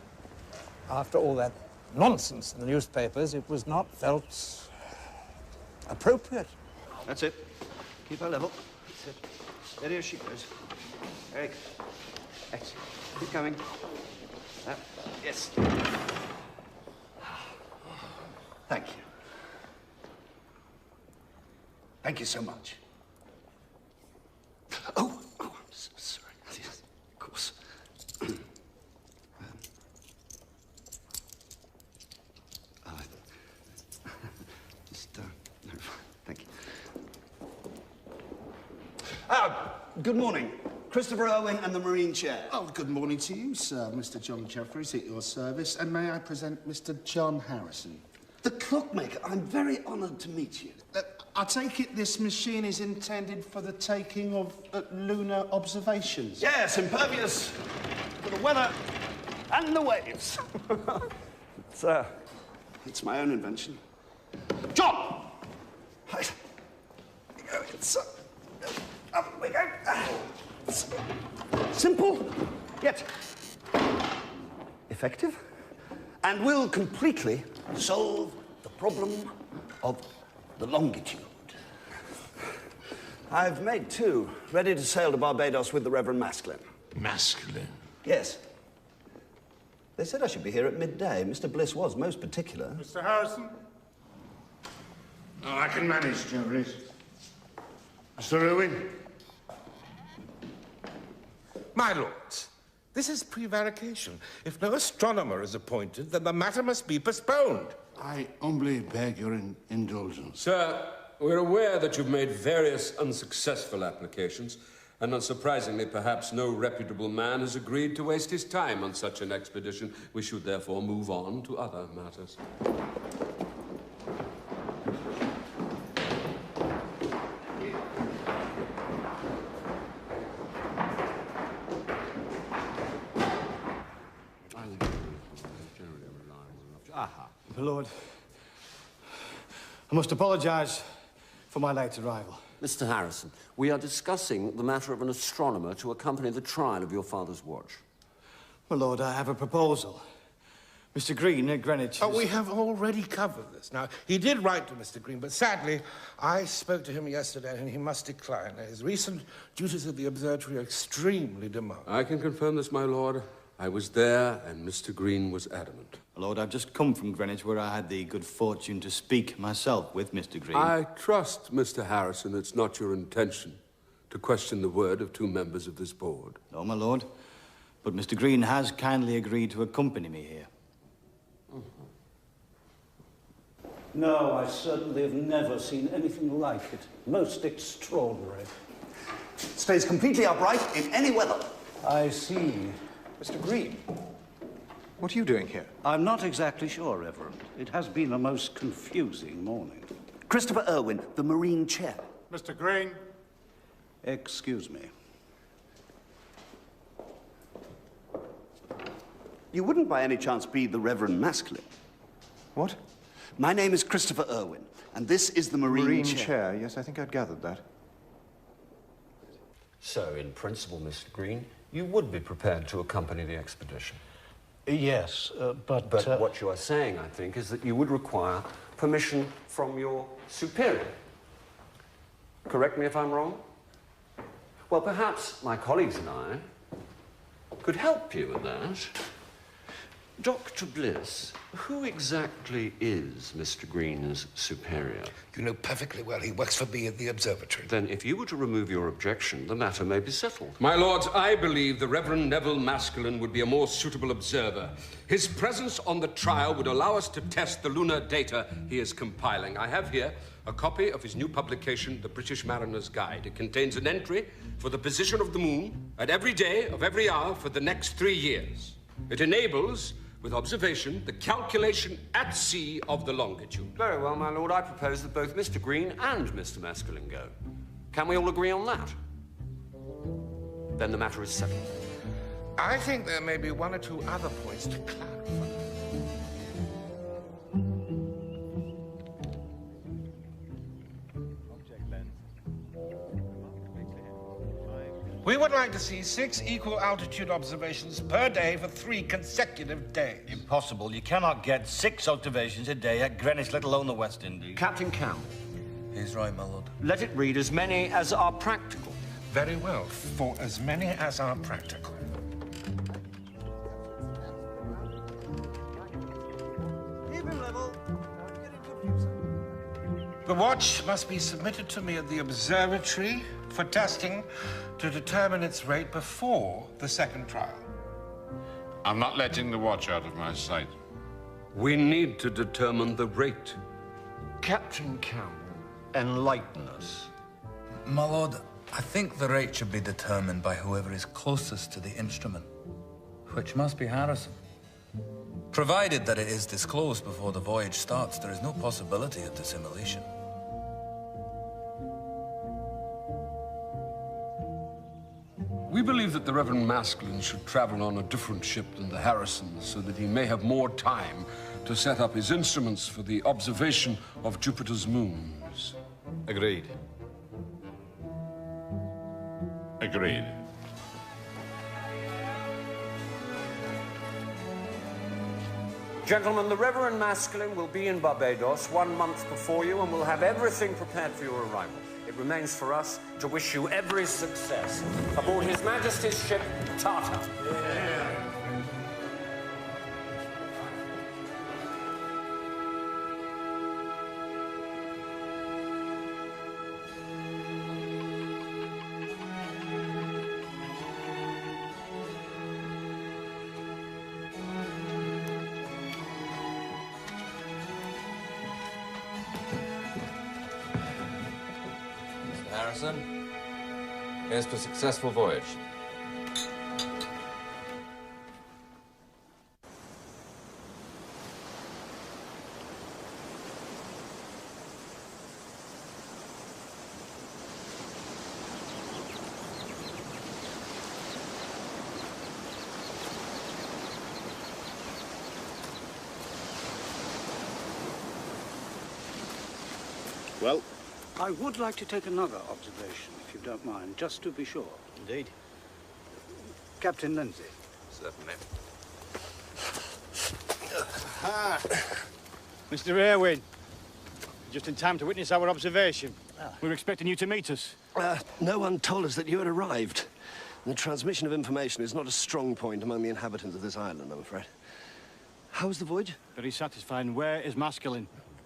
after all that nonsense in the newspapers, it was not felt appropriate. That's it. Keep her level. That's it. Steady as she goes. Very good. Excellent. Keep going. Yes. Thank you. Thank you so much. Good morning. Christopher Owen and the Marine Chair. Oh, good morning to you, sir. Mr. John Jeffries at your service. And may I present Mr. John Harrison? The clockmaker. I'm very honoured to meet you. I take it this machine is intended for the taking of lunar observations? Yes, impervious to the weather and the waves. It's my own invention. John! Up we go. Simple, yet effective, and will completely solve the problem of the longitude. I've made two, ready to sail to Barbados with the Reverend Maskelyne. Maskelyne? Yes. They said I should be here at midday. Mr. Bliss was most particular. Mr. Harrison? Oh, I can manage, Jeffries. Mr. Owen? My lords, this is prevarication. If no astronomer is appointed, then the matter must be postponed. I humbly beg your indulgence. Sir, we're aware that you've made various unsuccessful applications, and unsurprisingly, perhaps no reputable man has agreed to waste his time on such an expedition. We should therefore move on to other matters. My lord, I must apologise for my late arrival. Mr. Harrison, we are discussing the matter of an astronomer to accompany the trial of your father's watch. My lord, I have a proposal. Mr. Green at Greenwich... Oh, we have already covered this. Now, he did write to Mr. Green, but sadly, I spoke to him yesterday and he must decline. His recent duties at the observatory are extremely demanding. I can confirm this, my lord. I was there, and Mr. Green was adamant. My lord, I've just come from Greenwich, where I had the good fortune to speak myself with Mr. Green. I trust, Mr. Harrison, it's not your intention to question the word of two members of this board. No, my lord. But Mr. Green has kindly agreed to accompany me here. No, I certainly have never seen anything like it. Most extraordinary. Stays completely upright in any weather. I see. Mr. Green, what are you doing here? I'm not exactly sure, Reverend. It has been a most confusing morning. Christopher Irwin, the Marine Chair. Mr. Green? Excuse me. You wouldn't by any chance be the Reverend Maskelyne? What? My name is Christopher Irwin, and this is the Marine Chair. Yes, I think I'd gathered that. So, in principle, Mr. Green, you would be prepared to accompany the expedition? Yes, but... But what you are saying, I think, is that you would require permission from your superior. Correct me if I'm wrong? Well, perhaps my colleagues and I could help you with that. Dr. Bliss, who exactly is Mr. Green's superior? You know perfectly well he works for me at the observatory. Then, if you were to remove your objection, the matter may be settled. My lords, I believe the Reverend Neville Maskelyne would be a more suitable observer. His presence on the trial would allow us to test the lunar data he is compiling. I have here a copy of his new publication, The British Mariner's Guide. It contains an entry for the position of the moon at every day of every hour for the next 3 years. It enables, with observation, the calculation at sea of the longitude. Very well, my lord. I propose that both Mr. Green and Mr. Maskelyne go. Can we all agree on that? Then the matter is settled. I think there may be one or two other points to clarify. We would like to see 6 equal altitude observations per day for 3 consecutive days. Impossible. You cannot get 6 observations a day at Greenwich, let alone the West Indies. Captain Campbell. He's right, my lord. Let it read as many as are practical. Very well, for as many as are practical. Keep him level. The watch must be submitted to me at the observatory for testing to determine its rate before the second trial. I'm not letting the watch out of my sight. We need to determine the rate. Captain Campbell, enlighten us. My lord, I think the rate should be determined by whoever is closest to the instrument, which must be Harrison. Provided that it is disclosed before the voyage starts, there is no possibility of dissimulation. We believe that the Reverend Maskelyne should travel on a different ship than the Harrisons so that he may have more time to set up his instruments for the observation of Jupiter's moons. Agreed. Agreed. Gentlemen, the Reverend Maskelyne will be in Barbados 1 month before you and will have everything prepared for your arrival. It remains for us to wish you every success aboard His Majesty's ship, Tartar. Harrison, here's to a successful voyage. Well, I would like to take another observation, if you don't mind, just to be sure. Indeed. Captain Lindsay. Certainly. Ah, Mr. Irwin, just in time to witness our observation. We were expecting you to meet us. No one told us that you had arrived. The transmission of information is not a strong point among the inhabitants of this island, I'm afraid. How was the voyage? Very satisfying. Where is Maskelyne?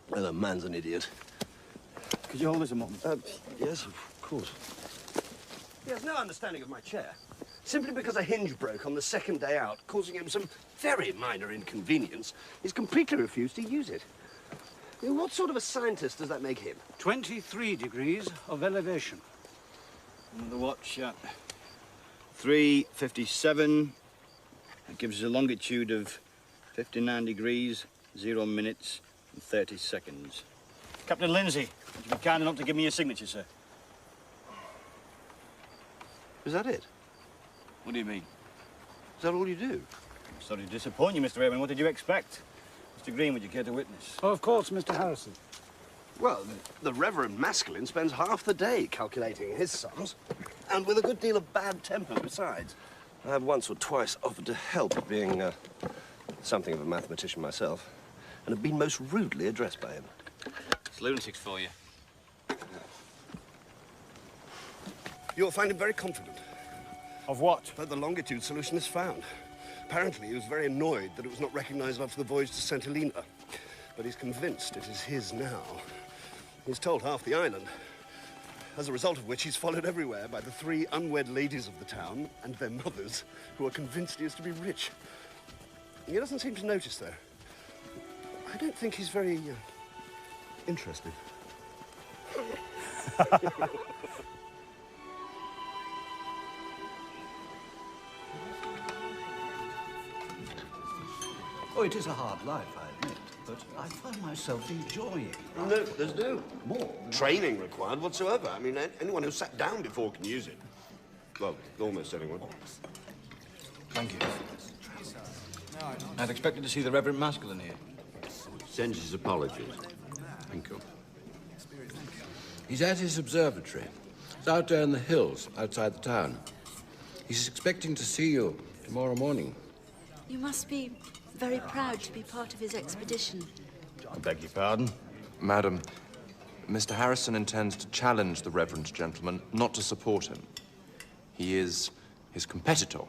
Well, the man's an idiot. Could you hold us a moment? Yes, of course. He has no understanding of my chair. Simply because a hinge broke on the second day out, causing him some very minor inconvenience, he's completely refused to use it. I mean, what sort of a scientist does that make him? 23 degrees of elevation. And the watch at 3:57. That gives us a longitude of 59 degrees, 0 minutes and 30 seconds. Captain Lindsay, would you be kind enough to give me your signature, sir? Is that it? What do you mean? Is that all you do? I'm sorry to disappoint you, Mr. Irwin. What did you expect? Mr. Green, would you care to witness? Oh, of course, Mr. Harrison. Well, the Reverend Maskelyne spends half the day calculating his sums, and with a good deal of bad temper besides. I have once or twice offered to help, being something of a mathematician myself, and have been most rudely addressed by him. It's lunatics for you. You'll find him very confident. Of what? That the longitude solution is found. Apparently, he was very annoyed that it was not recognized after the voyage to St. Helena. But he's convinced it is his now. He's told half the island. As a result of which, he's followed everywhere by the 3 unwed ladies of the town and their mothers, who are convinced he is to be rich. He doesn't seem to notice, though. I don't think he's very interested. Oh, it is a hard life, I admit, but I find myself enjoying it. No, there's no more training required whatsoever. I mean, anyone who sat down before can use it. Well, almost anyone. Thank you. I'd expected to see the Reverend Maskelyne here. Sends his apologies. Thank you. He's at his observatory. It's out there in the hills, outside the town. He's expecting to see you tomorrow morning. You must be very proud to be part of his expedition. I beg your pardon? Madam, Mr. Harrison intends to challenge the reverend gentleman, not to support him. He is his competitor.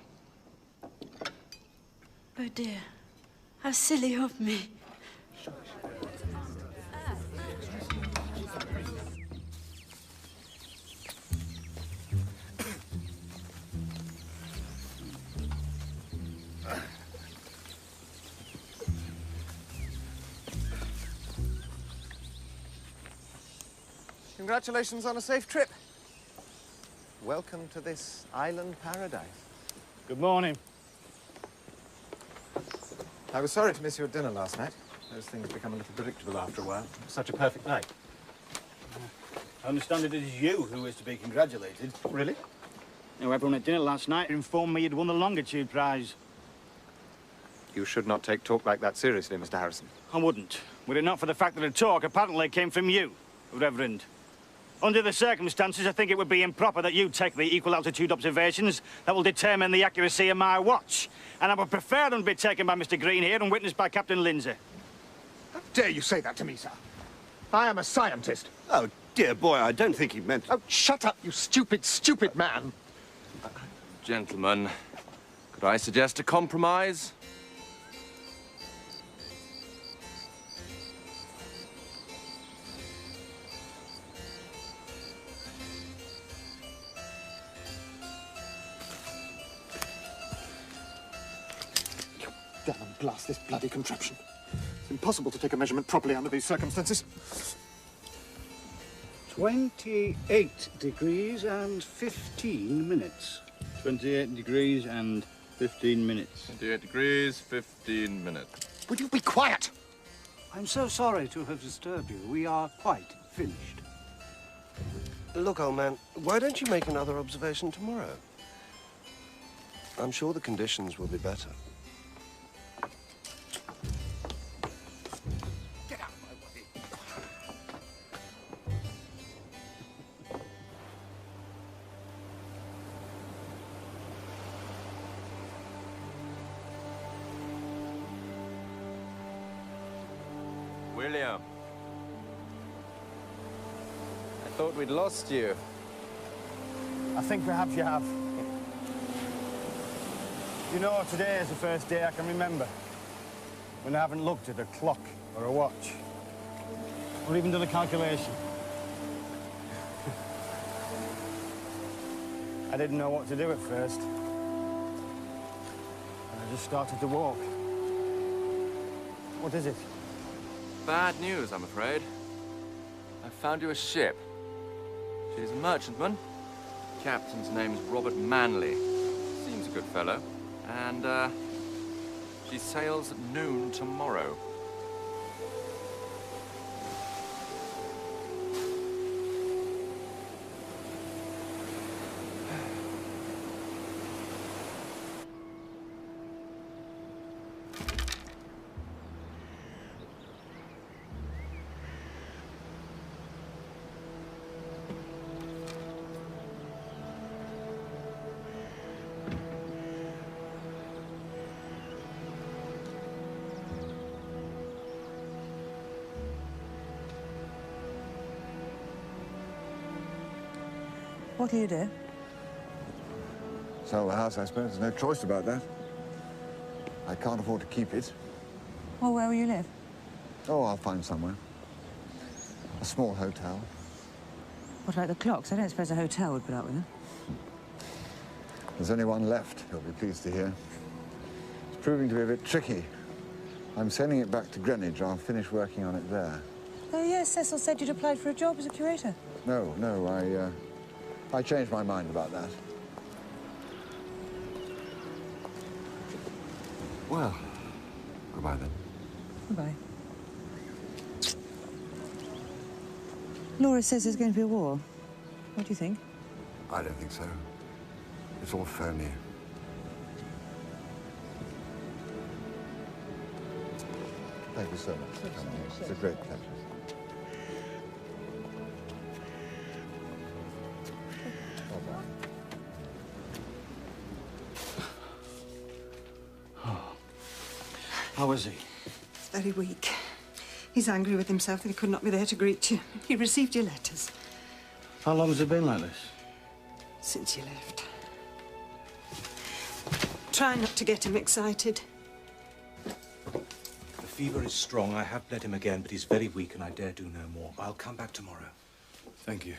Oh dear, how silly of me. Congratulations on a safe trip. welcome to this island paradise. Good morning. I was sorry to miss you at dinner last night. Those things become a little predictable after a while. It was such a perfect night. I understand it is you who is to be congratulated. Really? You know, everyone at dinner last night informed me you'd won the Longitude prize. You should not take talk like that seriously, Mr. Harrison. I wouldn't. Were it not for the fact that the talk apparently came from you, Reverend. Under the circumstances, I think it would be improper that you take the equal altitude observations that will determine the accuracy of my watch. And I would prefer them to be taken by Mr. Green here and witnessed by Captain Lindsay. How dare you say that to me, sir? I am a scientist. Oh, dear boy, I don't think he meant... Oh, shut up, you stupid, stupid man. Gentlemen, could I suggest a compromise? Damn and blast this bloody contraption. It's impossible to take a measurement properly under these circumstances. 28 degrees and 15 minutes. 28 degrees and 15 minutes. 28 degrees, 15 minutes. Would you be quiet? I'm so sorry to have disturbed you. We are quite finished. Look, old man, why don't you make another observation tomorrow? I'm sure the conditions will be better. Get out of my way. William. I thought we'd lost you. I think perhaps you have. You know, today is the first day I can remember when I haven't looked at a clock or a watch, or even done a calculation. I didn't know what to do at first. And I just started to walk. What is it? Bad news, I'm afraid. I found you a ship. She's a merchantman. Captain's name's Robert Manley. Seems a good fellow. And, she sails at noon tomorrow. What do you do? Sell the house, I suppose. There's no choice about that. I can't afford to keep it. Well, where will you live? Oh, I'll find somewhere. A small hotel. What about the clocks? I don't suppose a hotel would put up with them. There's only one left, you'll be pleased to hear. It's proving to be a bit tricky. I'm sending it back to Greenwich. I'll finish working on it there. Oh, yes, Cecil said you'd applied for a job as a curator. No, I changed my mind about that. Well, goodbye then. Goodbye. Laura says there's going to be a war. What do you think? I don't think so. It's all phony. Thank you so much for coming here. It's a great pleasure. How is he? Very weak. He's angry with himself that he could not be there to greet you. He received your letters. How long has it been like this? Since you left. Try not to get him excited. The fever is strong. I have bled him again, but he's very weak and I dare do no more. I'll come back tomorrow. Thank you.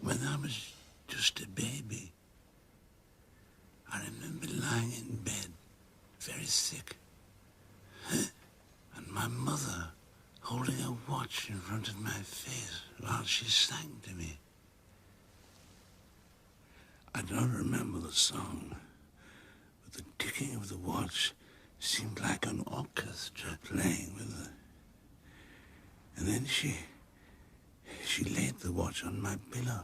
When I was just a baby, I remember lying in bed, very sick, a watch in front of my face while she sang to me. I don't remember the song, but the ticking of the watch seemed like an orchestra playing with her. And then she laid the watch on my pillow.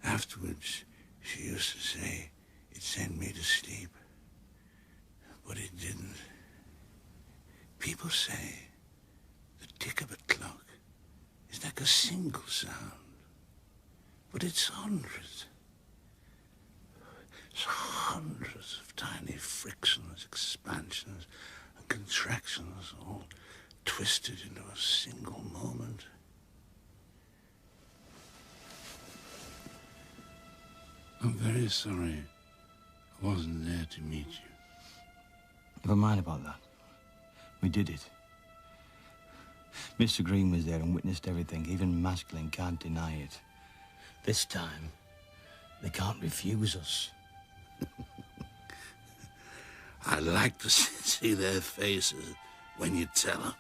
Afterwards, she used to say it sent me to sleep, but it didn't. People say the tick of a clock is like a single sound, but it's hundreds. It's hundreds of tiny frictions, expansions, and contractions, all twisted into a single moment. I'm very sorry I wasn't there to meet you. Never mind about that. We did it. Mr. Green was there and witnessed everything. Even Maskelyne can't deny it. This time, they can't refuse us. I'd like to see their faces when you tell them.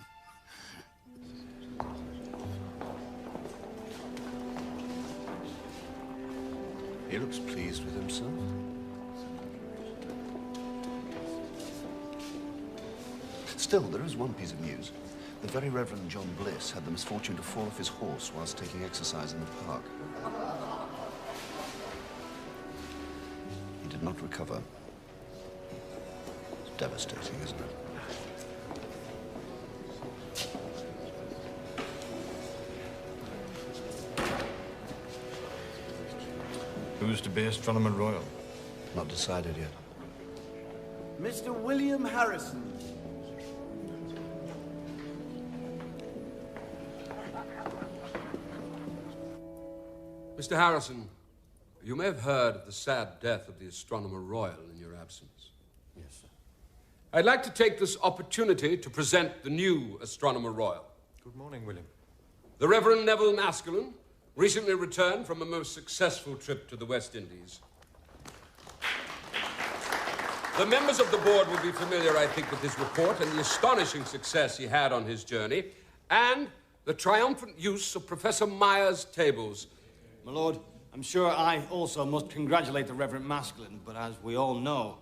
He looks pleased with himself. Still, there is one piece of news. The very Reverend John Bliss had the misfortune to fall off his horse whilst taking exercise in the park. He did not recover. It's devastating, isn't it? Who's to be Astronomer Royal? Not decided yet. Mr. William Harrison. Mr. Harrison, you may have heard of the sad death of the Astronomer Royal in your absence. Yes, sir. I'd like to take this opportunity to present the new Astronomer Royal. Good morning, William. The Reverend Neville Maskelyne, recently returned from a most successful trip to the West Indies. The members of the board will be familiar, I think, with his report and the astonishing success he had on his journey, and the triumphant use of Professor Meyer's tables. My lord, I'm sure I also must congratulate the Reverend Maskelyne, but as we all know,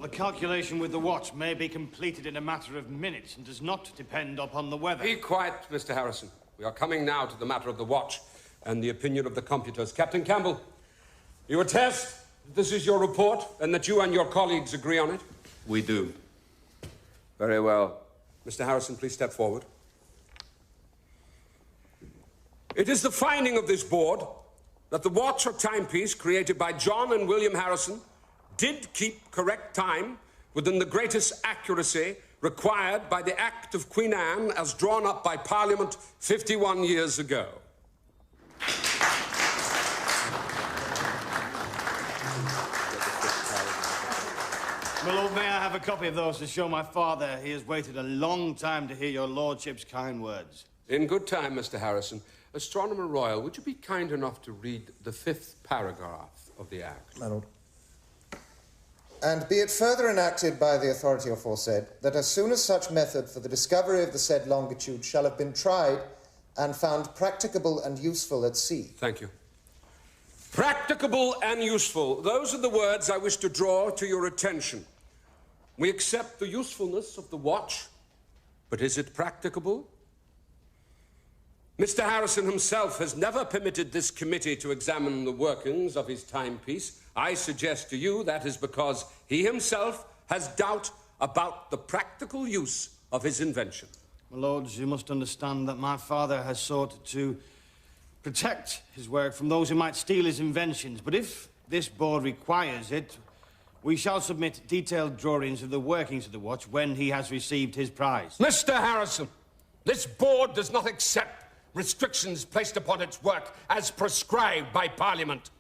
the calculation with the watch may be completed in a matter of minutes and does not depend upon the weather. Be quiet, Mr. Harrison. We are coming now to the matter of the watch and the opinion of the computers. Captain Campbell, you attest that this is your report and that you and your colleagues agree on it? We do. Very well. Mr. Harrison, please step forward. It is the finding of this board that the watch or timepiece created by John and William Harrison did keep correct time within the greatest accuracy required by the Act of Queen Anne as drawn up by Parliament 51 years ago. My lord, may I have a copy of those to show my father? He has waited a long time to hear your lordship's kind words. In good time, Mr. Harrison. Astronomer Royal, would you be kind enough to read the 5th paragraph of the Act? My lord. And be it further enacted by the authority aforesaid, that as soon as such method for the discovery of the said longitude shall have been tried and found practicable and useful at sea. Thank you. Practicable and useful. Those are the words I wish to draw to your attention. We accept the usefulness of the watch, but is it practicable? Mr. Harrison himself has never permitted this committee to examine the workings of his timepiece. I suggest to you that is because he himself has doubt about the practical use of his invention. My lords, you must understand that my father has sought to protect his work from those who might steal his inventions. But if this board requires it, we shall submit detailed drawings of the workings of the watch when he has received his prize. Mr. Harrison, this board does not accept restrictions placed upon its work as prescribed by Parliament.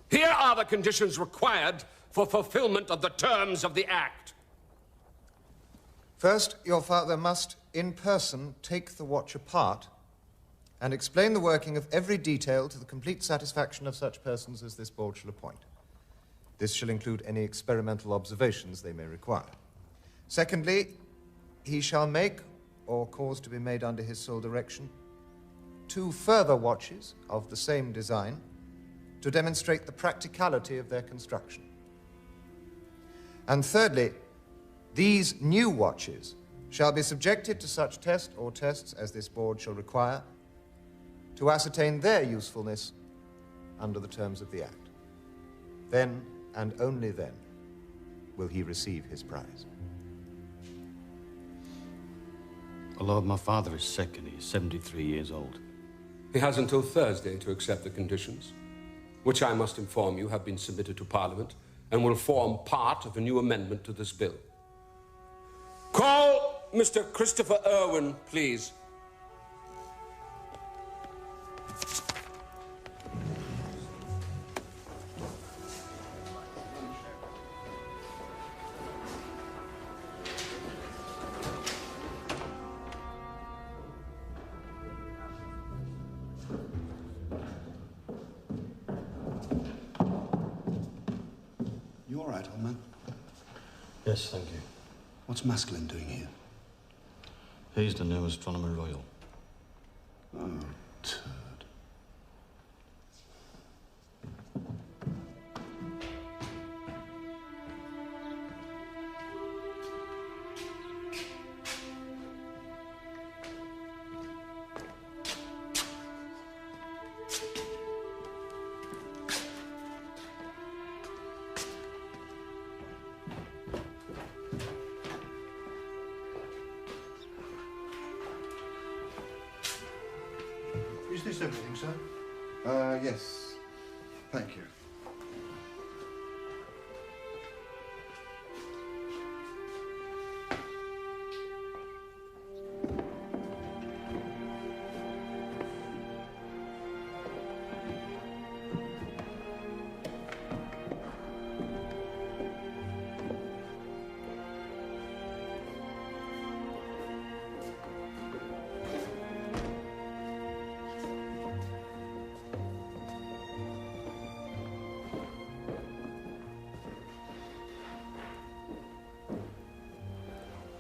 Here are the conditions required for fulfillment of the terms of the Act. First, your father must, in person, take the watch apart and explain the working of every detail to the complete satisfaction of such persons as this board shall appoint. This shall include any experimental observations they may require. Secondly, he shall make or cause to be made under his sole direction. 2 further watches of the same design to demonstrate the practicality of their construction. And thirdly, these new watches shall be subjected to such test or tests as this board shall require to ascertain their usefulness under the terms of the Act. Then, and only then, will he receive his prize. My lord, my father is sick and he is 73 years old. He has until Thursday to accept the conditions, which I must inform you have been submitted to Parliament and will form part of a new amendment to this bill. Call Mr. Christopher Irwin, please. You all right, old man? Yes, thank you. What's Maskelyne doing here? He's the new Astronomer Royal. Oh, turd. Is this everything, sir? Yes. Thank you.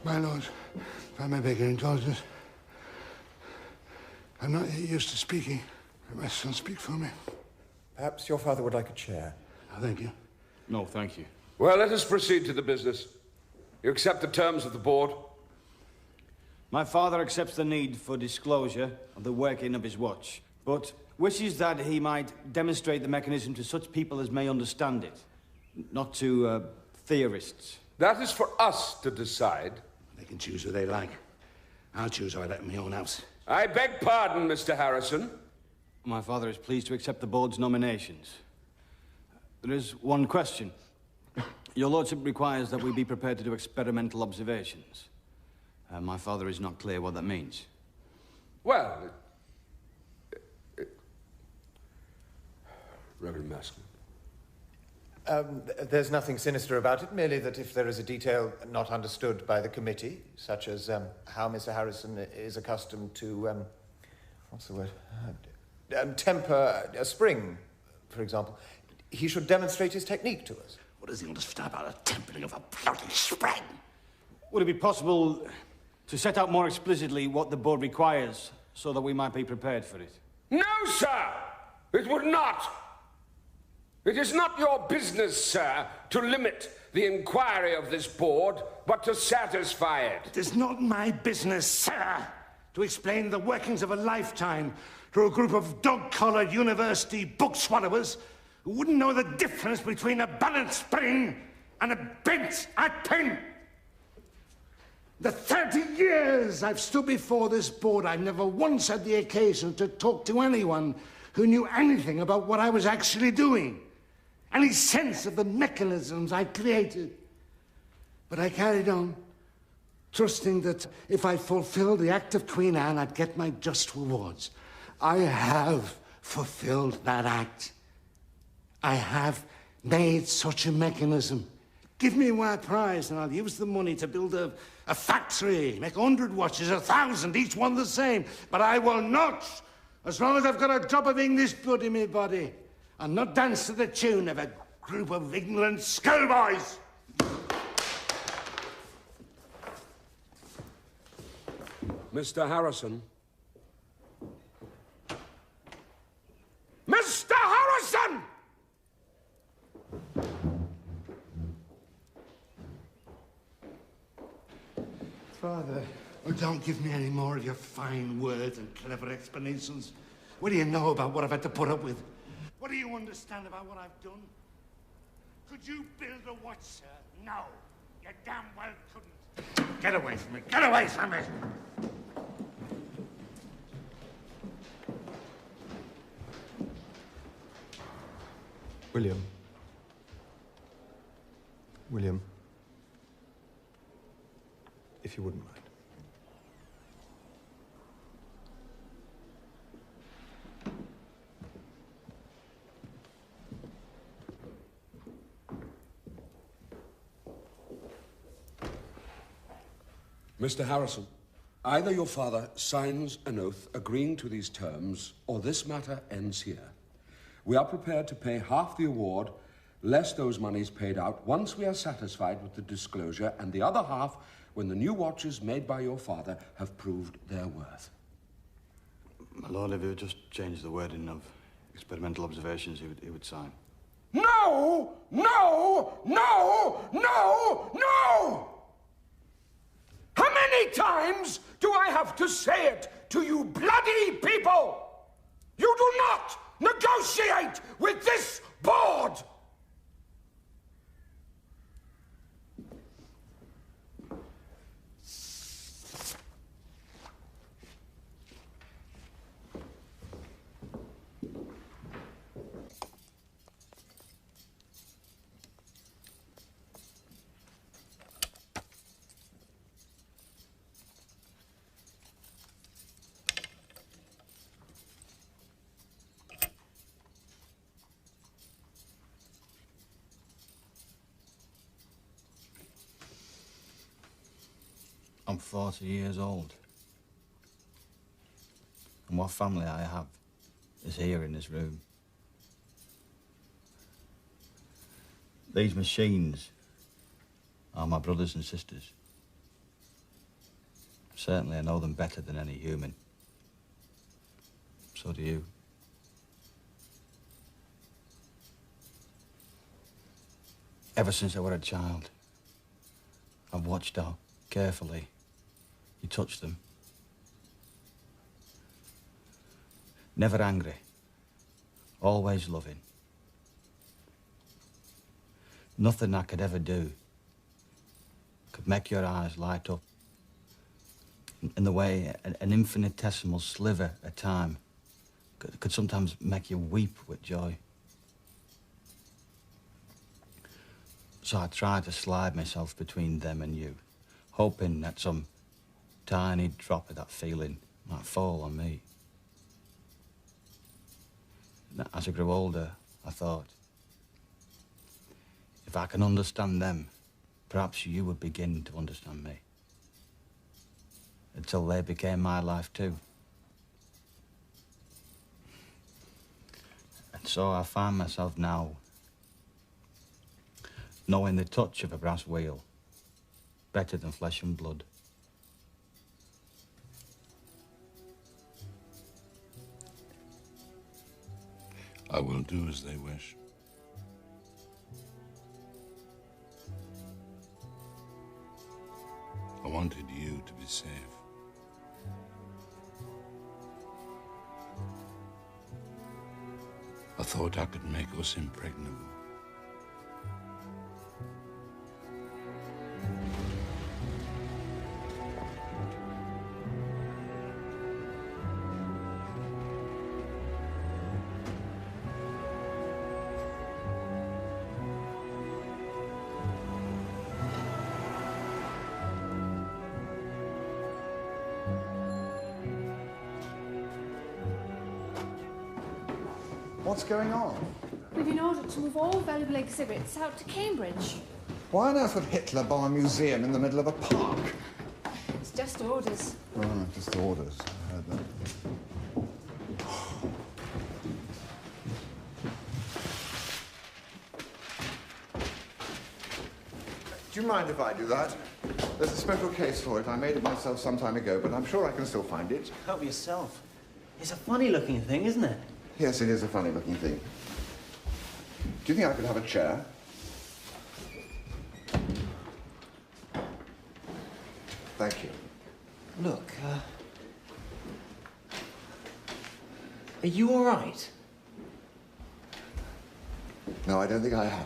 My lord, if I may beg your indulgence, I'm not yet used to speaking. My son speak for me. Perhaps your father would like a chair. Oh, thank you. No, thank you. Well, let us proceed to the business. You accept the terms of the board? My father accepts the need for disclosure of the working of his watch, but wishes that he might demonstrate the mechanism to such people as may understand it, not to theorists. That is for us to decide. They can choose who they like. I'll choose who I let in my own house. I beg pardon, Mr. Harrison. My father is pleased to accept the board's nominations. There is one question. Your lordship requires that we be prepared to do experimental observations. My father is not clear what that means. Well, Reverend Maskelyne. There's nothing sinister about it, merely that if there is a detail not understood by the committee, such as how Mr. Harrison is accustomed to, what's the word? Temper a spring, for example, he should demonstrate his technique to us. What does he understand about a tempering of a bloody spring? Would it be possible to set out more explicitly what the board requires so that we might be prepared for it? No, sir! It would not! It is not your business, sir, to limit the inquiry of this board, but to satisfy it. It is not my business, sir, to explain the workings of a lifetime to a group of dog-collared university book swallowers who wouldn't know the difference between a balanced spring and a bent pin. The 30 years I've stood before this board, I've never once had the occasion to talk to anyone who knew anything about what I was actually doing, any sense of the mechanisms I'd created. But I carried on, trusting that if I fulfilled the act of Queen Anne, I'd get my just rewards. I have fulfilled that act. I have made such a mechanism. Give me my prize and I'll use the money to build a factory, make 100 watches, 1,000, each one the same. But I will not, as long as I've got a drop of English blood in my body, and not dance to the tune of a group of ignorant schoolboys. Mr. Harrison. Mr. Harrison! Father. Oh, don't give me any more of your fine words and clever explanations. What do you know about what I've had to put up with? What do you understand about what I've done? Could you build a watch, sir? No. You damn well couldn't. Get away from me. Get away from me! William. William. If you wouldn't mind. Mr. Harrison, either your father signs an oath agreeing to these terms, or this matter ends here. We are prepared to pay half the award, less those monies paid out, once we are satisfied with the disclosure, and the other half when the new watches made by your father have proved their worth. My lord, if he would just change the wording of experimental observations, he would sign. No! No! No! No! No! How many times do I have to say it to you bloody people? You do not negotiate with this board! I'm 40 years old. And what family I have is here in this room. These machines are my brothers and sisters. Certainly I know them better than any human. So do you. Ever since I was a child, I've watched how carefully you touch them. Never angry, always loving. Nothing I could ever do could make your eyes light up in the way an infinitesimal sliver of time could sometimes make you weep with joy. So I tried to slide myself between them and you, hoping that some tiny drop of that feeling might fall on me. As I grew older, I thought, if I can understand them, perhaps you would begin to understand me. Until they became my life too. And so I find myself now knowing the touch of a brass wheel better than flesh and blood. I will do as they wish. I wanted you to be safe. I thought I could make us impregnable. What's going on? We've been ordered to move all valuable exhibits out to Cambridge. Why on earth would Hitler buy a museum in the middle of a park? It's just orders. Oh, just orders. I heard that. Do you mind if I do that? There's a special case for it. I made it myself some time ago, but I'm sure I can still find it. Help yourself. It's a funny-looking thing, isn't it? Yes, it is a funny-looking thing. Do you think I could have a chair? Thank you. Look, are you all right? No, I don't think I am.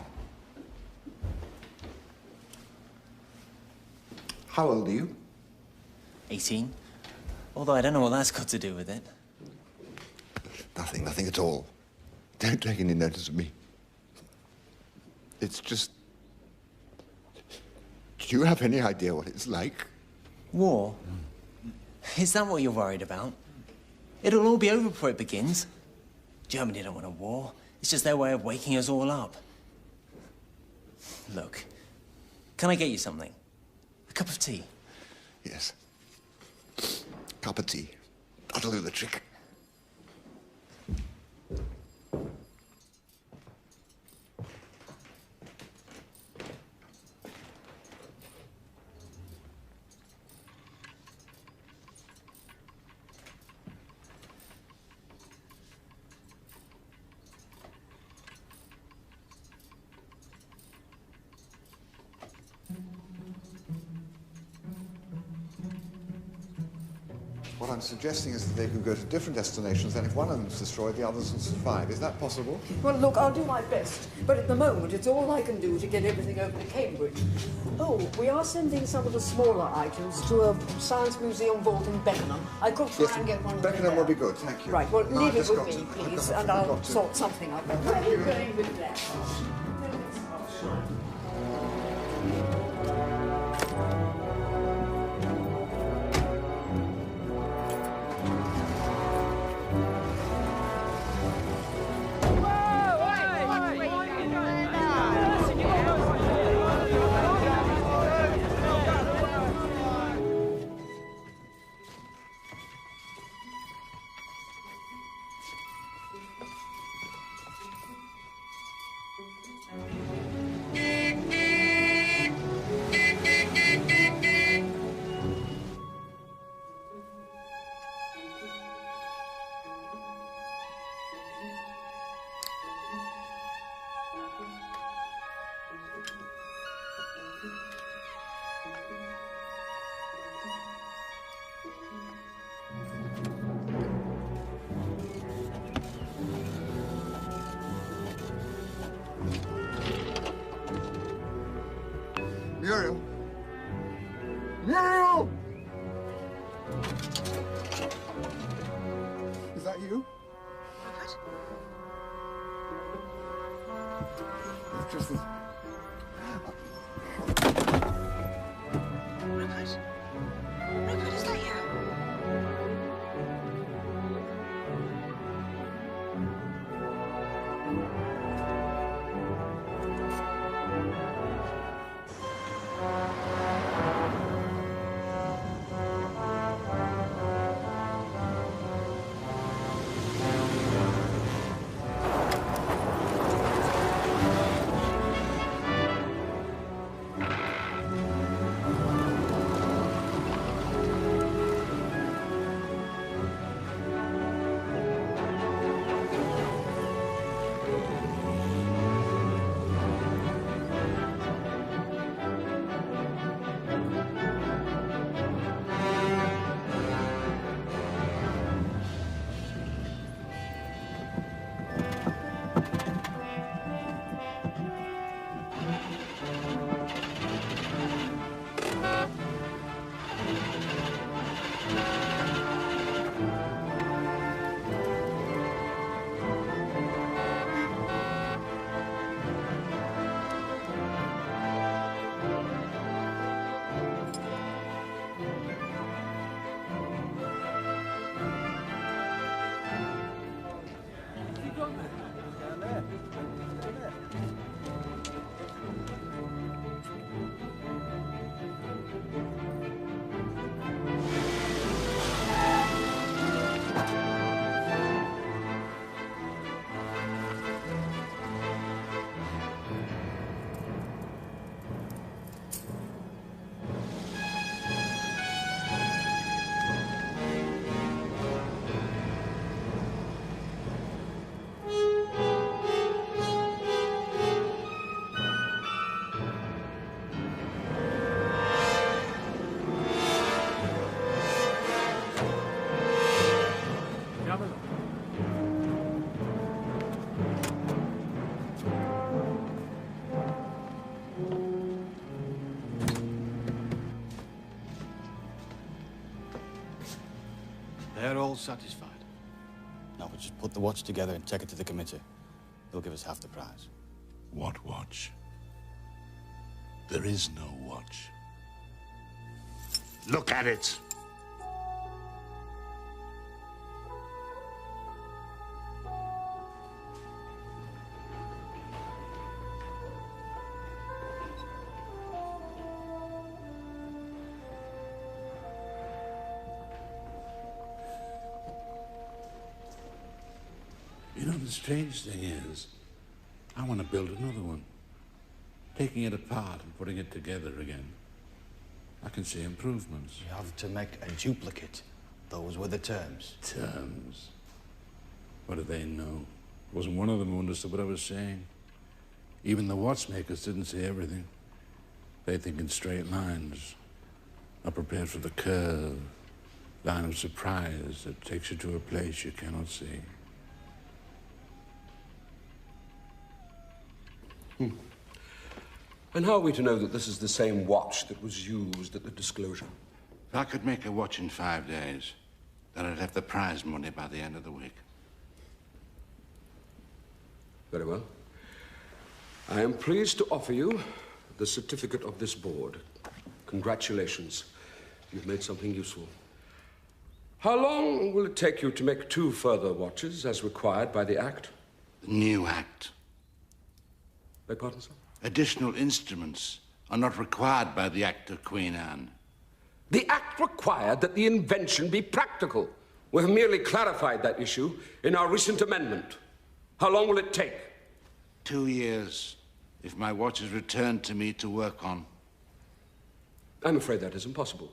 How old are you? 18. Although I don't know what that's got to do with it. Nothing at all. Don't take any notice of me. It's just... Do you have any idea what it's like? War? Is that what you're worried about? It'll all be over before it begins. Germany don't want a war. It's just their way of waking us all up. Look, can I get you something? A cup of tea? Yes. Cup of tea. That'll do the trick. What I'm suggesting is that they could go to different destinations, and if one of them's destroyed, the others will survive. Is that possible? Well, look, I'll do my best, but at the moment, it's all I can do to get everything over to Cambridge. Oh, we are sending some of the smaller items to a science museum vault in Beckenham. I could try and get one. Beckenham will be good, thank you. Right, well, No, leave I've it just with got me, to- please, I've and got I'll to- sort something out. Thank Where are you you. going with that? Muriel! Muriel! Is that you? It's just that... Rupert? Rupert, is that you? They're all satisfied. Now we just put the watch together and take it to the committee. They'll give us half the prize. What watch? There is no watch. Look at it! You know, the strange thing is, I want to build another one. Taking it apart and putting it together again. I can see improvements. You have to make a duplicate. Those were the terms. Terms? What do they know? Wasn't one of them who understood what I was saying? Even the watchmakers didn't see everything. They think in straight lines. Are prepared for the curve, line of surprise that takes you to a place you cannot see. And how are we to know that this is the same watch that was used at the disclosure? If I could make a watch in 5 days, then I'd have the prize money by the end of the week. Very well. I am pleased to offer you the certificate of this board. Congratulations. You've made something useful. How long will it take you to make 2 further watches as required by the Act? The new Act. Beg pardon, sir? Additional instruments are not required by the Act of Queen Anne. The Act required that the invention be practical. We have merely clarified that issue in our recent amendment. How long will it take? 2 years, if my watch is returned to me to work on. I'm afraid that is impossible.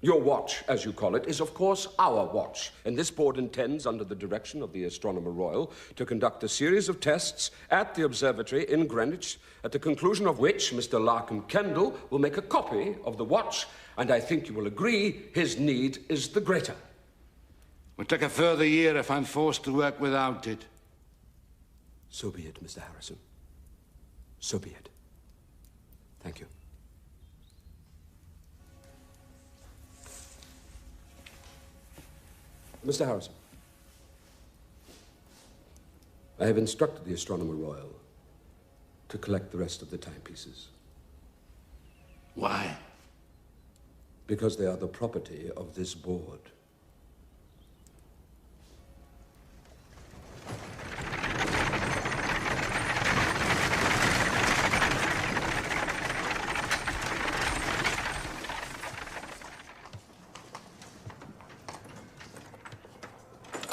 Your watch, as you call it, is of course our watch, and this board intends, under the direction of the Astronomer Royal, to conduct a series of tests at the observatory in Greenwich, at the conclusion of which Mr. Larkin Kendall will make a copy of the watch, and I think you will agree his need is the greater. It'll take a further year if I'm forced to work without it. So be it, Mr. Harrison. So be it. Thank you. Mr. Harrison, I have instructed the Astronomer Royal to collect the rest of the timepieces. Why? Because they are the property of this board.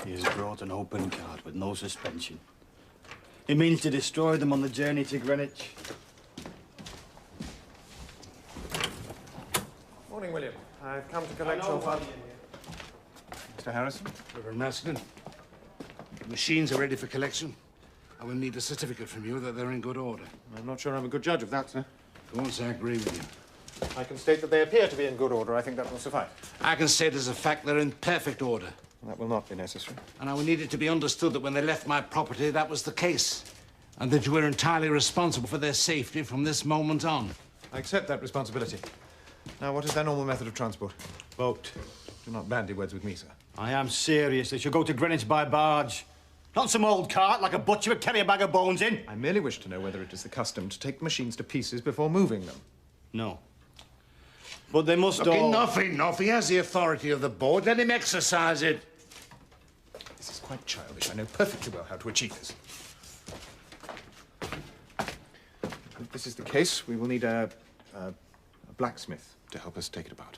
He has brought an open card with no suspension. He means to destroy them on the journey to Greenwich. Morning, William. I've come to collect your fund. Mr. Harrison? Reverend Maskin, the machines are ready for collection. I will need a certificate from you that they're in good order. I'm not sure I'm a good judge of that, sir. Of course, I agree with you. I can state that they appear to be in good order. I think that will suffice. I can state as a fact they're in perfect order. That will not be necessary. And I will need it to be understood that when they left my property, that was the case. And that you were entirely responsible for their safety from this moment on. I accept that responsibility. Now, what is their normal method of transport? Boat. Do not bandy words with me, sir. I am serious. They should go to Greenwich by barge. Not some old cart like a butcher would carry a bag of bones in. I merely wish to know whether it is the custom to take machines to pieces before moving them. No. But they must Look, all... enough. He has the authority of the board. Let him exercise it. This is quite childish. I know perfectly well how to achieve this. If this is the case, we will need a blacksmith to help us take it apart.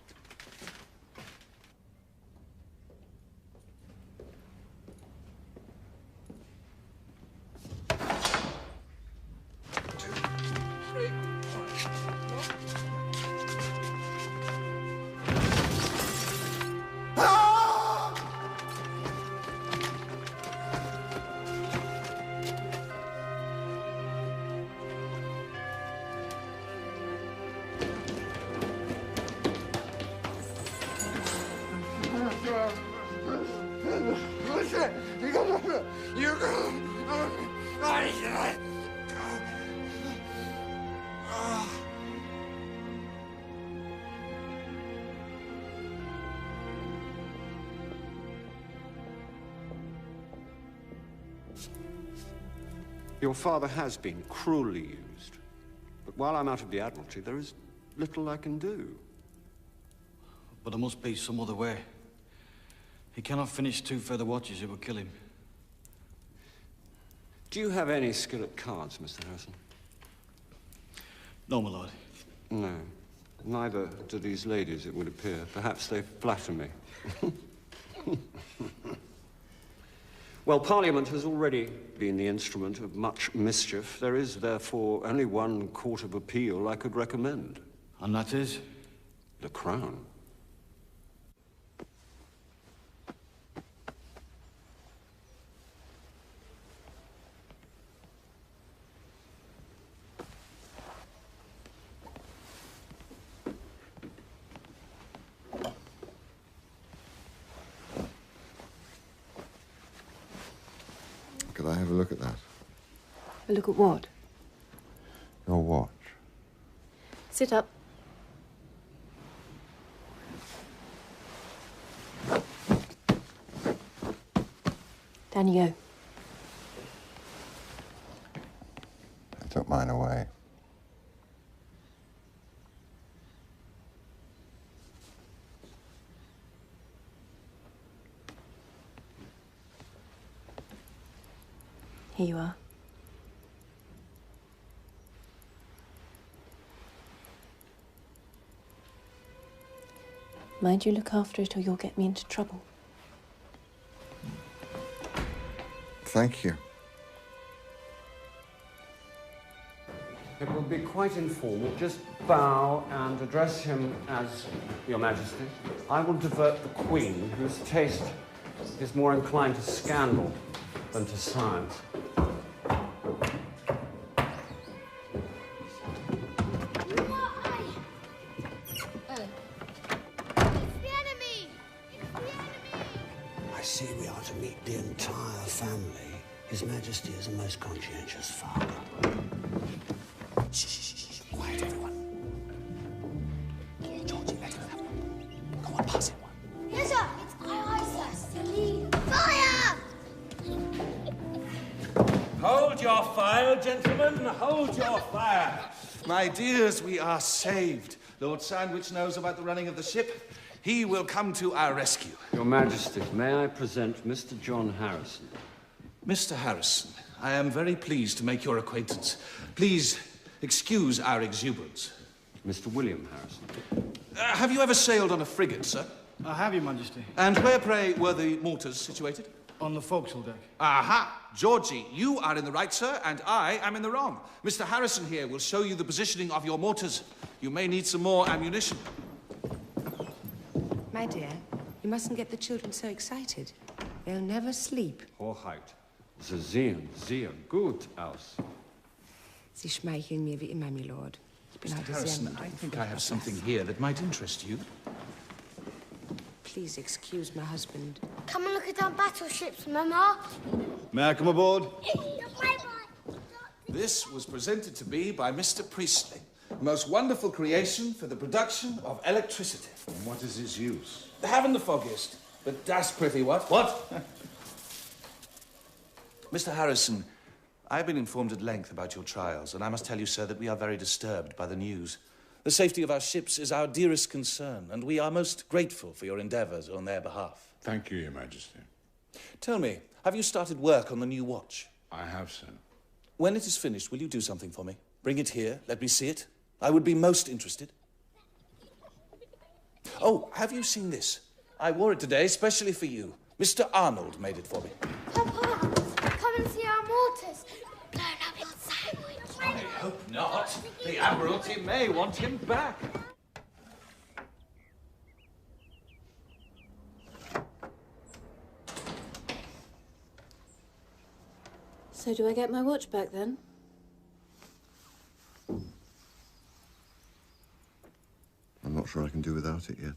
Your father has been cruelly used. But while I'm out of the Admiralty, there is little I can do. But there must be some other way. He cannot finish 2 further watches, it will kill him. Do you have any skill at cards, Mr. Harrison? No, my lord. No. Neither do these ladies, it would appear. Perhaps they flatter me. Well, Parliament has already been the instrument of much mischief. There is, therefore, only one court of appeal I could recommend. And that is? The Crown. Could I have a look at that? A look at what? Your watch. Sit up. Down you go. I took mine away. Here you are. Mind you look after it or you'll get me into trouble. Thank you. It will be quite informal. Just bow and address him as Your Majesty. I will divert the Queen, whose taste is more inclined to scandal than to science. I see we are to meet the entire family. His Majesty is a most conscientious father. Shh, shh, shh, shh. Quiet, everyone. Georgie, let him have one. Go on, pass him one. Yes, sir. It's aye, sir. Silly. Fire! Hold your fire, gentlemen. Hold your fire. My dears, we are saved. Lord Sandwich knows about the running of the ship. He will come to our rescue. Your Majesty, may I present Mr. John Harrison? Mr. Harrison, I am very pleased to make your acquaintance. Please excuse our exuberance. Mr. William Harrison. Have you ever sailed on a frigate, sir? I have, Your Majesty. And where, pray, were the mortars situated? On the forecastle deck. Aha! Georgie, you are in the right, sir, and I am in the wrong. Mr. Harrison here will show you the positioning of your mortars. You may need some more ammunition. My dear, you mustn't get the children so excited. They'll never sleep. Hoheit, Sie sehen sehr gut aus. Sie schmeicheln mir wie immer, my lord. Ich bin Mr. heute sehr Harrison, müde I und think I have etwas something blass. here that might interest you. Please excuse my husband. Come and look at our battleships, Mama. May I come aboard? This was presented to me by Mr. Priestley. The most wonderful creation for the production of electricity. And what is its use? Haven't the foggiest, but that's pretty what? What? Mr. Harrison, I've been informed at length about your trials, and I must tell you, sir, that we are very disturbed by the news. The safety of our ships is our dearest concern, and we are most grateful for your endeavours on their behalf. Thank you, Your Majesty. Tell me, have you started work on the new watch? I have, sir. When it is finished, will you do something for me? Bring it here, let me see it. I would be most interested. Oh, have you seen this? I wore it today, especially for you. Mr. Arnold made it for me. Papa, come and see our mortars. Blown up your sandwich. I hope not. The Admiralty may want him back. So do I get my watch back then? I'm not sure I can do without it yet.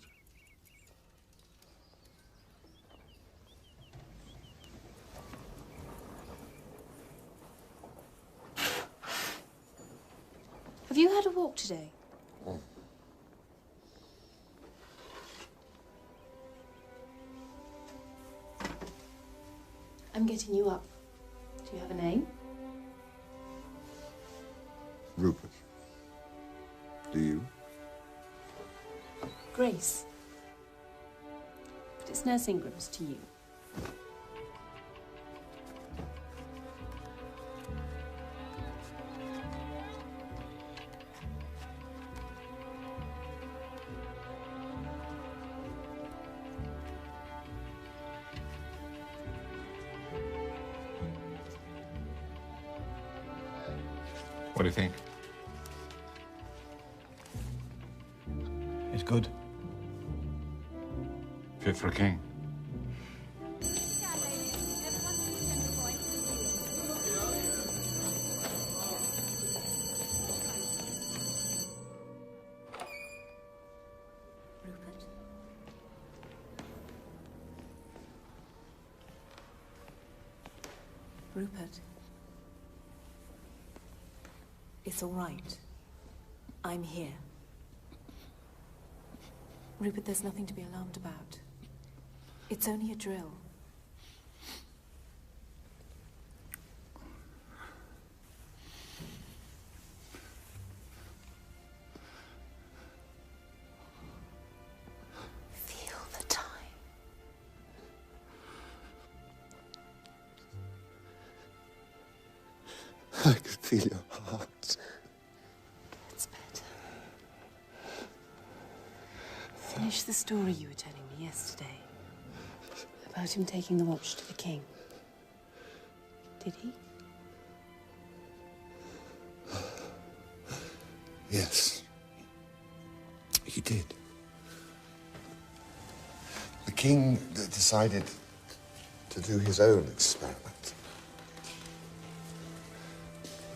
Have you had a walk today? I'm getting you up. Do you have a name? Rupert. Do you? Grace. But it's Nurse Ingram's to you. What do you think? It's good. Fit for a king. Rupert. It's all right. I'm here. Rupert, there's nothing to be alarmed about. It's only a drill. Feel the time. I could feel your heart. It's better. Finish the story you were telling me yesterday. About him taking the watch to the king. Did he? Yes. He did. The king decided to do his own experiment.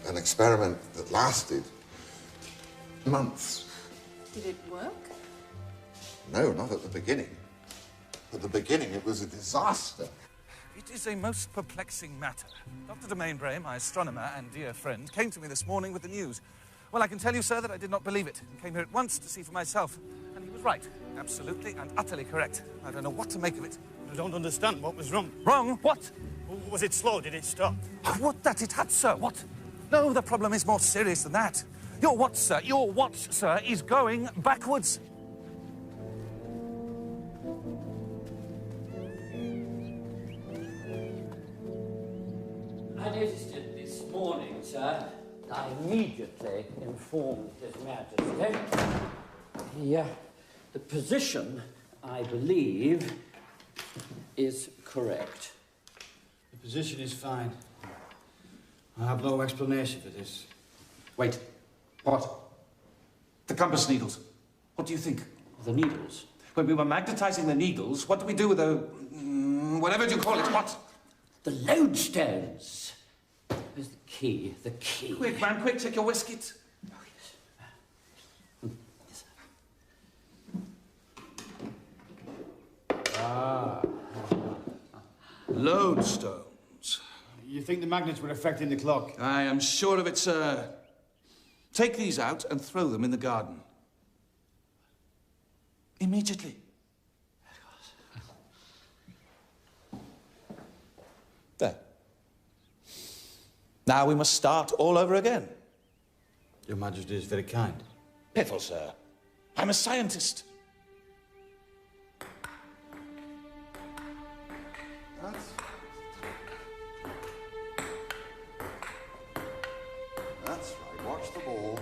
An experiment that lasted months. Did it work? No, not at the beginning. At the beginning, it was a disaster. It is a most perplexing matter. Dr. de Mainbray, my astronomer and dear friend, came to me this morning with the news. Well, I can tell you, sir, that I did not believe it. I came here at once to see for myself. And he was right. Absolutely and utterly correct. I don't know what to make of it. I don't understand. What was wrong? Wrong? What? Was it slow? Did it stop? What that it had, sir. What? No, the problem is more serious than that. Your watch, sir, is going backwards. I noticed it this morning, sir. I immediately informed His Majesty. The position, I believe, is correct. The position is fine. I have no explanation for this. Wait. What? The compass needles. What do you think? The needles? When we were magnetizing the needles, what do we do with the... whatever you call it? What? The lodestones. Where's the key? The key. Quick, man, quick, take your waistcoat. Lodestones. You think the magnets were affecting the clock? I am sure of it, sir. Take these out and throw them in the garden. Immediately. There. Now we must start all over again. Your Majesty is very kind. Piffle, sir. I'm a scientist. That's right. Watch the ball.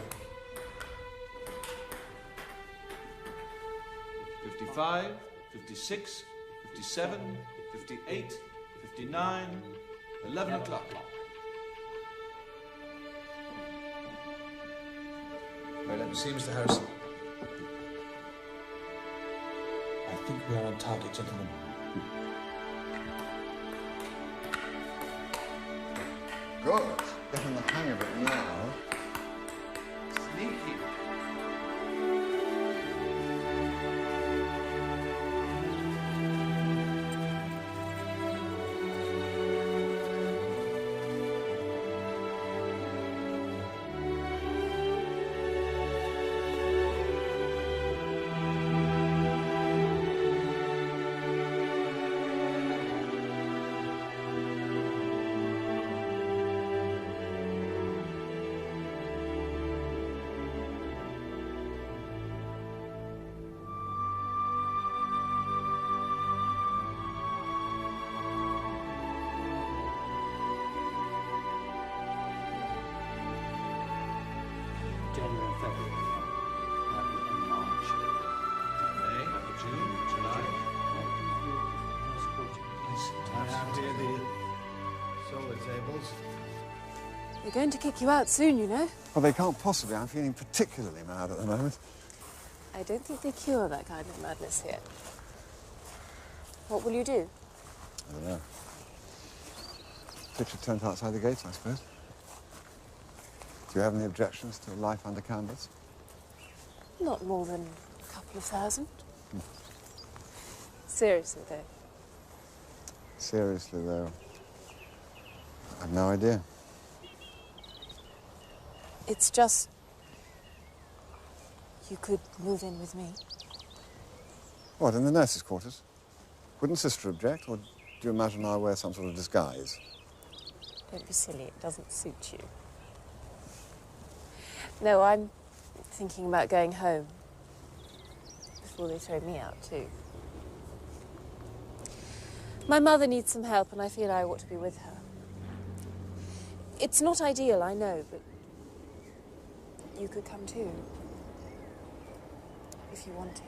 55, 56, 57, 58, 59, 11 o'clock. Right, let me see, Mr. Harrison. I think we are on target, gentlemen. Good. Getting the hang of it now. Sneaky. Can't hear the solar tables. They're going to kick you out soon, you know. Well, they can't possibly. I'm feeling particularly mad at the moment. I don't think they cure that kind of madness here. What will you do? I don't know. Pitch a tent outside the gates, I suppose. Do you have any objections to life under canvas? Not more than a couple of thousand. Seriously, though. Seriously, though, I've no idea. It's just... you could move in with me. What, in the nurses' quarters? Wouldn't Sister object, or do you imagine I'll wear some sort of disguise? Don't be silly, it doesn't suit you. No, I'm thinking about going home. Before they throw me out, too. My mother needs some help, and I feel I ought to be with her. It's not ideal, I know, but you could come too. If you wanted.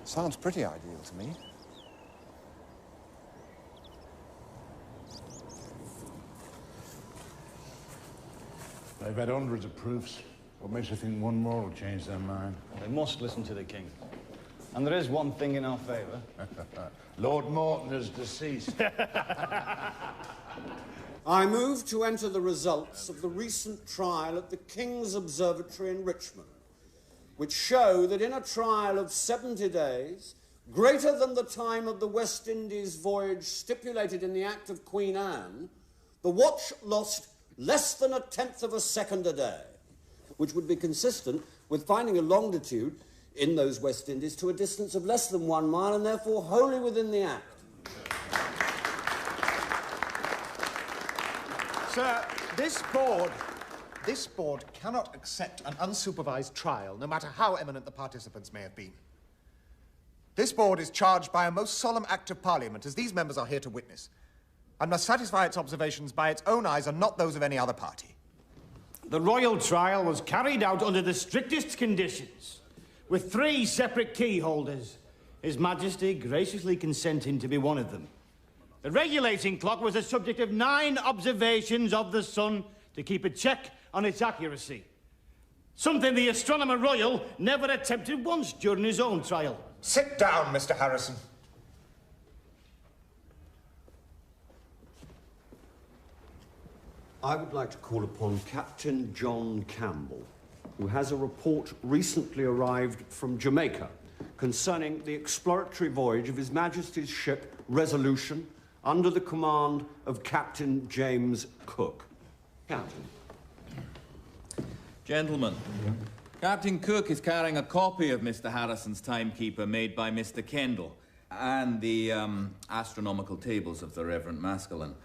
Sounds pretty ideal to me. They've had hundreds of proofs. What makes you think one more will change their mind? They must listen to the king. And there is one thing in our favour. Lord Morton is deceased. I move to enter the results of the recent trial at the King's Observatory in Richmond, which show that in a trial of 70 days, greater than the time of the West Indies voyage stipulated in the Act of Queen Anne, the watch lost less than 1/10 of a second a day, which would be consistent with finding a longitude in those West Indies to a distance of less than 1 mile and therefore wholly within the Act. Sir, this board cannot accept an unsupervised trial, no matter how eminent the participants may have been. This board is charged by a most solemn act of Parliament, as these members are here to witness, and must satisfy its observations by its own eyes and not those of any other party. The royal trial was carried out under the strictest conditions, with 3 separate key holders, His Majesty graciously consenting to be one of them. The regulating clock was the subject of 9 observations of the sun to keep a check on its accuracy. Something the Astronomer Royal never attempted once during his own trial. Sit down, Mr. Harrison. I would like to call upon Captain John Campbell, who has a report recently arrived from Jamaica concerning the exploratory voyage of His Majesty's ship Resolution under the command of Captain James Cook. Captain. Gentlemen, Captain Cook is carrying a copy of Mr. Harrison's timekeeper made by Mr. Kendall and the astronomical tables of the Reverend Maskelyne.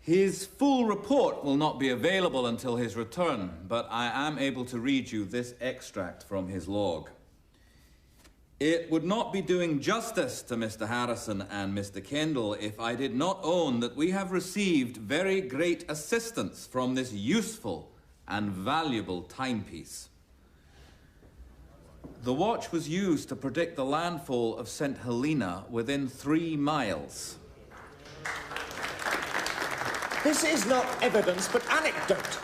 His full report will not be available until his return, but I am able to read you this extract from his log. It would not be doing justice to Mr. Harrison and Mr. Kendall if I did not own that we have received very great assistance from this useful and valuable timepiece. The watch was used to predict the landfall of St. Helena within 3 miles. This is not evidence, but anecdote.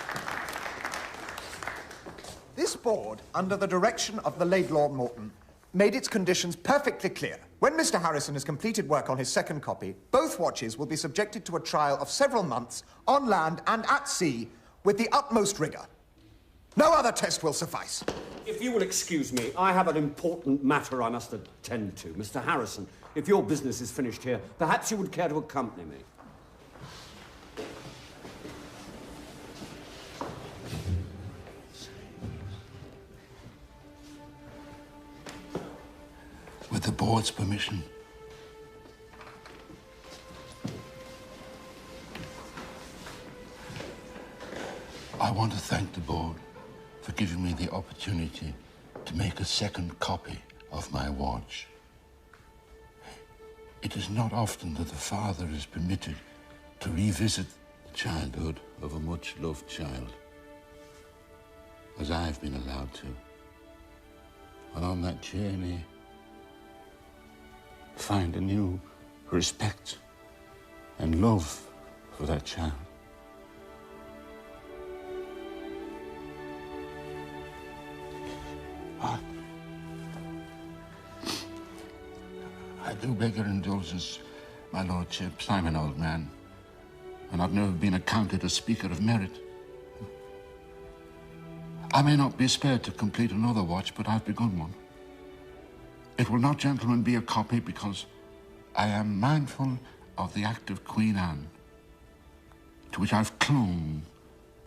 This board, under the direction of the late Lord Morton, made its conditions perfectly clear. When Mr. Harrison has completed work on his second copy, both watches will be subjected to a trial of several months, on land and at sea, with the utmost rigour. No other test will suffice. If you will excuse me, I have an important matter I must attend to. Mr. Harrison, if your business is finished here, perhaps you would care to accompany me. With the board's permission. I want to thank the board for giving me the opportunity to make a second copy of my watch. It is not often that the father is permitted to revisit the childhood of a much-loved child, as I've been allowed to. And on that journey, find a new respect and love for that child. I do beg your indulgence, my lordships. I'm an old man, and I've never been accounted a speaker of merit. I may not be spared to complete another watch, but I've begun one. It will not, gentlemen, be a copy, because I am mindful of the act of Queen Anne, to which I've clung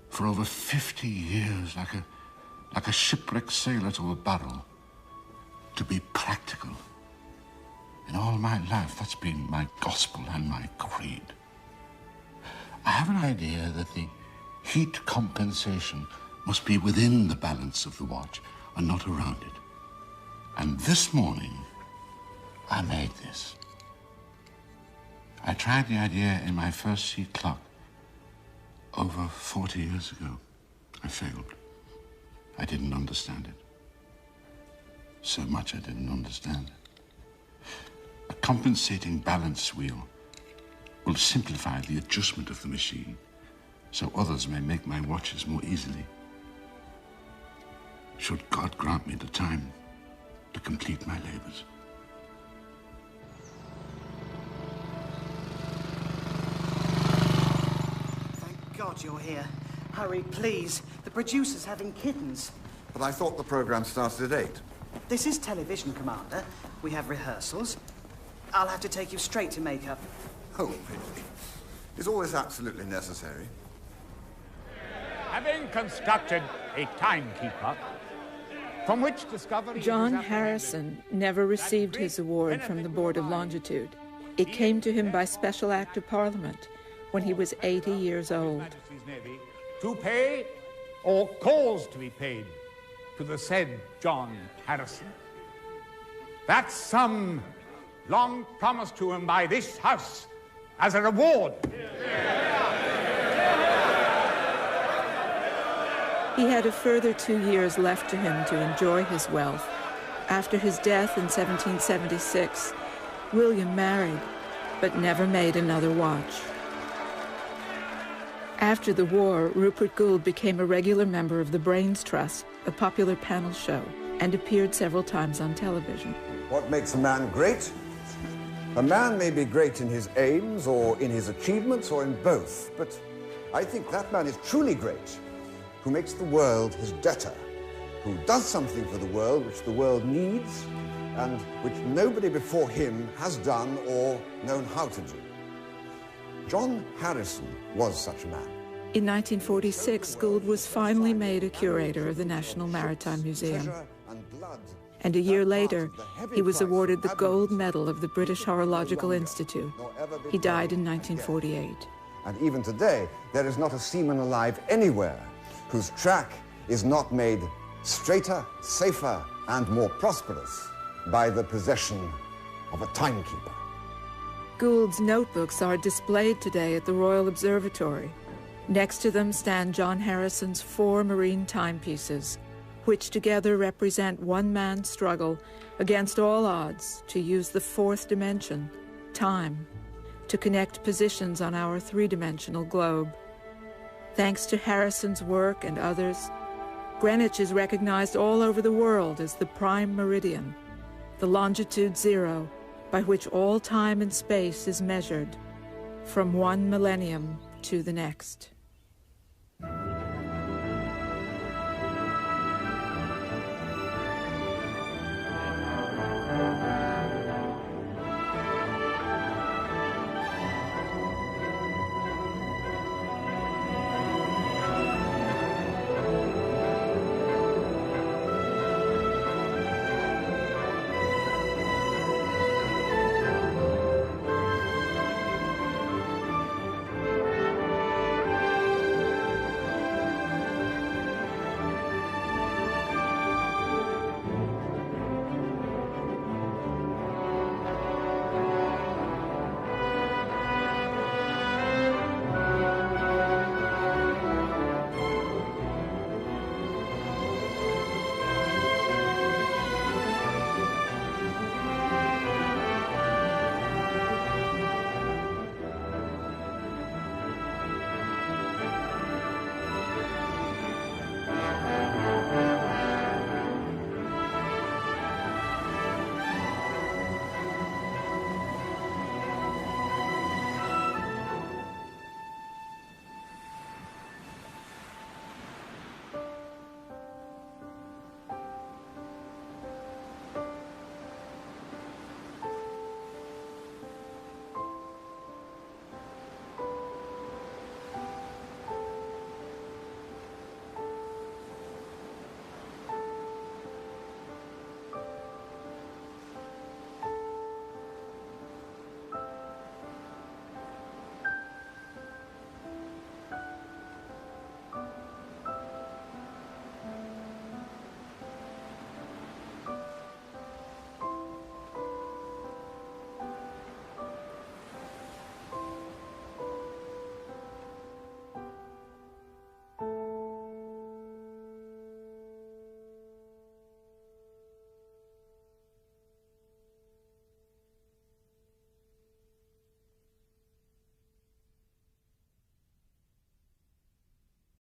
for over 50 years like a shipwrecked sailor to a barrel, to be practical. In all my life, that's been my gospel and my creed. I have an idea that the heat compensation must be within the balance of the watch and not around it. And this morning, I made this. I tried the idea in my first sea clock over 40 years ago. I failed. I didn't understand it. So much I didn't understand it. A compensating balance wheel will simplify the adjustment of the machine, so others may make my watches more easily. Should God grant me the time to complete my labors. Thank God you're here. Hurry, please. The producer's having kittens. But I thought the program started at 8. This is television, Commander. We have rehearsals. I'll have to take you straight to makeup. Oh, really? Is all this absolutely necessary? Having constructed a timekeeper, from which discovery... John Harrison never received his award from the Board of Longitude. It came to him by special act of Parliament when he was 80 years old. To pay, or cause to be paid, to the said John Harrison. That sum long promised to him by this House as a reward. He had a further 2 years left to him to enjoy his wealth. After his death in 1776, William married, but never made another watch. After the war, Rupert Gould became a regular member of the Brains Trust, a popular panel show, and appeared several times on television. What makes a man great? A man may be great in his aims or in his achievements or in both, but I think that man is truly great who makes the world his debtor, who does something for the world which the world needs and which nobody before him has done or known how to do. John Harrison was such a man. In 1946, Gould was finally made a curator of the National Maritime Museum. And a year later, he was awarded the Gold Medal of the British Horological Institute. He died in 1948. And even today, there is not a seaman alive anywhere whose track is not made straighter, safer, and more prosperous by the possession of a timekeeper. Gould's notebooks are displayed today at the Royal Observatory. Next to them stand John Harrison's 4 marine timepieces, which together represent one man's struggle against all odds to use the 4th dimension, time, to connect positions on our 3-dimensional globe. Thanks to Harrison's work and others, Greenwich is recognized all over the world as the prime meridian, the longitude 0, by which all time and space is measured, from one millennium to the next.